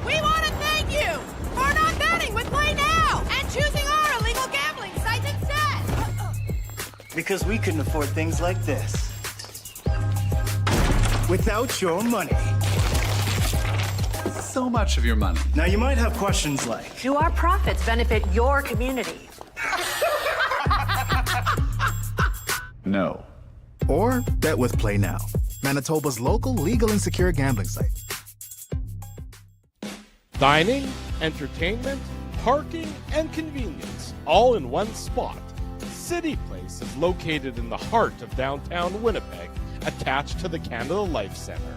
We want to thank you for not betting with Play Now and choosing our illegal gambling site instead. Because we couldn't afford things like this without your money. So much of your money. Now you might have questions like, Do our profits benefit your community? No. Or bet with Play Now, Manitoba's local legal and secure gambling site. Dining, entertainment, parking, and convenience, all in one spot. City Place is located in the heart of downtown Winnipeg, attached to the Canada Life Center.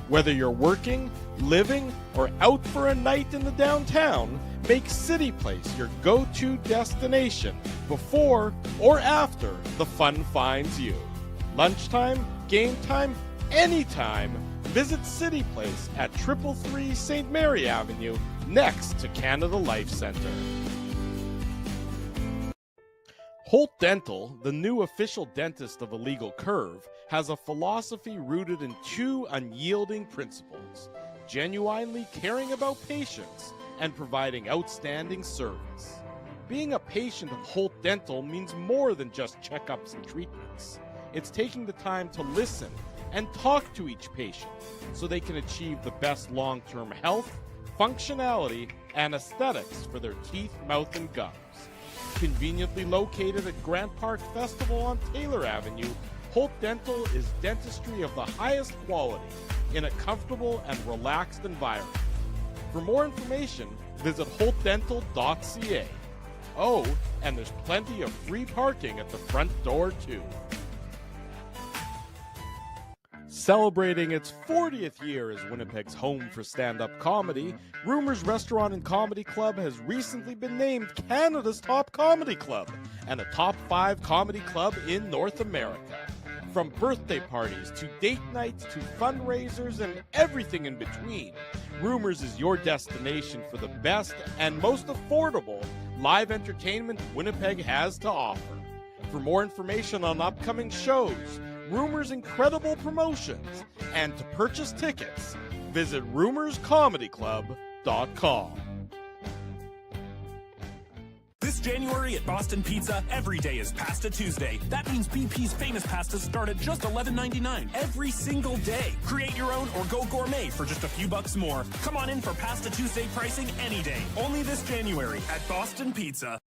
Whether you're working, living, or out for a night in the downtown, make City Place your go-to destination before or after the fun finds you. Lunchtime, game time, anytime. Visit City Place at 333 St. Mary Avenue, next to Canada Life Center. Holt Dental, the new official dentist of Illegal Curve, has a philosophy rooted in 2 unyielding principles: genuinely caring about patients and providing outstanding service. Being a patient of Holt Dental means more than just checkups and treatments. It's taking the time to listen and talk to each patient so they can achieve the best long-term health, functionality, and aesthetics for their teeth, mouth, and gums. Conveniently located at Grant Park Festival on Taylor Avenue, Holt Dental is dentistry of the highest quality in a comfortable and relaxed environment. For more information, visit holtdental.ca. Oh, and there's plenty of free parking at the front door, too. Celebrating its 40th year as Winnipeg's home for stand-up comedy, Rumors Restaurant and Comedy Club has recently been named Canada's top comedy club and a top 5 comedy club in North America. From birthday parties to date nights to fundraisers and everything in between, Rumors is your destination for the best and most affordable live entertainment Winnipeg has to offer. For more information on upcoming shows, Rumors' incredible promotions, and to purchase tickets, visit rumorscomedyclub.com. This January at Boston Pizza, every day is Pasta Tuesday. That means BP's famous pastas start at just $11.99 every single day. Create your own or go gourmet for just a few bucks more. Come on in for Pasta Tuesday pricing any day. Only this January at Boston Pizza.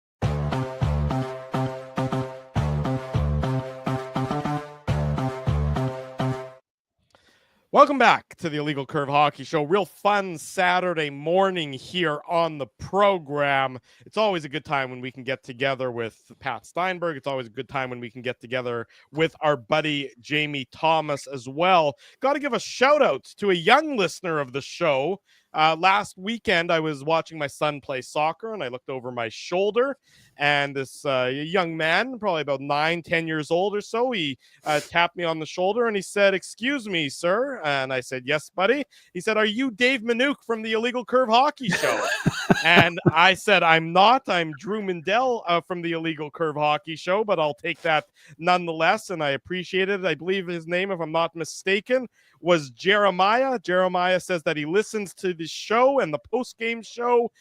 Welcome back to the Illegal Curve Hockey Show. Real fun Saturday morning here on the program. It's always a good time when we can get together with Pat Steinberg. It's always a good time when we can get together with our buddy Jamie Thomas as well. Got to give a shout out to a young listener of the show. Last weekend, I was watching my son play soccer, and I looked over my shoulder, and this young man, probably about 9-10 years old or so, he tapped me on the shoulder, and he said, "Excuse me, sir." And I said, "Yes, buddy." He said, "Are you Dave Manouk from the Illegal Curve Hockey Show?" And I said, "I'm not. I'm Drew Mindell from the Illegal Curve Hockey Show, but I'll take that nonetheless," and I appreciate it. I believe his name, if I'm not mistaken, was Jeremiah. Jeremiah says that he listens to the show and the post-game show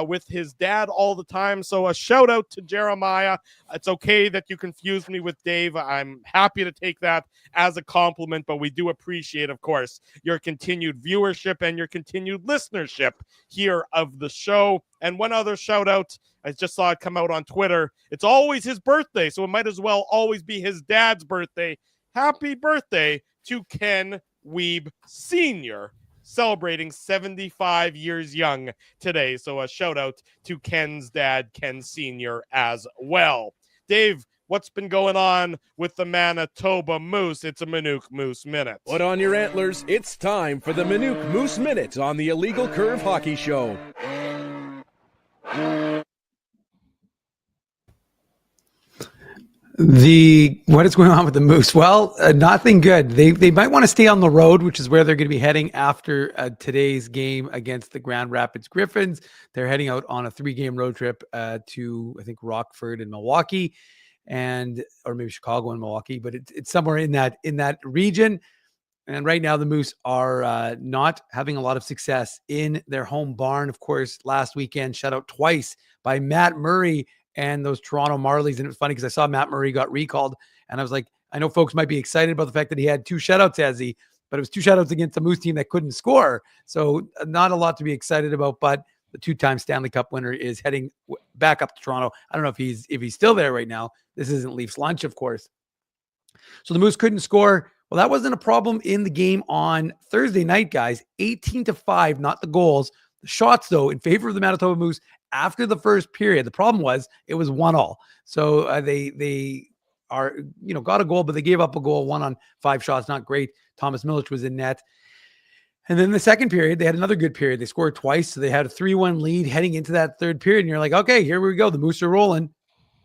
with his dad all the time. So a shout out to Jeremiah. It's okay that you confused me with Dave. I'm happy to take that as a compliment, but we do appreciate, of course, your continued viewership and your continued listenership here of the show. And one other shout out, I just saw it come out on Twitter. It's always his birthday, so it might as well always be his dad's birthday. Happy birthday to Ken Weeb Sr., celebrating 75 years young today. So a shout out to Ken's dad, Ken Sr. as well. Dave, what's been going on with the Manitoba Moose? It's a Manouk Moose Minute. Put on your antlers. It's time for the Manouk Moose Minute on the Illegal Curve Hockey Show. What is going on with the Moose? Well, nothing good. They might want to stay on the road, which is where they're going to be heading after today's game against the Grand Rapids Griffins. They're heading out on a 3-game road trip to, I think, Rockford and Milwaukee, or maybe Chicago and Milwaukee, but it's somewhere in that region. And right now the Moose are not having a lot of success in their home barn. Of course, last weekend shut out twice by Matt Murray and those Toronto Marlies. And it was funny because I saw Matt Murray got recalled, and I was like, I know folks might be excited about the fact that he had 2 shutouts, but it was 2 shutouts against a Moose team that couldn't score. So not a lot to be excited about, but the 2-time Stanley Cup winner is heading back up to Toronto. I don't know if he's still there right now. This isn't Leafs lunch, of course. So the Moose couldn't score. Well, that wasn't a problem in the game on Thursday night, guys. 18-5, not the goals. The shots, though, in favor of the Manitoba Moose after the first period. The problem was it was 1-1. So they are, got a goal, but they gave up a goal, 1 on 5 shots. Not great. Thomas Milic was in net. And then the second period, they had another good period. They scored twice. So they had a 3-1 lead heading into that third period. And you're like, okay, here we go. The Moose are rolling.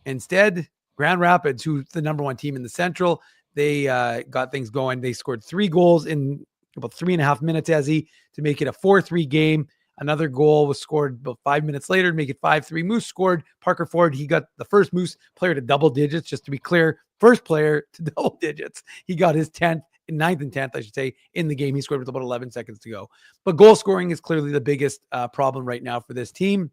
Instead, Grand Rapids, who's the number 1 team in the Central, they got things going. They scored 3 goals in about 3.5 minutes, to make it a 4-3 game. Another goal was scored about 5 minutes later to make it 5-3. Moose scored. Parker Ford, he got the first Moose player to double digits, just to be clear. First player to double digits. He got his 9th and 10th, I should say, in the game. He scored with about 11 seconds to go. But goal scoring is clearly the biggest problem right now for this team.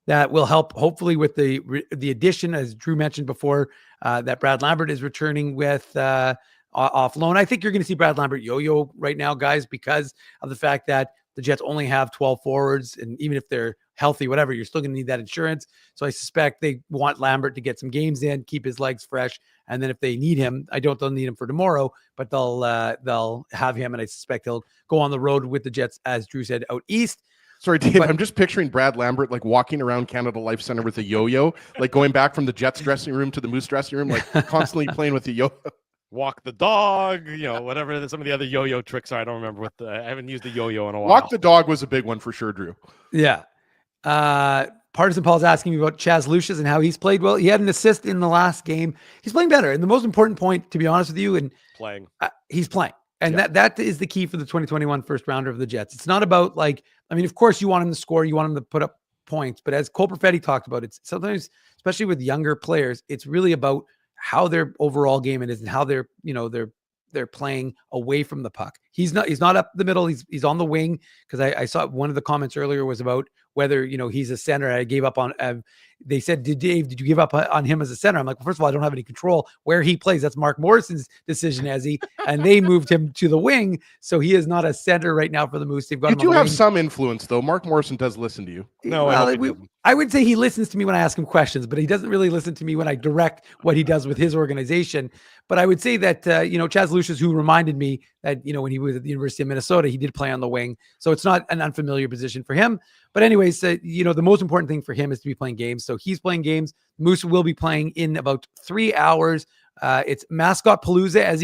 That will help, hopefully, with the addition, as Drew mentioned before, that Brad Lambert is returning with off loan. I think you're going to see Brad Lambert yo-yo right now, guys, because of the fact that the Jets only have 12 forwards, and even if they're healthy, whatever, you're still going to need that insurance. So I suspect they want Lambert to get some games in, keep his legs fresh, and then if they need him, I don't they'll need him for tomorrow, but they'll have him, and I suspect he'll go on the road with the Jets, as Drew said, out east. Sorry, Dave, I'm just picturing Brad Lambert like walking around Canada Life Center with a yo-yo, like going back from the Jets dressing room to the Moose dressing room, like constantly playing with the yo-yo. walk the dog, whatever some of the other yo-yo tricks are. I don't remember what I haven't used the yo-yo in a while. Walk the dog was a big one for sure, Drew. Yeah. Partisan Paul's asking me about Chaz Lucius and how he's played well. He had an assist in the last game. He's playing better. And the most important point, to be honest with you, and he's playing. And that is the key for the 2021 first rounder of the Jets. It's not about of course you want him to score, you want him to put up points, but as Cole Perfetti talked about, it's sometimes, especially with younger players, it's really about how their overall game is and how they're playing away from the puck. He's not up the middle. He's on the wing, because I saw one of the comments earlier was about whether, he's a center. I gave up on, they said, did you give up on him as a center? I'm like, well, first of all, I don't have any control where he plays. That's Mark Morrison's decision, and they moved him to the wing. So he is not a center right now for the Moose. They've got him. You do have some influence though. Mark Morrison does listen to you. No, I would say he listens to me when I ask him questions, but he doesn't really listen to me when I direct what he does with his organization. But I would say that, Chaz Lucius, who reminded me that, when he was at the University of Minnesota, he did play on the wing. So it's not an unfamiliar position for him. But anyways, the most important thing for him is to be playing games. So he's playing games. Moose will be playing in about 3 hours. It's Mascot Palooza, as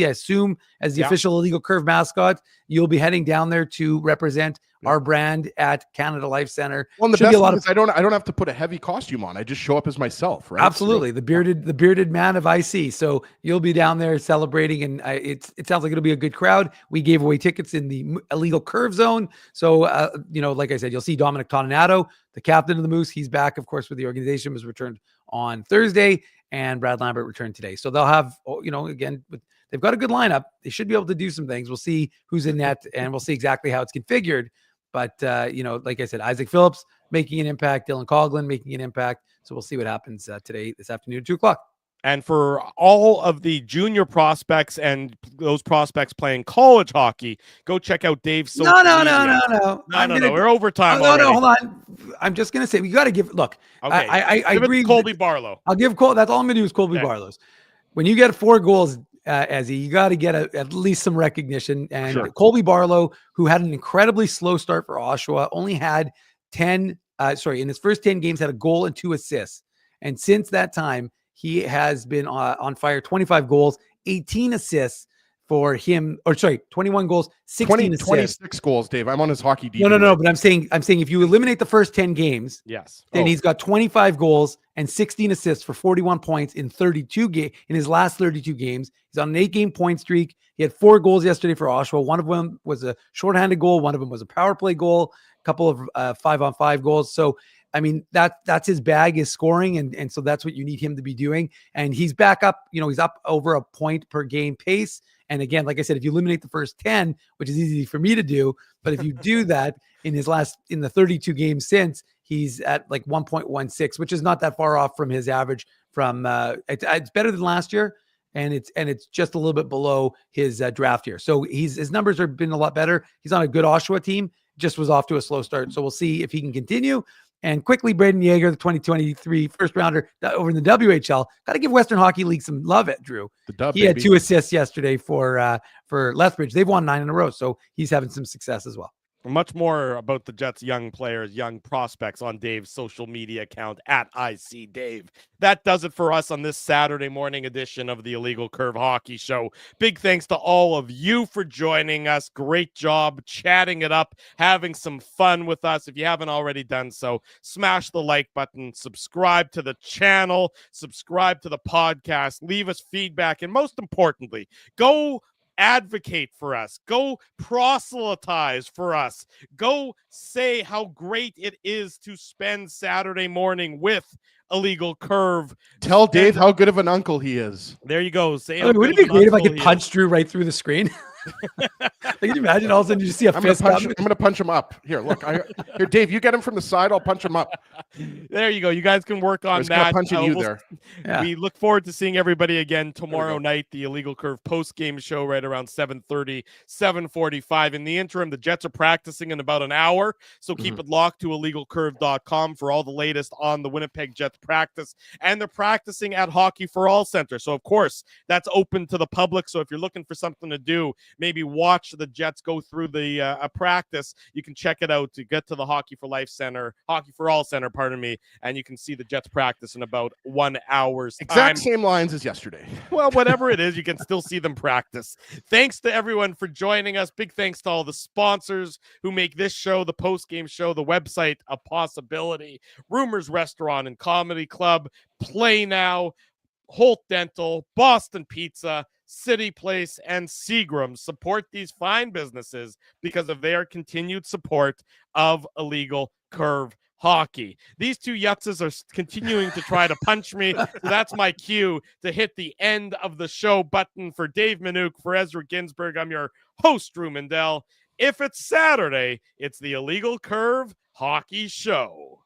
the official Illegal Curve mascot. You'll be heading down there to represent our brand at Canada Life Center. Well, and the best thing is I don't have to put a heavy costume on. I just show up as myself, right? Absolutely, the bearded man of IC. So you'll be down there celebrating, and it sounds like it'll be a good crowd. We gave away tickets in the Illegal Curve zone. So like I said, you'll see Dominic Toninato, the captain of the Moose. He's back, of course, with the organization. Was returned on Thursday, and Brad Lambert returned today. So they'll have, again, they've got a good lineup. They should be able to do some things. We'll see who's in net, and we'll see exactly how it's configured. But, like I said, Isaac Phillips making an impact, Dylan Coughlin making an impact. So we'll see what happens this afternoon at 2:00. And for all of the junior prospects and those prospects playing college hockey, go check out Dave's social media. No. We're overtime. No, hold on. I'm just going to say, we got to look, okay. I agree. Colby Barlow. I'll give Cole. That's all I'm going to do is Colby Barlow's. When you get 4 goals, you got to get at least some recognition. And Colby Barlow, who had an incredibly slow start for Oshawa, only had in his first 10 games, had a goal and 2 assists. And since that time, he has been on fire. 25 goals, 18 assists for him. 21 goals, 16 assists. 26 goals, Dave. I'm on his hockey DB. No. But I'm saying if you eliminate the first 10 games, then he's got 25 goals and 16 assists for 41 points in his last 32 games. He's on an 8-game point streak. He had 4 goals yesterday for Oshawa. One of them was a shorthanded goal. One of them was a power play goal. A couple of 5-on-5 goals. So, I mean, that's his bag, is scoring. And so that's what you need him to be doing. And he's back up, he's up over a point per game pace. And again, like I said, if you eliminate the first 10, which is easy for me to do, but if you do that in the 32 games since, he's at like 1.16, which is not that far off from his average from, it's better than last year. And it's just a little bit below his draft year. So his numbers have been a lot better. He's on a good Oshawa team, just was off to a slow start. So we'll see if he can continue. And quickly, Braden Yeager, the 2023 first rounder over in the WHL. Got to give Western Hockey League some love at Drew. He had 2 assists yesterday for Lethbridge. They've won 9 in a row, so he's having some success as well. Much more about the Jets' young players, young prospects on Dave's social media account at ICDave. That does it for us on this Saturday morning edition of the Illegal Curve Hockey Show. Big thanks to all of you for joining us. Great job chatting it up, having some fun with us. If you haven't already done so, smash the like button, subscribe to the channel, subscribe to the podcast, leave us feedback, and most importantly, go advocate for us, go proselytize for us, go say how great it is to spend Saturday morning with Illegal Curve. Tell Dave how good of an uncle he is. There you go. Wouldn't it be great if I could punch Drew right through the screen? Can you imagine all of a sudden you just see a fist? I'm gonna punch him up. Here, look. Here, Dave, you get him from the side. I'll punch him up. There you go. You guys can work on that. Punching you there. We look forward to seeing everybody again tomorrow night. The Illegal Curve post-game show right around 7:30, 7:45. In the interim, the Jets are practicing in about an hour, so keep it locked to illegalcurve.com for all the latest on the Winnipeg Jets practice. And they're practicing at Hockey for All Center, so of course that's open to the public. So if you're looking for something to do maybe watch the Jets go through the practice, you can check it out to get to the Hockey for All Center, and you can see the Jets practice in about 1 hour's time. Exact same lines as yesterday. Well, whatever it is, you can still see them practice. Thanks to everyone for joining us. Big thanks to all the sponsors who make this show, the post-game show, the website, a possibility. Rumors Restaurant and Comedy Club, Play Now, Holt Dental, Boston Pizza, City Place, and Seagram. Support these fine businesses because of their continued support of illegal curve hockey. These two yutzes are continuing to try to punch me. So that's my cue to hit the end of the show button. For Dave Minuk, for Ezra Ginsburg, I'm your host, Drew Mandel. If it's Saturday, it's the Illegal Curve Hockey Show.